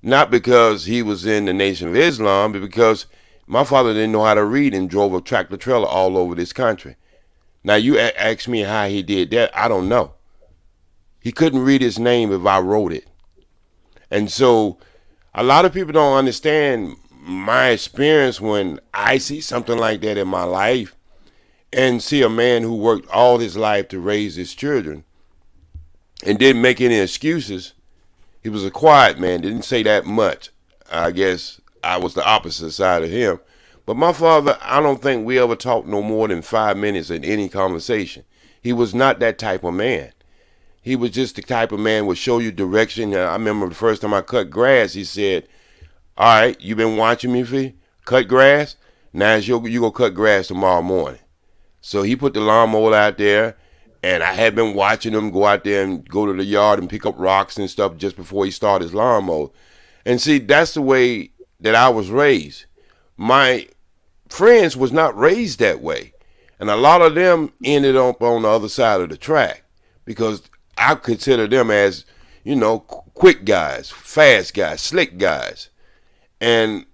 Not because he was in the Nation of Islam, but because my father didn't know how to read and drove a tractor trailer all over this country. Now you ask me how he did that, I don't know. He couldn't read his name if I wrote it. And so a lot of people don't understand my experience when I see something like that in my life and see a man who worked all his life to raise his children and didn't make any excuses He was a quiet man, didn't say that much. I guess I was the opposite side of him. But my father, I don't think we ever talked no more than 5 minutes in any conversation. He was not that type of man. He was just the type of man would show you direction. I remember the first time I cut grass, he said, "All right, you been watching me, Fee? Cut grass? Now you go cut grass tomorrow morning." So he put the lawnmower out there, and I had been watching him go out there and go to the yard and pick up rocks and stuff just before he started his lawnmower. And see, that's the way that I was raised. My friends was not raised that way. And a lot of them ended up on the other side of the track because I consider them as, quick guys, fast guys, slick guys. And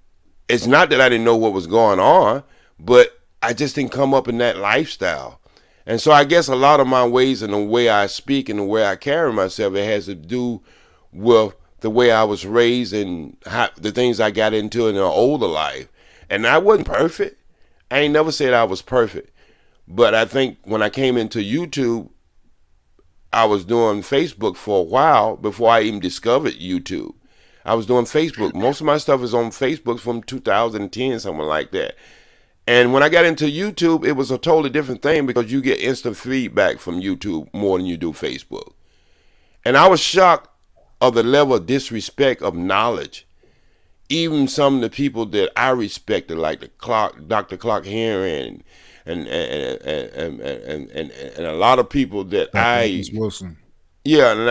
it's not that I didn't know what was going on, but I just didn't come up in that lifestyle. And so I guess a lot of my ways and the way I speak and the way I carry myself, it has to do with the way I was raised and the things I got into in an older life. And I wasn't perfect. I ain't never said I was perfect. But I think when I came into YouTube, I was doing Facebook for a while before I even discovered YouTube. I was doing Facebook. Most of my stuff is on Facebook from 2010, something like that. And when I got into YouTube, it was a totally different thing because you get instant feedback from YouTube more than you do Facebook. And I was shocked of the level of disrespect of knowledge. Even some of the people that I respected, like Dr. Clark Henry, and a lot of people that Wilson. Yeah, and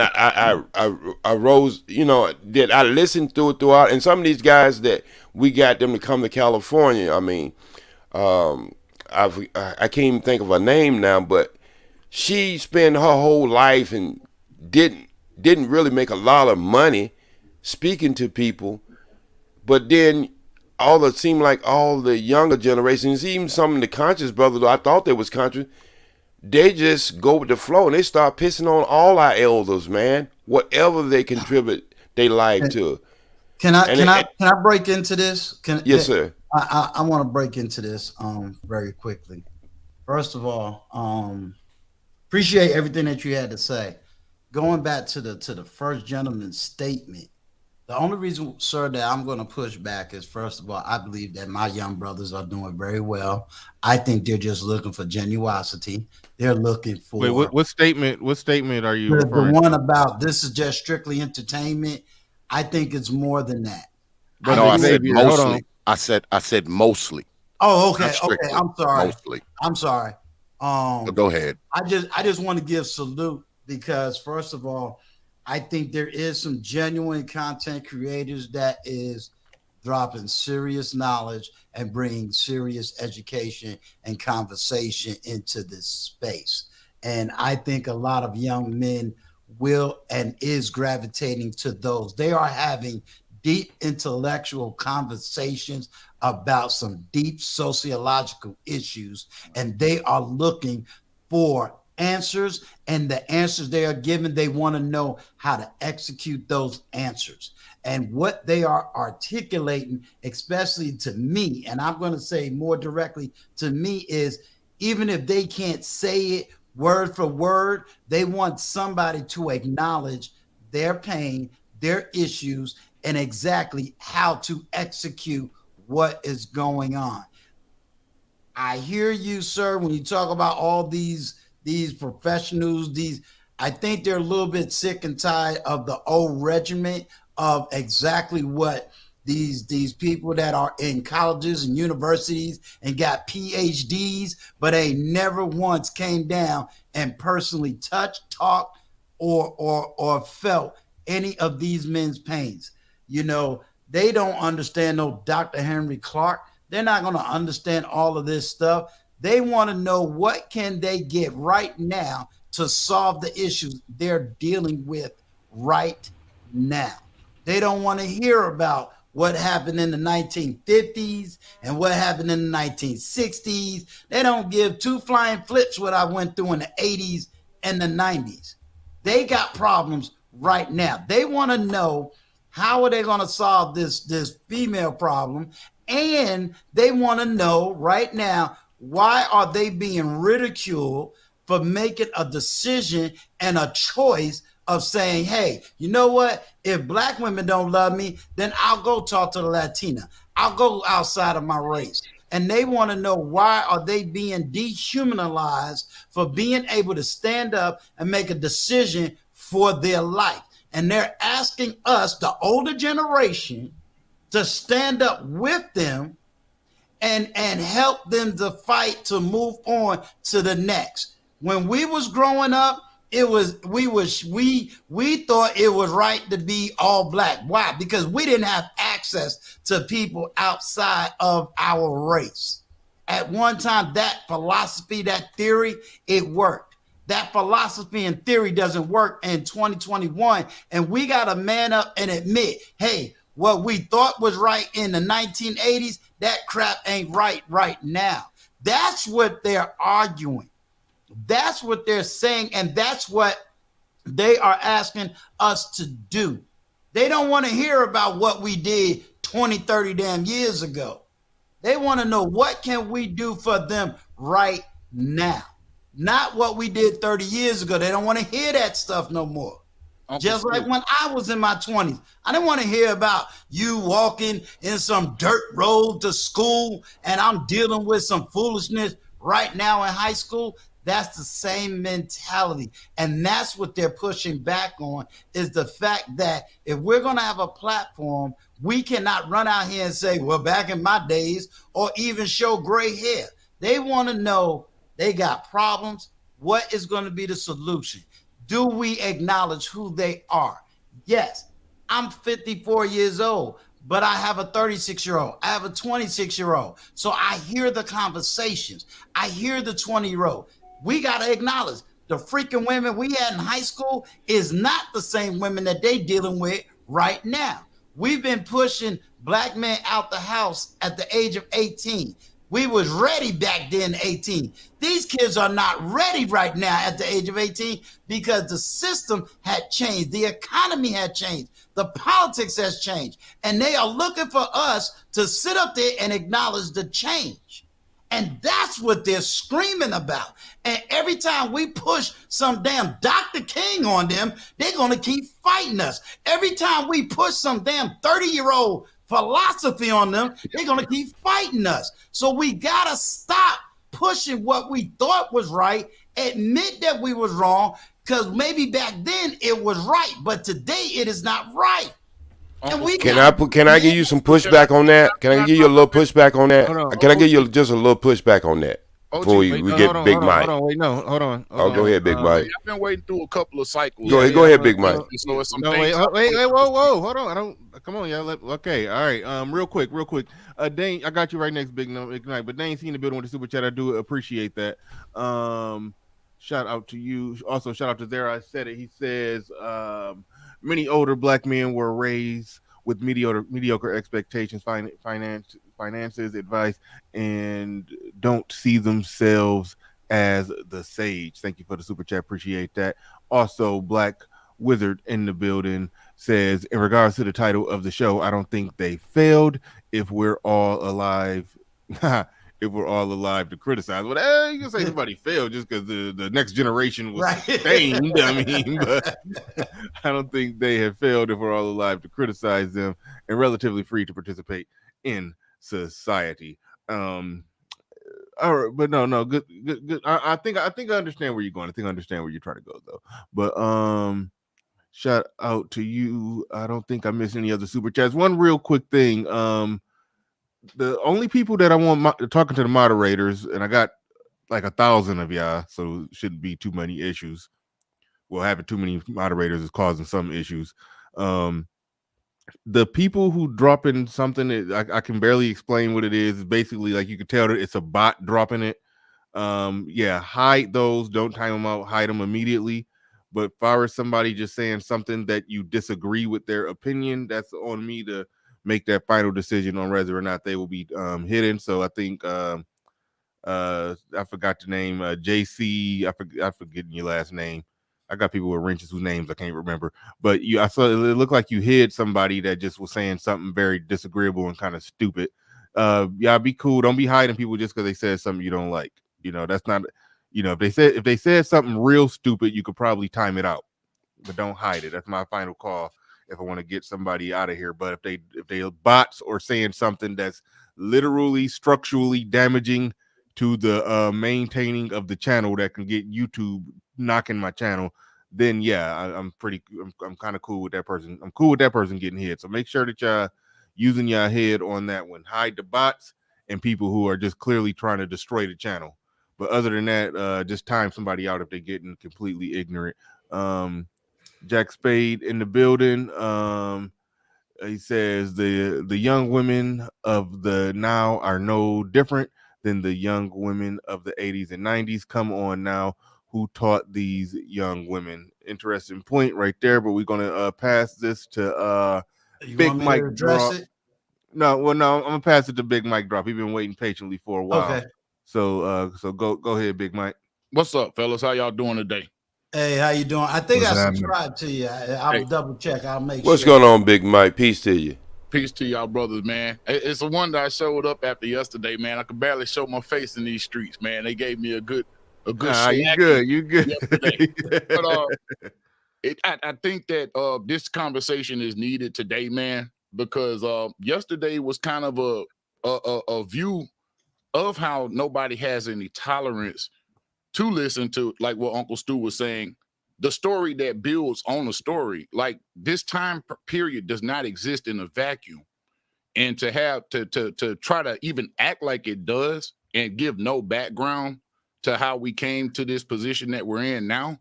I rose, that I listened to it throughout. And some of these guys that we got them to come to California, I mean, I can't even think of her name now, but she spent her whole life and didn't really make a lot of money speaking to people. But then seemed like all the younger generations, even some of the conscious brothers, I thought they was conscious, they just go with the flow and they start pissing on all our elders, man. Whatever they contribute they life to. Can I break into this? Yes, sir. I want to break into this very quickly. First of all, appreciate everything that you had to say. Going back to the first gentleman's statement, the only reason, sir, that I'm going to push back is, first of all, I believe that my young brothers are doing very well. I think they're just looking for genuosity. They're looking for. Wait, what statement? What statement are you referring the one to? about this is just strictly entertainment? I think it's more than that. No, I said mostly. I said mostly. Oh, okay. Okay. I'm sorry. Mostly. I'm sorry. Go ahead. I just want to give salute because, first of all, I think there is some genuine content creators that is dropping serious knowledge and bringing serious education and conversation into this space. And I think a lot of young men will and is gravitating to those. They are having deep intellectual conversations about some deep sociological issues, and they are looking for answers, and the answers they are given, they want to know how to execute those answers. And what they are articulating, especially to me, and I'm going to say more directly to me, is even if they can't say it word for word, they want somebody to acknowledge their pain, their issues, and exactly how to execute what is going on. I hear you, sir, when you talk about all these professionals, I think they're a little bit sick and tired of the old regiment of exactly what these people that are in colleges and universities and got PhDs, but they never once came down and personally touched, talked, or felt any of these men's pains. They don't understand no Dr. Henry Clark. They're not going to understand all of this stuff. They want to know what can they get right now to solve the issues they're dealing with right now. They don't want to hear about what happened in the 1950s and what happened in the 1960s. They don't give two flying flips what I went through in the 80s and the 90s. They got problems right now. They want to know how are they going to solve this female problem, and they want to know right now, why are they being ridiculed for making a decision and a choice of saying, hey, you know what? If black women don't love me, then I'll go talk to the Latina. I'll go outside of my race. And they want to know, why are they being dehumanized for being able to stand up and make a decision for their life? And they're asking us, the older generation, to stand up with them and help them to fight to move on to the next. When we was growing up, we thought it was right to be all black. Why? Because we didn't have access to people outside of our race. At one time, that philosophy, that theory, it worked. That philosophy and theory doesn't work in 2021, and we got to man up and admit, hey, what we thought was right in the 1980s, that crap ain't right now. That's what they're arguing. That's what they're saying, and that's what they are asking us to do. They don't want to hear about what we did 20, 30 damn years ago. They want to know, what can we do for them right now? Not what we did 30 years ago. They don't want to hear that stuff no more. Just like when I was in my 20s, I didn't want to hear about you walking in some dirt road to school and I'm dealing with some foolishness right now in high school. That's the same mentality. And that's what they're pushing back on, is the fact that if we're going to have a platform, we cannot run out here and say, well, back in my days, or even show gray hair. They want to know they got problems. What is going to be the solution? Do we acknowledge who they are? Yes, I'm 54 years old, but I have a 36-year-old. I have a 26-year-old. So I hear the conversations. I hear the 20-year-old. We got to acknowledge the freaking women we had in high school is not the same women that they dealing with right now. We've been pushing black men out the house at the age of 18. We was ready back then, 18. These kids are not ready right now at the age of 18 because the system had changed. The economy had changed. The politics has changed. And they are looking for us to sit up there and acknowledge the change. And that's what they're screaming about. And every time we push some damn Dr. King on them, they're going to keep fighting us. Every time we push some damn 30-year-old philosophy on them, they're going to keep fighting us. So we got to stop pushing what we thought was right, admit that we was wrong, because maybe back then it was right, but today it is not right. And can I give you some pushback on that? Can I give you a little pushback on that? Can I give you just a little pushback on that before we get Big Mike? Hold on. Go ahead, Big Mike. I've been waiting through a couple of cycles. Go ahead, Big Mike. So it's some wait, whoa, hold on. Come on, y'all. Okay, all right. Real quick. Dane, I got you right next, Big Mike. But Dane seen the building with the super chat. I do appreciate that. Shout out to you. Also, shout out to there. I said it. He says, many older black men were raised with mediocre expectations, finances, advice, and don't see themselves as the sage. Thank you for the super chat. Appreciate that. Also, Black Wizard in the building says, in regards to the title of the show, I don't think they failed if we're all alive. If we're all alive to criticize. Well, you can say somebody failed just because the next generation was sustained. I mean, but I don't think they have failed if we're all alive to criticize them and relatively free to participate in society. All right, but no, good. I think I understand where you're going. I think I understand where you're trying to go, though. But shout out to you. I don't think I missed any other super chats. One real quick thing. The only people that I want talking to the moderators, and I got like 1,000 of y'all, so it shouldn't be too many issues. Well, having too many moderators is causing some issues. The people who drop in something, I can barely explain what it is. Basically, like you can tell that it's a bot dropping it. Hide those. Don't time them out. Hide them immediately. But if I were somebody just saying something that you disagree with their opinion, that's on me to make that final decision on whether or not they will be hidden. So I think I forgot the name, JC. I forget your last name. I got people with wrenches whose names I can't remember. But I saw it looked like you hid somebody that just was saying something very disagreeable and kind of stupid. Be cool. Don't be hiding people just because they said something you don't like. That's not. If they said something real stupid, you could probably time it out. but don't hide it. That's my final call if I want to get somebody out of here. But if they bots or saying something that's literally structurally damaging to the maintaining of the channel that can get YouTube knocking my channel, then yeah, I'm kind of cool with that person. I'm cool with that person getting hit. So make sure that y'all using your head on that one. Hide the bots and people who are just clearly trying to destroy the channel. But other than that, just time somebody out if they're getting completely ignorant. Jack Spade in the building. He says the young women of the now are no different than the young women of the 80s and 90s. Come on now, who taught these young women? Interesting point right there. But we're gonna pass this to Big Mike Drop. No, I'm gonna pass it to Big Mike Drop. He's been waiting patiently for a while. Okay. So go ahead, Big Mike. What's up, fellas? How y'all doing today? Hey, how you doing? I think What's I happening? subscribed to you. I'll double check. I'll make What's sure. going on, Big Mike? Peace to you. Peace to y'all brothers, man. It's a wonder I showed up after yesterday, man. I could barely show my face in these streets, man. They gave me a good You good. yesterday. But I think that this conversation is needed today, man, because yesterday was kind of a view of how nobody has any tolerance to listen to, like what Uncle Stu was saying, the story that builds on a story. Like this time period does not exist in a vacuum, and to have to try to even act like it does and give no background to how we came to this position that we're in now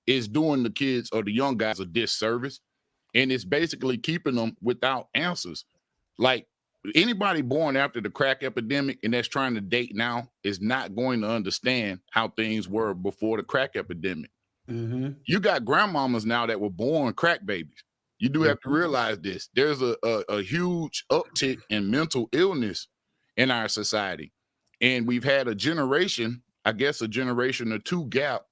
is doing the kids or the young guys a disservice, and it's basically keeping them without answers. Like anybody born after the crack epidemic and that's trying to date now is not going to understand how things were before the crack epidemic. Mm-hmm. You got grandmamas now that were born crack babies. You do have to realize this. There's a huge uptick in mental illness in our society. And we've had a generation, I guess a generation or two gap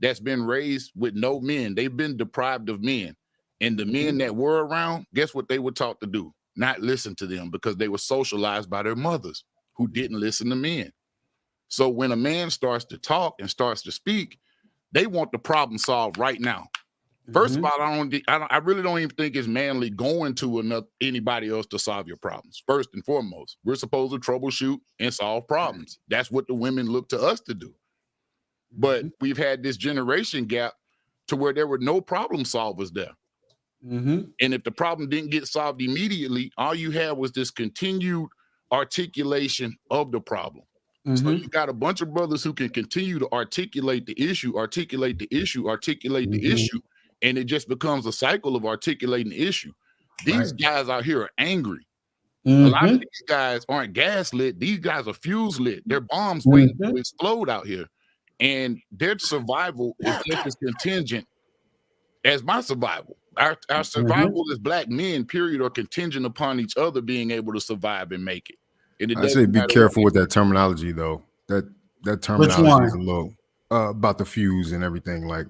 that's been raised with no men. They've been deprived of men. And the men that were around, guess what they were taught to do? Not listen to them, because they were socialized by their mothers who didn't listen to men. So when a man starts to talk and starts to speak, they want the problem solved right now. First of all, I really don't even think it's manly going to anybody else to solve your problems. First and foremost, we're supposed to troubleshoot and solve problems. That's what the women look to us to do. But we've had this generation gap to where there were no problem solvers there. And if the problem didn't get solved immediately, all you had was this continued articulation of the problem. So you got a bunch of brothers who can continue to articulate the issue, the issue, and it just becomes a cycle of articulating the issue. These guys out here are angry. A lot of these guys aren't gaslit. These guys are fuse lit. They're bombs waiting to explode out here. And their survival is just as contingent as my survival. Our survival as black men, period, are contingent upon each other being able to survive and make it. And I say be careful with that terminology, though. That terminology is a little about the fuse and everything. Like,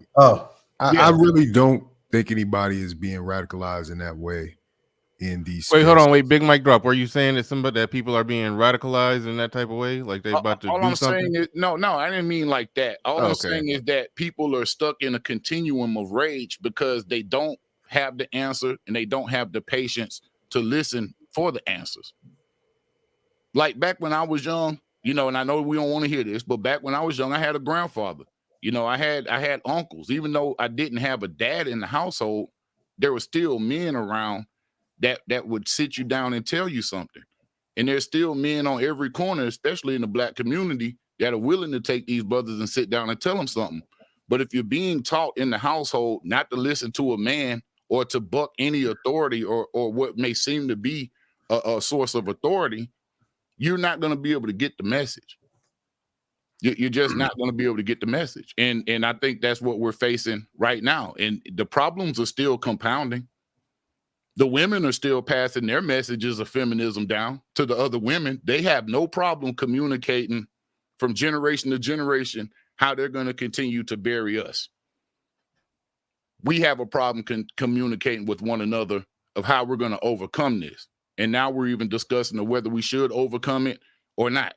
I really don't think anybody is being radicalized in that way in these. Wait, hold on, Big Mike Drop. Were you saying that people are being radicalized in that type of way, like they about to do something? Saying is, no, I didn't mean like that. All I'm saying is that people are stuck in a continuum of rage because they don't have the answer and they don't have the patience to listen for the answers. Like back when I was young, and I know we don't want to hear this, but back when I was young, I had a grandfather. I had uncles. Even though I didn't have a dad in the household, there were still men around that would sit you down and tell you something. And there's still men on every corner, especially in the black community, that are willing to take these brothers and sit down and tell them something. But if you're being taught in the household not to listen to a man or to buck any authority or what may seem to be a source of authority, you're not going to be able to get the message. You're just not going to be able to get the message. And I think that's what we're facing right now. And the problems are still compounding. The women are still passing their messages of feminism down to the other women. They have no problem communicating from generation to generation how they're going to continue to bury us. We have a problem communicating with one another of how we're going to overcome this. And now we're even discussing whether we should overcome it or not.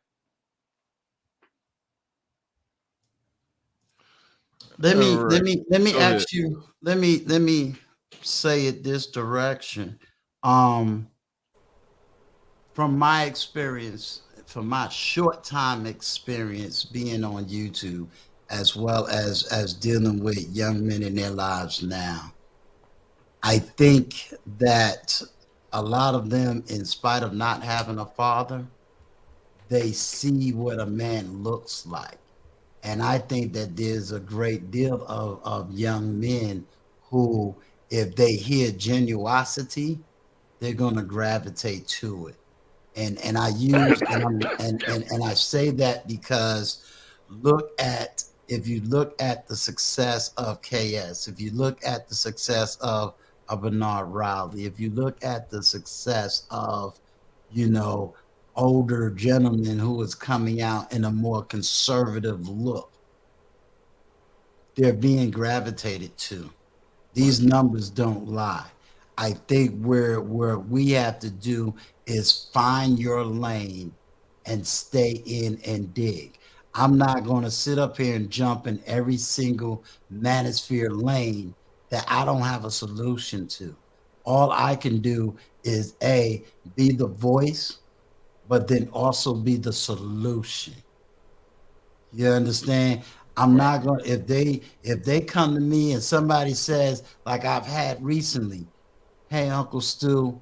Let All me right. Go ahead. ask you. Let me say it this direction. Um, from my experience, from my short time experience being on YouTube, as well as dealing with young men in their lives now, I think that a lot of them, in spite of not having a father, they see what a man looks like. And I think that there's a great deal of young men who, if they hear genuosity, they're going to gravitate to it. And I use and I say that because look at if you look at the success of KS, if you look at the success of Bernard Riley, if you look at the success of, you know, older gentlemen who is coming out in a more conservative look, they're being gravitated to. These numbers don't lie. I think where we have to do is find your lane and stay in and dig. I'm not going to sit up here and jump in every single manosphere lane that I don't have a solution to. All I can do is be the voice, but then also be the solution. You understand? I'm not going to if they come to me and somebody says, like I've had recently, hey Uncle Stu,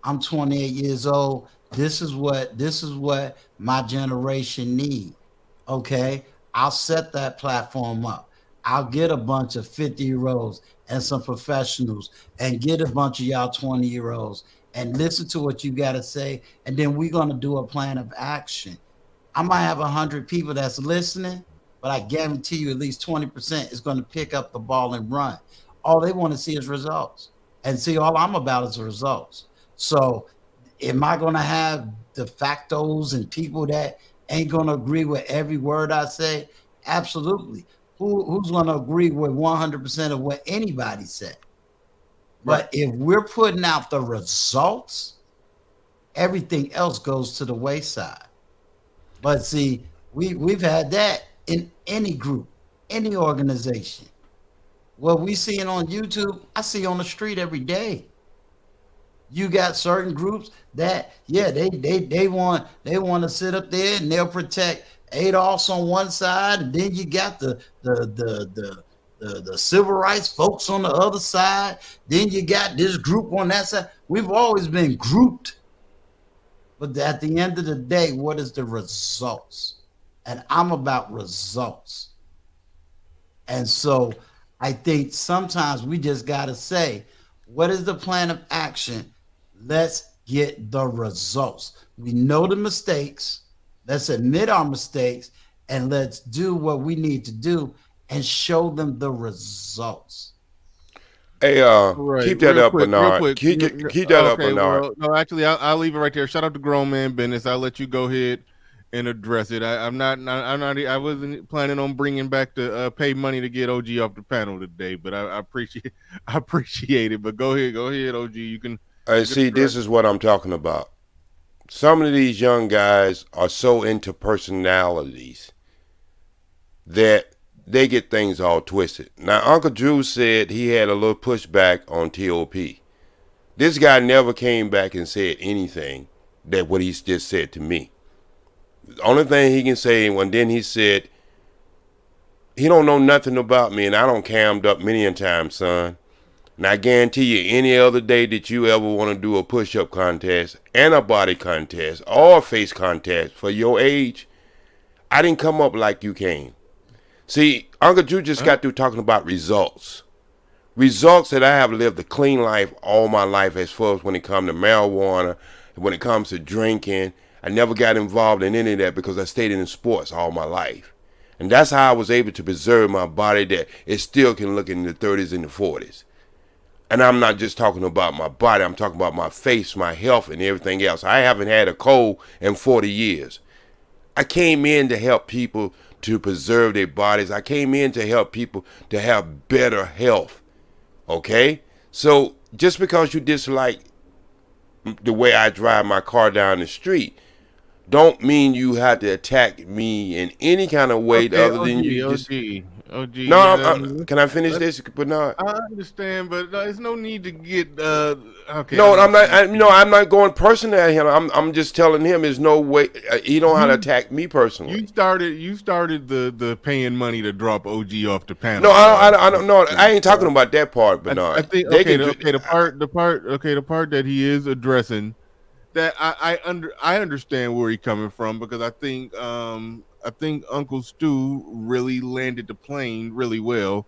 I'm 28 years old. This is what my generation need. Okay. I'll set that platform up. I'll get a bunch of 50-year-olds and some professionals and get a bunch of y'all 20-year-olds and listen to what you got to say. And then we're going to do a plan of action. I might have 100 people that's listening, but I guarantee you at least 20% is going to pick up the ball and run. All they want to see is results. And see, all I'm about is results. So am I going to have de factos and people that ain't going to agree with every word I say? Absolutely. Who's going to agree with 100% of what anybody said? But if we're putting out the results, everything else goes to the wayside. But see, we've had that in any group, any organization. What we seeing on YouTube, I see on the street every day. You got certain groups that, yeah, they want to sit up there and they'll protect Adolfs on one side, and then you got the civil rights folks on the other side. Then you got this group on that side. We've always been grouped. But at the end of the day, what is the results? And I'm about results. And so I think sometimes we just got to say, what is the plan of action? Let's get the results. We know the mistakes. Let's admit our mistakes and let's do what we need to do and show them the results. Hey, Right, keep that real up, quick, real Bernard. quick. Keep that up, Okay, Bernard. well, no, actually, I'll leave it right there. Shout out to grown man business. I'll let you go ahead and address it. I'm not. I wasn't planning on bringing back the pay money to get OG off the panel today, but I appreciate, I appreciate it. But go ahead, OG. You can. And see, this is what I'm talking about. Some of these young guys are so into personalities that they get things all twisted. Now, Uncle Drew said he had a little pushback on TOP. This guy never came back and said anything that what he just said to me. The only thing he can say, when then he said, he don't know nothing about me and I don't cammed up many a time, son. And I guarantee you, any other day that you ever want to do a push-up contest and a body contest or a face contest for your age, I didn't come up like you came. See, Uncle Drew just got through talking about results. Results that I have lived a clean life all my life as far as when it comes to marijuana, when it comes to drinking. I never got involved in any of that because I stayed in sports all my life. And that's how I was able to preserve my body that it still can look in the 30s and the 40s. And I'm not just talking about my body. I'm talking about my face, my health, and everything else. I haven't had a cold in 40 years. I came in to help people to preserve their bodies. I came in to help people to have better health. Okay? So just because you dislike the way I drive my car down the street, don't mean you have to attack me in any kind of way Okay, other than you OG, just... OG. No, can I finish this, Bernard? I understand, but there's no need to get okay. No, I'm not. I'm not going personal at him. I'm just telling him there's no way he don't know how to attack me personally. You started the paying money to drop OG off the panel. No, I don't know. I ain't talking about that part, Bernard. I think the part that he is addressing, that I understand where he's coming from, because I think Uncle Stu really landed the plane really well,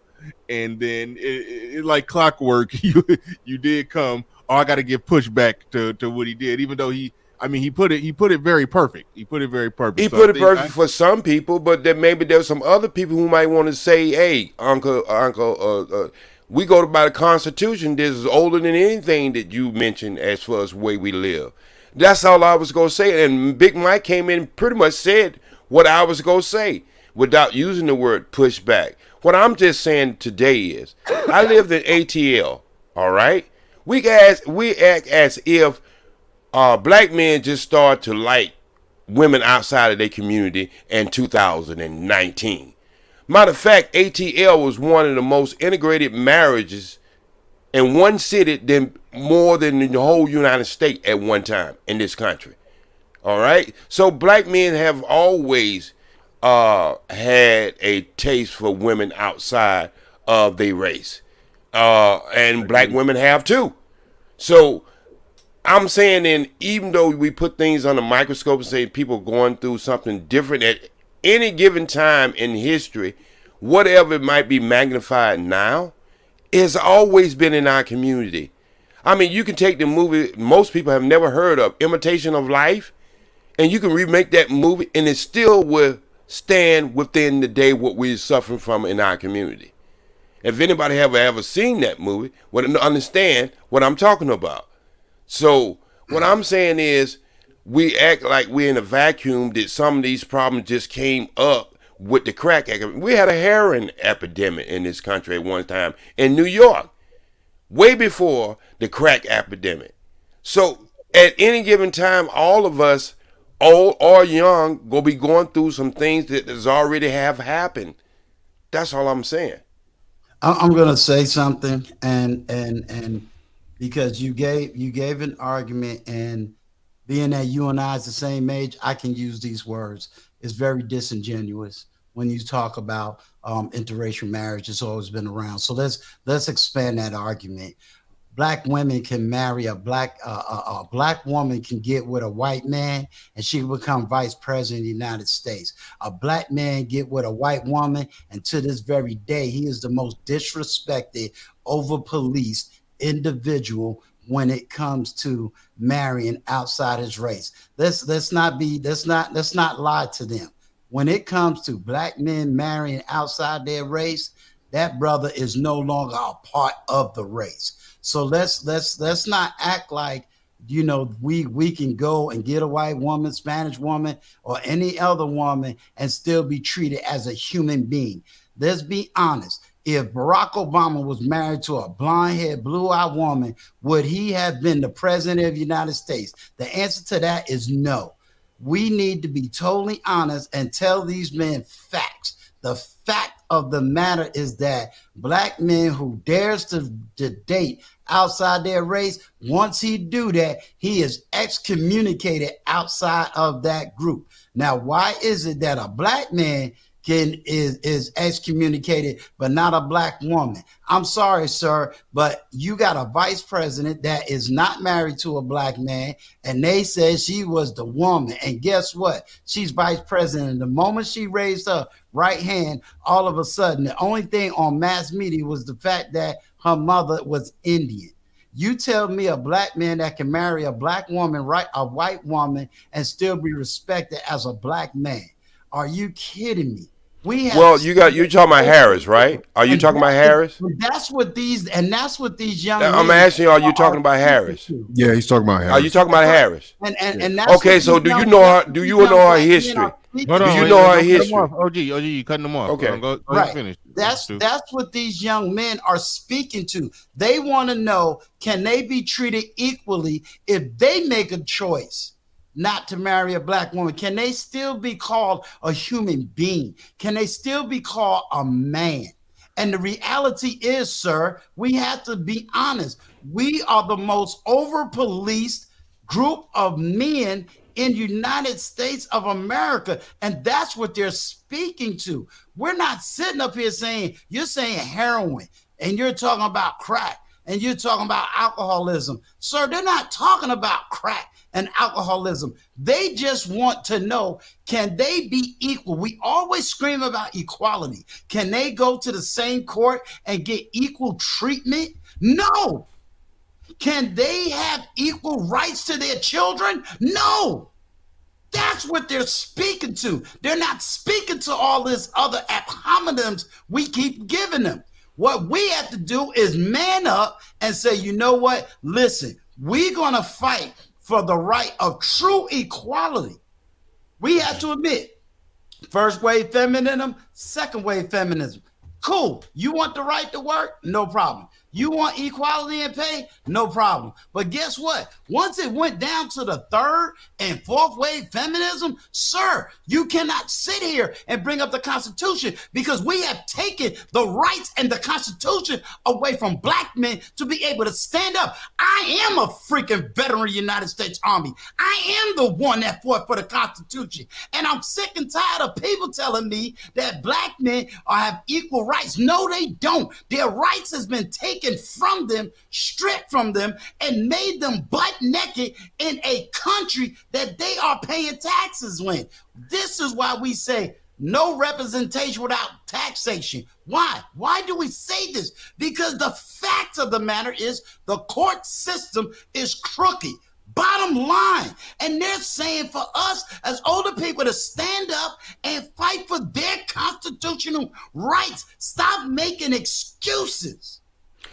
and then it like clockwork, you did come. Oh, I got to give pushback to what he did, even though he put it very perfect. He put it very perfect. He put it perfect for some people, but then maybe there's some other people who might want to say, "Hey, Uncle, we go by the Constitution. This is older than anything that you mentioned as far as the way we live." That's all I was gonna say. And Big Mike came in and pretty much said what I was gonna say without using the word pushback. What I'm just saying today is, I lived in ATL. All right, we act as if black men just start to like women outside of their community in 2019. Matter of fact, ATL was one of the most integrated marriages in one city than more than the whole United States at one time in this country. All right, so black men have always had a taste for women outside of their race, and black women have too. So I'm saying, then, even though we put things on a microscope and say people going through something different at any given time in history, whatever it might be magnified now, it's always been in our community. I mean, you can take the movie most people have never heard of, Imitation of Life, and you can remake that movie, and it still will stand within the day what we're suffering from in our community. If anybody ever seen that movie, would understand what I'm talking about. So what I'm saying is, we act like we're in a vacuum, that some of these problems just came up with the crack epidemic. We had a heroin epidemic in this country at one time in New York, way before the crack epidemic. So at any given time, all of us, old or young, will be going through some things that has already have happened. That's all I'm saying. I'm gonna say something, and because you gave an argument, and being that you and I is the same age, I can use these words. It's very disingenuous when you talk about interracial marriage. It's always been around. So let's expand that argument. Black women can marry a black woman can get with a white man, and she will become vice president of the United States. A black man get with a white woman, and to this very day, he is the most disrespected, over-policed individual when it comes to marrying outside his race. Let's not lie to them. When it comes to black men marrying outside their race, that brother is no longer a part of the race. So let's not act like, you know, we can go and get a white woman, Spanish woman, or any other woman and still be treated as a human being. Let's be honest. If Barack Obama was married to a blonde-haired, blue-eyed woman, would he have been the president of the United States? The answer to that is no. We need to be totally honest and tell these men facts. The fact of the matter is that black men who dares to date outside their race, once he do that, he is excommunicated outside of that group. Now, why is it that a black man is excommunicated, but not a black woman? I'm sorry, sir, but you got a vice president that is not married to a black man, and they said she was the woman. And guess what? She's vice president. And the moment she raised her right hand, all of a sudden, the only thing on mass media was the fact that her mother was Indian. You tell me a black man that can marry a black woman, right, a white woman, and still be respected as a black man. Are you kidding me? You're talking about Harris, right? Are you talking about Harris? That's what these young men. I'm asking you, are you talking about Harris? Yeah, he's talking about Harris. Are you talking about Harris? And that's okay, so do you know her? Do you know her history? Do you know her history? OG, you cutting them off. Okay, go right. Finish. That's what these young men are speaking to. They want to know, can they be treated equally if they make a choice not to marry a black woman, can they still be called a human being? Can they still be called a man? And the reality is, sir, we have to be honest. We are the most over-policed group of men in United States of America. And that's what they're speaking to. We're not sitting up here saying, you're saying heroin, and you're talking about crack, and you're talking about alcoholism. Sir, they're not talking about crack and alcoholism. They just want to know, can they be equal? We always scream about equality. Can they go to the same court and get equal treatment? No. Can they have equal rights to their children? No. That's what they're speaking to. They're not speaking to all this other ad hominems we keep giving them. What we have to do is man up and say, you know what? Listen, we're going to fight for the right of true equality. We have to admit, first wave feminism, second wave feminism. Cool. You want the right to work? No problem. You want equality in pay? No problem. But guess what? Once it went down to the third and fourth wave feminism, sir, you cannot sit here and bring up the Constitution, because we have taken the rights and the Constitution away from black men to be able to stand up. I am a freaking veteran of the United States Army. I am the one that fought for the Constitution. And I'm sick and tired of people telling me that black men have equal rights. No, they don't. Their rights has been taken from them, stripped from them, and made them butt naked in a country that they are paying taxes in. This is why we say no representation without taxation. Why? Why do we say this? Because the fact of the matter is the court system is crooked. Bottom line. And they're saying for us as older people to stand up and fight for their constitutional rights. Stop making excuses.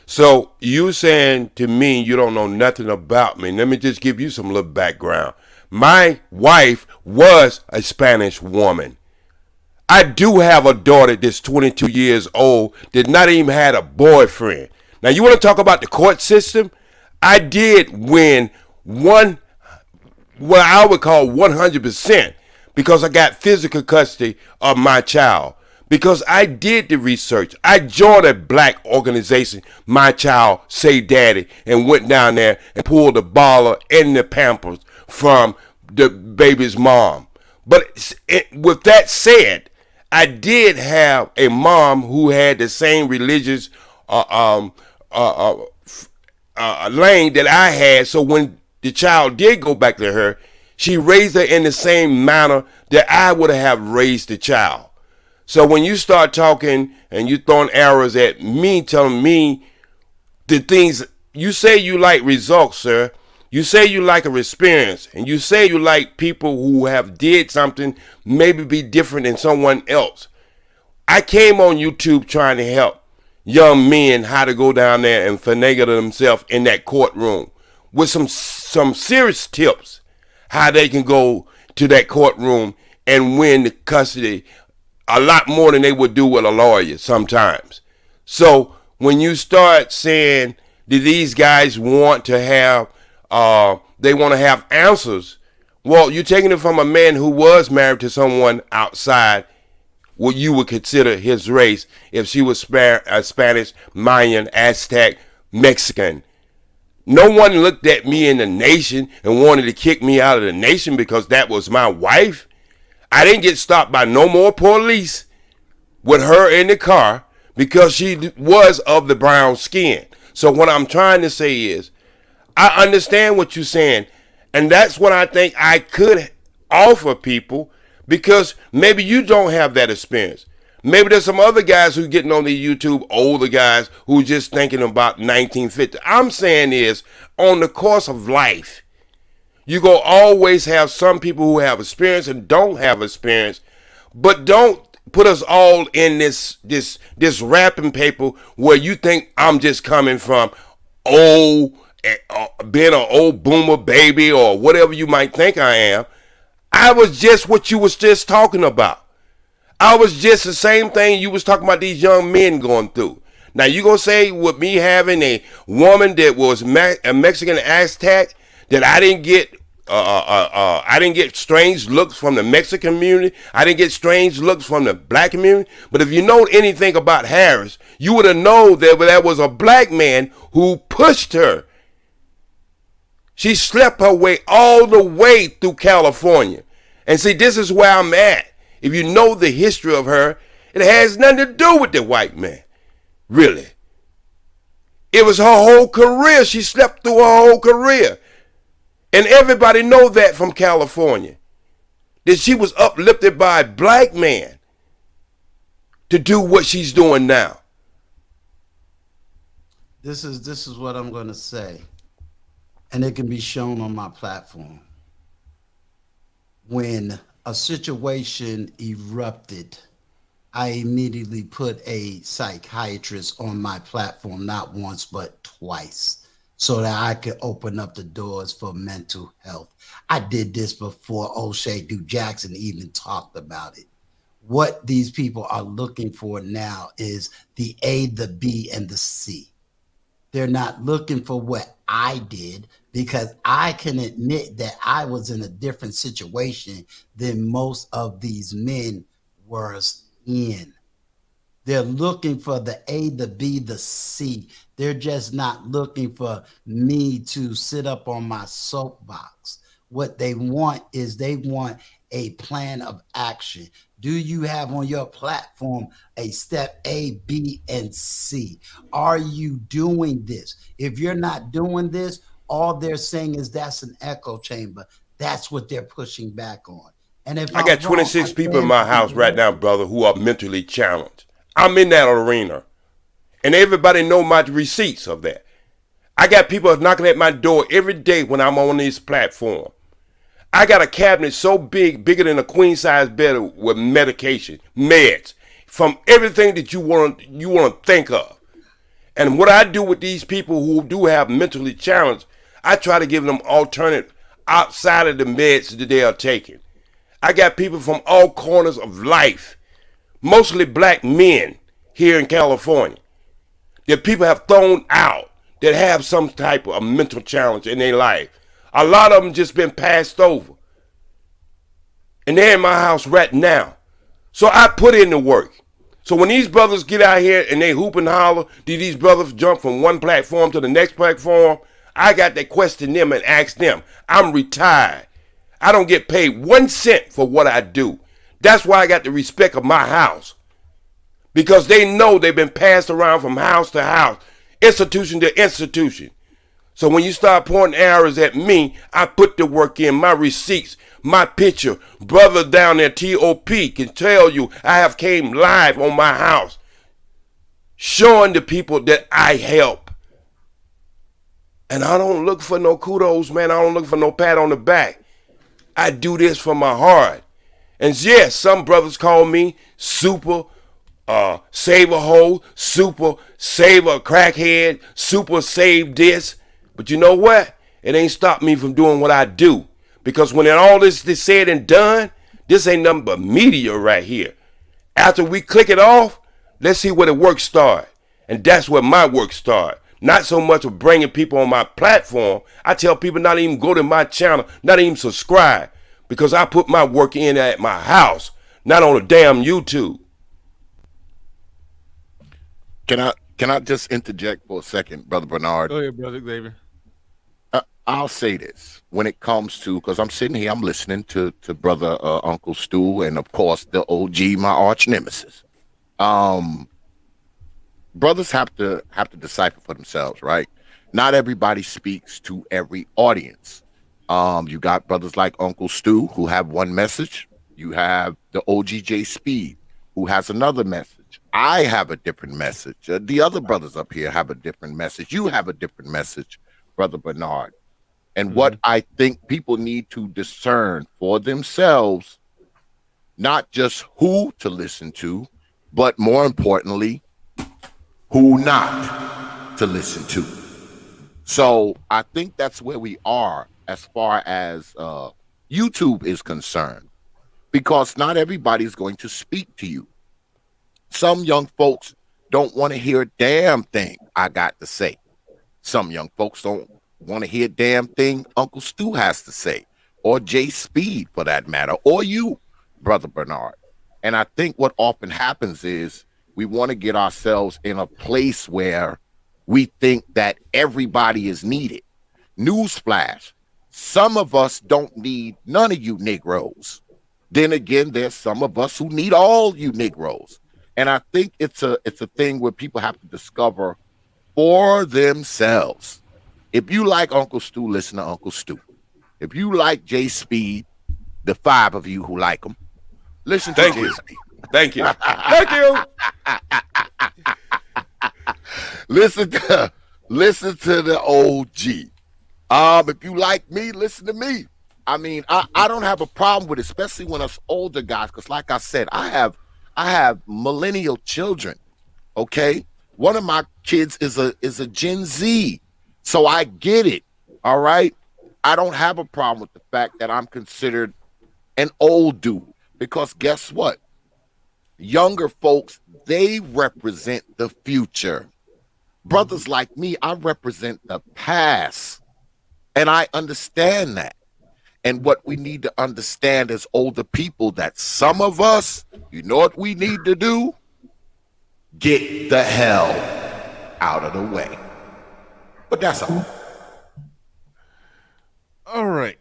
So you saying to me you don't know nothing about me. Let me just give you some little background. My wife was a Spanish woman. I do have a daughter that's 22 years old, that not even had a boyfriend. Now you want to talk about the court system? I did win what I would call 100%, because I got physical custody of my child. Because I did the research. I joined a black organization, My Child Say Daddy, and went down there and pulled the baller and the Pampers from the baby's mom. But with that said, I did have a mom who had the same religious lane that I had. So when the child did go back to her, she raised her in the same manner that I would have raised the child. So when you start talking and you throwing arrows at me, telling me the things, you say you like results, sir. You say you like a experience, and you say you like people who have did something maybe be different than someone else. I came on YouTube trying to help young men how to go down there and finagle themselves in that courtroom with some serious tips how they can go to that courtroom and win the custody a lot more than they would do with a lawyer sometimes. So when you start saying that these guys want to have, they want to have answers, well, you're taking it from a man who was married to someone outside what you would consider his race, if she was Spanish, Mayan, Aztec, Mexican. No one looked at me in the nation and wanted to kick me out of the nation because that was my wife. I didn't get stopped by no more police with her in the car because she was of the brown skin. So what I'm trying to say is, I understand what you're saying, and that's what I think I could offer people, because maybe you don't have that experience. Maybe there's some other guys who getting on the YouTube, older guys who just thinking about 1950. I'm saying is, on the course of life, you go always have some people who have experience and don't have experience, but don't put us all in this wrapping paper where you think I'm just coming from being an old boomer baby or whatever you might think I am. I was just what you was just talking about. I was just the same thing you was talking about these young men going through. Now you gonna say with me having a woman that was a Mexican Aztec that I didn't I didn't get strange looks from the Mexican community. I didn't get strange looks from the black community. But if you know anything about Harris, you would have known that there was a black man who pushed her. She slept her way all the way through California. And see, this is where I'm at. If you know the history of her, it has nothing to do with the white man. Really. It was her whole career. She slept through her whole career. And everybody know that from California. That she was uplifted by a black man to do what she's doing now. This is what I'm going to say. And it can be shown on my platform. When a situation erupted, I immediately put a psychiatrist on my platform, not once, but twice, so that I could open up the doors for mental health. I did this before O'Shea Du Jackson even talked about it. What these people are looking for now is the A, the B, and the C. They're not looking for what I did, because I can admit that I was in a different situation than most of these men were in. They're looking for the A, the B, the C. They're just not looking for me to sit up on my soapbox. What they want is they want a plan of action. Do you have on your platform a step A, B, and C? Are you doing this? If you're not doing this, all they're saying is that's an echo chamber. That's what they're pushing back on. And if I got 26 people in my house right now, brother, who are mentally challenged. I'm in that arena. And everybody know my receipts of that. I got people knocking at my door every day when I'm on this platform. I got a cabinet so big, bigger than a queen size bed with medication, meds, from everything that you want to think of. And what I do with these people who do have mentally challenged, I try to give them alternative outside of the meds that they are taking. I got people from all corners of life, mostly black men here in California, that people have thrown out that have some type of mental challenge in their life. A lot of them just been passed over. And they're in my house right now. So I put in the work. So when these brothers get out here and they hoop and holler, these brothers jump from one platform to the next platform, I got to question them and ask them. I'm retired. I don't get paid 1 cent for what I do. That's why I got the respect of my house. Because they know they've been passed around from house to house, institution to institution. So when you start pointing arrows at me, I put the work in, my receipts, my picture. Brother down there, TOP, can tell you I have came live on my house, showing the people that I help. And I don't look for no kudos, man. I don't look for no pat on the back. I do this from my heart. And yes, some brothers call me super save a hoe, super save a crackhead, super save this. But you know what? It ain't stopped me from doing what I do. Because when all this is said and done, this ain't nothing but media right here. After we click it off, let's see where the work start. And that's where my work start. Not so much of bringing people on my platform. I tell people not even go to my channel, not even subscribe. Because I put my work in at my house, not on a damn YouTube. Can I just interject for a second, Brother Bernard? Go ahead, Brother Xavier. I'll say this when it comes to, because I'm sitting here, I'm listening to Brother Uncle Stu, and of course the OG, my arch nemesis. Brothers have to decipher for themselves, right? Not everybody speaks to every audience. You got brothers like Uncle Stu who have one message. You have the OGJ Speed who has another message. I have a different message. The other brothers up here have a different message. You have a different message, Brother Bernard. And what I think people need to discern for themselves, not just who to listen to, but more importantly, who not to listen to. So I think that's where we are as far as YouTube is concerned, because not everybody's going to speak to you. Some young folks don't want to hear a damn thing I got to say. Some young folks don't want to hear a damn thing Uncle Stu has to say, or Jay Speed for that matter, or you, Brother Bernard. And I think what often happens is we want to get ourselves in a place where we think that everybody is needed. Newsflash, some of us don't need none of you Negroes. Then again, there's some of us who need all you Negroes. And I think it's a thing where people have to discover for themselves. If you like Uncle Stu, listen to Uncle Stu. If you like Jay Speed, the 5 of you who like him, listen to Jay Speed. Thank you. Thank you. Listen to the OG. If you like me, listen to me. I mean, I don't have a problem with it, especially when us older guys, because like I said, I have millennial children. Okay. One of my kids is a Gen Z. So I get it. All right. I don't have a problem with the fact that I'm considered an old dude, because guess what? Younger folks, they represent the future. Brothers like me, I represent the past. And I understand that. And what we need to understand as older people, that some of us, you know what we need to do? Get the hell out of the way. But that's all. All right,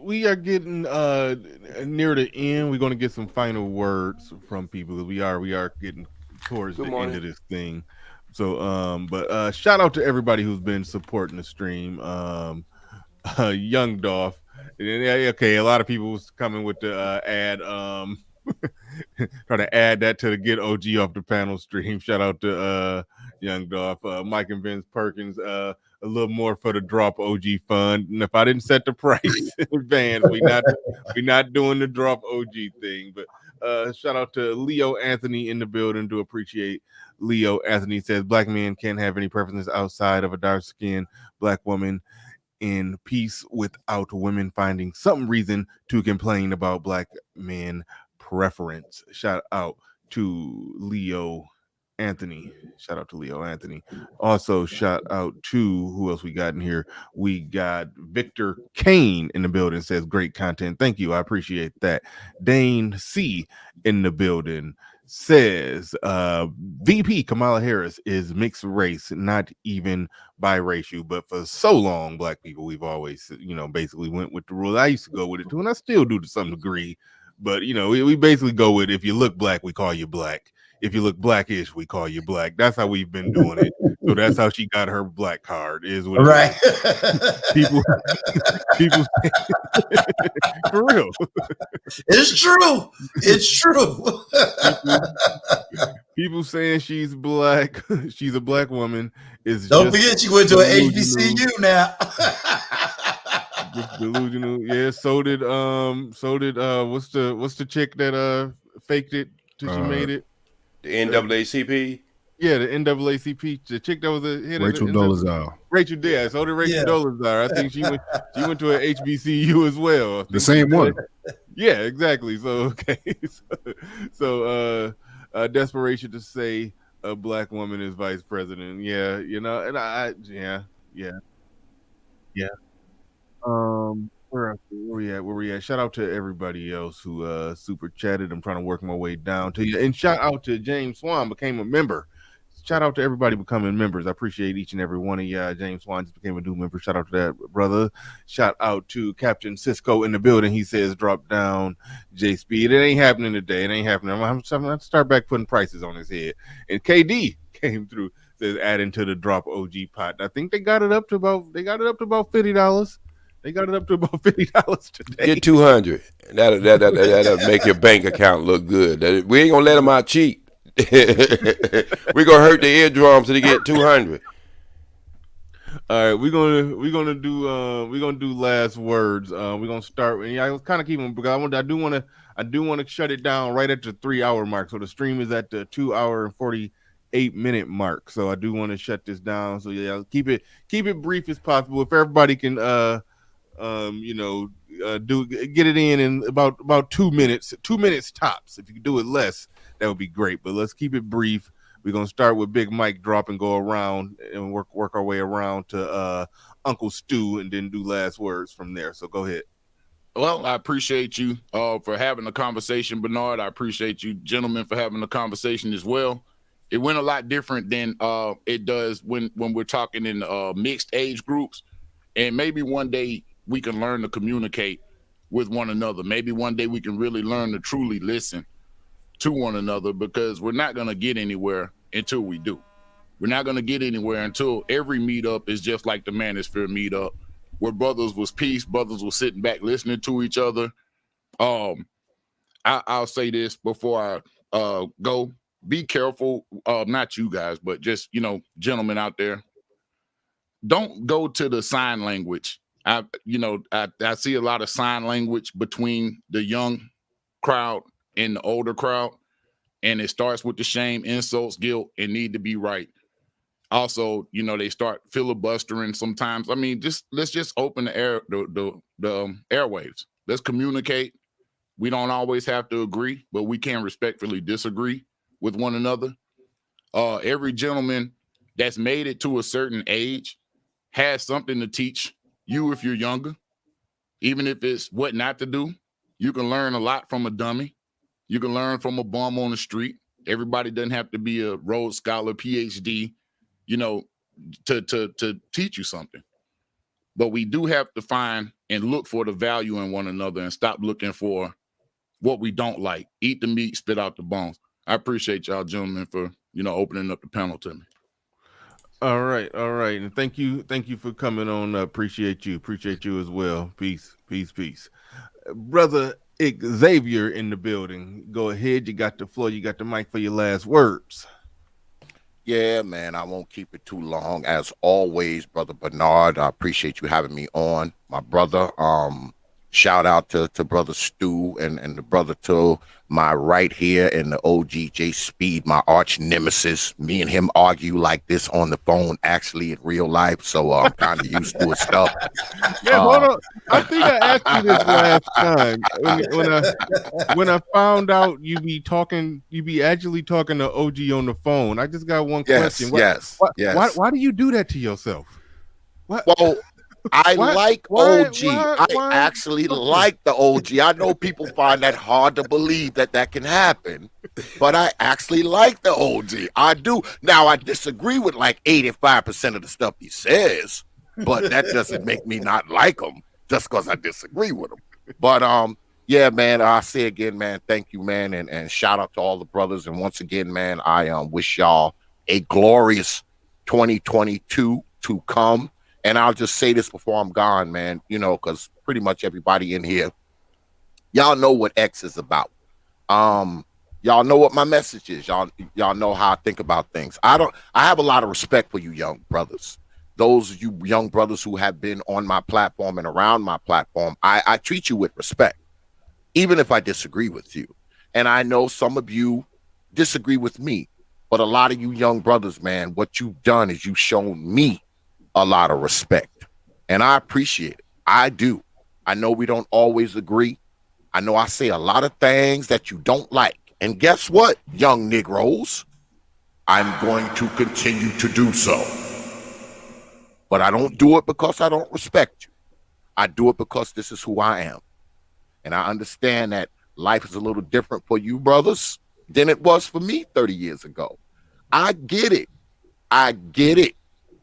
we are getting near the end. We're going to get some final words from people. We are getting towards the end of this thing. So, but shout out to everybody who's been supporting the stream. Young Dolph. Okay, a lot of people was coming with the ad. Try to add that to the Get OG Off the Panel stream. Shout out to Young Dolph, Mike and Vince Perkins. A little more for the Drop OG fund. And if I didn't set the price in advance, we not doing the Drop OG thing. But shout out to Leo Anthony in the building. Do appreciate Leo Anthony. Says black men can't have any preferences outside of a dark skinned black woman in peace without women finding some reason to complain about black men preference. Shout out to Leo Anthony. Shout out to Leo Anthony. Also, shout out to who else we got in here? We got Victor Kane in the building. Says great content. Thank you. I appreciate that. Dane C in the building says VP Kamala Harris is mixed race, not even biracial. But for so long, black people, we've always, basically went with the rule. I used to go with it too, and I still do to some degree. But we basically go with, if you look black, we call you black. If you look blackish, we call you black. That's how we've been doing it. So that's how she got her black card. Is what right. People for real. It's true. It's true. People saying she's black, she's a black woman. Don't forget she went to an HBCU now. Just delusional. Yeah, so did what's the chick that faked it till she made it? The NAACP. Yeah, the NAACP. The chick that was a hit. Rachel Dolezal. Rachel did. So did Rachel Dolezal. I think she went to an HBCU as well. The same one. Yeah, exactly. So okay. So desperation to say a black woman is vice president. Yeah, and yeah. Where we at? Shout out to everybody else who super chatted. I'm trying to work my way down to you. And shout out to James Swan, became a member. Shout out to everybody becoming members. I appreciate each and every one of you. James Swan just became a new member. Shout out to that brother. Shout out to Captain Cisco in the building. He says drop down J Speed. It ain't happening today. It ain't happening. I'm going to start back putting prices on his head. And KD came through, says adding to the Drop OG pot. I think they got it up to about $50. They got it up to about $50 today. Get 200. That'll make your bank account look good. We ain't gonna let them out cheap. We're gonna hurt the eardrums till they get 200. All right, we're gonna do last words. We're gonna start. And I was kind of keeping, because I do want to shut it down right at the 3 hour mark. So the stream is at the 2 hour and 48 minute mark. So I do want to shut this down. So yeah, keep it brief as possible. If everybody can get it in about 2 minutes. 2 minutes tops. If you can do it less, that would be great. But let's keep it brief. We're gonna start with Big Mike drop and go around and work our way around to Uncle Stu, and then do last words from there. So go ahead. Well, I appreciate you for having the conversation, Bernard. I appreciate you, gentlemen, for having the conversation as well. It went a lot different than it does when we're talking in mixed age groups. And maybe one day we can learn to communicate with one another. Maybe one day we can really learn to truly listen to one another, because we're not going to get anywhere until we do. We're not going to get anywhere until every meetup is just like the Manosphere meetup, where brothers was peace, brothers was sitting back listening to each other. I'll say this before I go. Be careful, not you guys, but just, gentlemen out there. Don't go to the sign language. I see a lot of sign language between the young crowd and the older crowd, and it starts with the shame, insults, guilt, and need to be right. Also, they start filibustering sometimes. I mean, let's just open the airwaves. Let's communicate. We don't always have to agree, but we can respectfully disagree with one another. Every gentleman that's made it to a certain age has something to teach you if you're younger, even if it's what not to do. You can learn a lot from a dummy. You can learn from a bum on the street. Everybody doesn't have to be a Rhodes Scholar, PhD, to teach you something. But we do have to find and look for the value in one another and stop looking for what we don't like. Eat the meat, spit out the bones. I appreciate y'all, gentlemen, for opening up the panel to me. All right, and thank you for coming on. Appreciate you as well. Peace, brother Xavier in the building. Go ahead, you got the floor, you got the mic for your last words. Yeah, man, I won't keep it too long. As always, Brother Bernard, I appreciate you having me on, my brother. Shout out to Brother Stu and the brother to my right here and the OGJ Speed, my arch nemesis. Me and him argue like this on the phone, actually in real life. So I'm kind of used to his stuff. Yeah, hold on. I think I asked you this last time when I found out you be actually talking to OG on the phone. I just got one question. Yes. Why do you do that to yourself? What? Well, I like OG. I actually like the OG. I know people find that hard to believe that can happen, but I actually like the OG. I do. Now, I disagree with like 85% of the stuff he says, but that doesn't make me not like him just because I disagree with him. But yeah, man, I say again, man, thank you, man, and shout out to all the brothers. And once again, man, I wish y'all a glorious 2022 to come. And I'll just say this before I'm gone, man, because pretty much everybody in here, y'all know what X is about. Y'all know what my message is. Y'all know how I think about things. I have a lot of respect for you young brothers. Those of you young brothers who have been on my platform and around my platform, I treat you with respect, even if I disagree with you. And I know some of you disagree with me, but a lot of you young brothers, man, what you've done is you've shown me a lot of respect, and I appreciate it. I do. I know we don't always agree. I know I say a lot of things that you don't like, and guess what, young Negroes? I'm going to continue to do so, but I don't do it because I don't respect you. I do it because this is who I am, and I understand that life is a little different for you brothers than it was for me 30 years ago. I get it,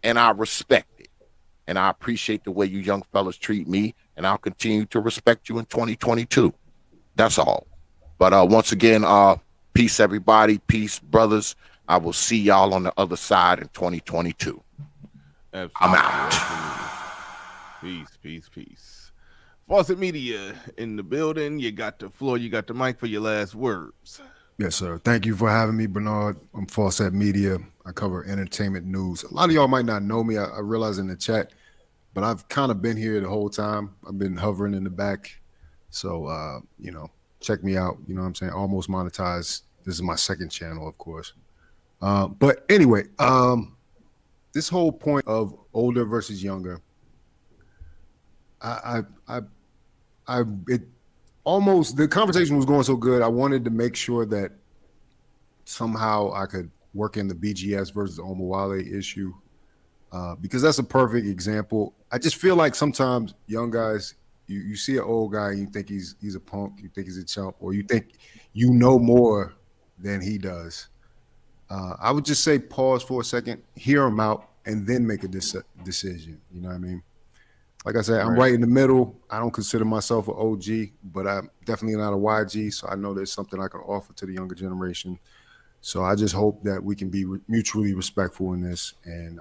and I respect it. And I appreciate the way you young fellas treat me, and I'll continue to respect you in 2022. That's all. But once again, peace, everybody. Peace, brothers. I will see y'all on the other side in 2022. Absolutely. I'm out. Peace. Fawcett Media in the building. You got the floor. You got the mic for your last words. Yes, sir. Thank you for having me, Bernard. I'm Fawcett Media. I cover entertainment news. A lot of y'all might not know me. I realize in the chat, but I've kind of been here the whole time. I've been hovering in the back. So, check me out. You know what I'm saying? Almost monetized. This is my second channel, of course. But anyway, this whole point of older versus younger, the conversation was going so good. I wanted to make sure that somehow I could work in the BGS versus Omawale issue, because that's a perfect example. I just feel like sometimes young guys you see an old guy and you think he's a punk, you think he's a chump, or you think you know more than he does. I would just say pause for a second, hear him out, and then make a decision. You know what I mean? Like I said, I'm right in the middle. I don't consider myself an OG, but I'm definitely not a YG. So I know there's something I can offer to the younger generation. So I just hope that we can be mutually respectful in this. And,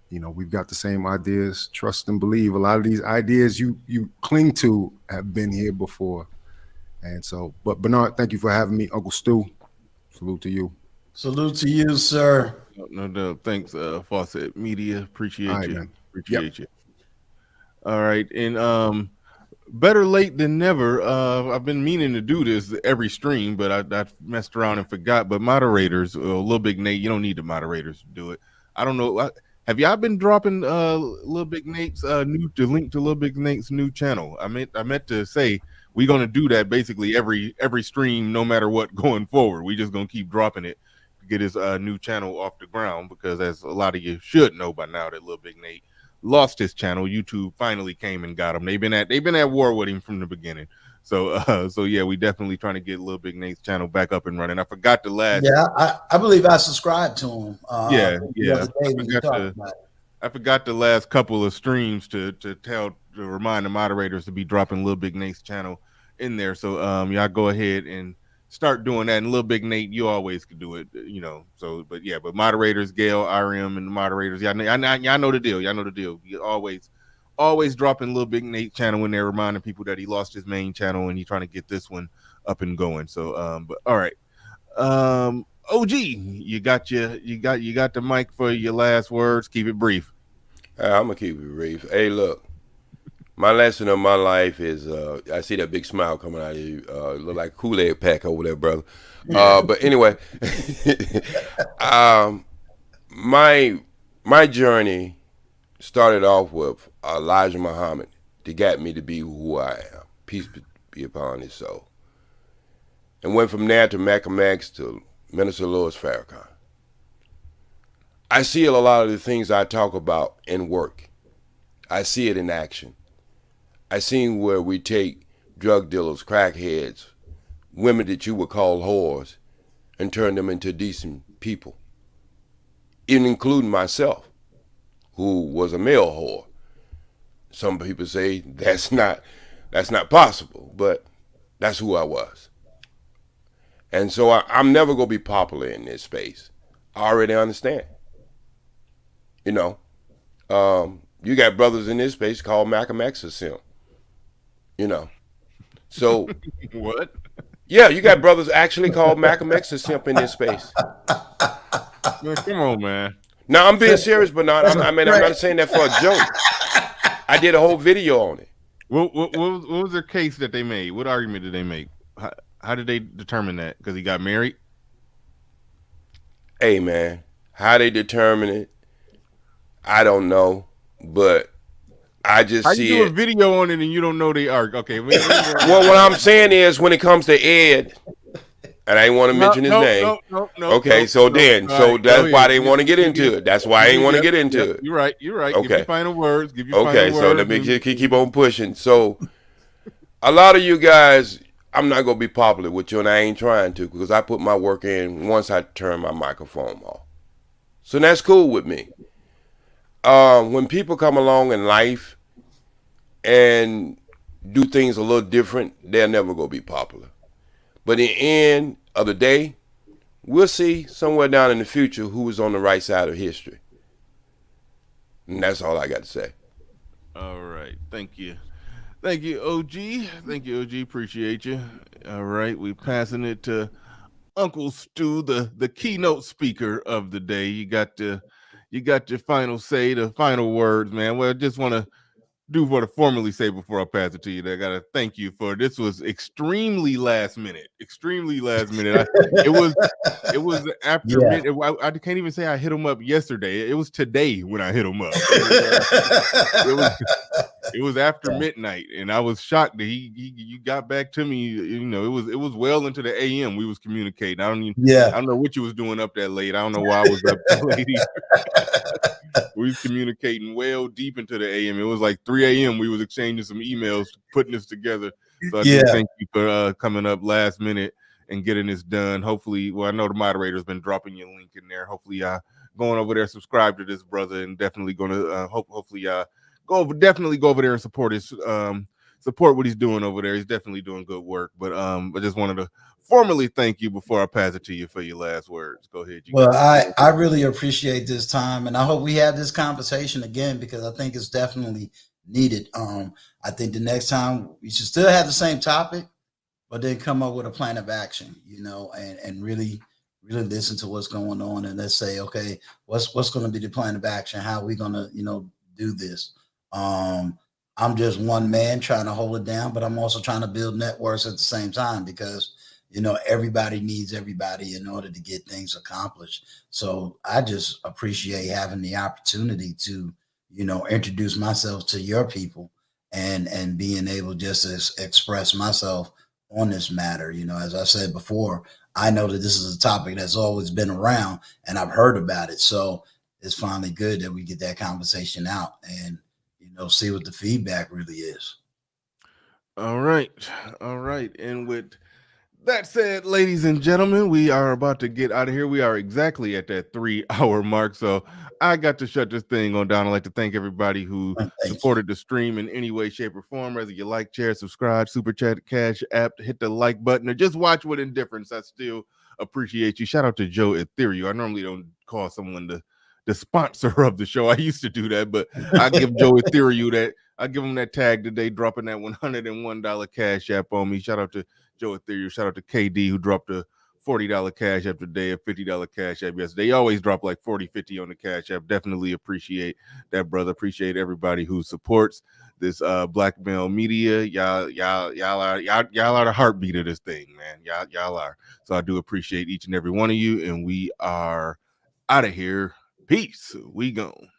you know, we've got the same ideas, trust and believe. A lot of these ideas you cling to have been here before. And so, but Bernard, thank you for having me. Uncle Stu, salute to you. Salute to you, sir. No. Thanks, Fawcett Media. Appreciate you. Man. Appreciate you. All right. And better late than never. I've been meaning to do this every stream, but I messed around and forgot. But moderators, Lil Big Nate, you don't need the moderators to do it. I don't know. Have y'all been dropping Lil Big Nate's the link to Lil Big Nate's new channel? I meant to say we're gonna do that basically every stream, no matter what, going forward. We just gonna keep dropping it to get his new channel off the ground, because as a lot of you should know by now, that Lil Big Nate lost his channel. YouTube finally came and got him. They've been at war with him from the beginning. So yeah, we definitely trying to get Lil Big Nate's channel back up and running. I forgot the last. Yeah, I believe I subscribed to him. Yeah. I forgot the last couple of streams to remind the moderators to be dropping Lil Big Nate's channel in there. So y'all go ahead and start doing that. And Lil Big Nate, you always could do it, you know. So, but moderators, Gail, RM, and the moderators, y'all know the deal. Y'all know the deal. You always dropping Lil Big Nate channel in there, reminding people that he lost his main channel and he's trying to get this one up and going. So, but all right, OG, you got the mic for your last words. Keep it brief. I'm gonna keep it brief. Hey, look. My lesson of my life is I see that big smile coming out of you. Look like Kool-Aid pack over there, brother. But anyway, my journey started off with Elijah Muhammad that got me to be who I am. Peace be upon his soul. And went from there to Malcolm X to Minister Louis Farrakhan. I see a lot of the things I talk about in work. I see it in action. I seen where we take drug dealers, crackheads, women that you would call whores, and turn them into decent people, even including myself, who was a male whore. Some people say that's not possible, but that's who I was. And so I'm never gonna be popular in this space. I already understand. You know, you got brothers in this space called Malcolm X or Sim. You know, so what? Yeah, you got brothers actually called Malcolm X a simp in this space. Man, come on, man. No, I'm being serious, but I'm not saying that for a joke. I did a whole video on it. What was their case that they made? What argument did they make? How did they determine that? Because he got married? Hey, man, how they determine it, I don't know, but I just How see you do a video on it and you don't know they are? Okay. Well, what I'm saying is when it comes to Ed, and I ain't want to mention his name. No. Okay, so that's why they want to get into it. That's why I ain't want to get into it. You're right. Okay. Give you final words. Okay, so let me just keep on pushing. So a lot of you guys, I'm not going to be popular with you, and I ain't trying to, because I put my work in once I turn my microphone off. So that's cool with me. When people come along in life and do things a little different, they're never going to be popular. But in the end of the day, we'll see somewhere down in the future who is on the right side of history. And that's all I got to say. All right. Thank you. Thank you, OG. Thank you, OG. Appreciate you. All right. We're passing it to Uncle Stu, the keynote speaker of the day. You got your final say, the final words, man. Well, I just want to do what I formally say before I pass it to you. I got to thank you for this. Was extremely last minute. It was after minute. I can't even say I hit him up yesterday. It was today when I hit him up. It was after midnight, and I was shocked that he got back to me. You know, it was well into the AM. We was communicating. I don't know what you was doing up that late. I don't know why I was up that late. We was communicating well deep into the AM. It was like 3 a.m. We was exchanging some emails, putting this together. So I do thank you for coming up last minute and getting this done. Hopefully, well, I know the moderator's been dropping your link in there. Hopefully, going over there, subscribe to this brother, and definitely going to hopefully go over there and support his support what he's doing over there. He's definitely doing good work. But I just wanted to formally thank you before I pass it to you for your last words. Go ahead. Well, I really appreciate this time, and I hope we have this conversation again because I think it's definitely needed. I think the next time we should still have the same topic, but then come up with a plan of action, and really listen to what's going on, and let's say, okay, what's going to be the plan of action? How are we going to, do this? I'm just one man trying to hold it down, but I'm also trying to build networks at the same time because everybody needs everybody in order to get things accomplished. So I just appreciate having the opportunity to, introduce myself to your people and being able just to express myself on this matter. As I said before, I know that this is a topic that's always been around and I've heard about it. So it's finally good that we get that conversation out and, see what the feedback really is. All right. And with that said, ladies and gentlemen, we are about to get out of here. We are exactly at that 3-hour mark. So I got to shut this thing on down. I'd like to thank everybody who supported the stream in any way, shape, or form. Whether you like, share, subscribe, super chat, cash app, hit the like button, or just watch with indifference. I still appreciate you. Shout out to Joe Ethereal. I normally don't call someone the sponsor of the show. I used to do that, but I give Joe Ethereal that. I give him that tag today, dropping that $101 cash app on me. Shout out to Joe Ethereal. Shout out to KD who dropped a $40 cash app today, a $50 cash app yesterday. They always drop like 40, 50 on the cash app. Definitely appreciate that, brother. Appreciate everybody who supports this black male media. Y'all are the heartbeat of this thing, man. Y'all are. So I do appreciate each and every one of you, and we are out of here. Peace. We gone.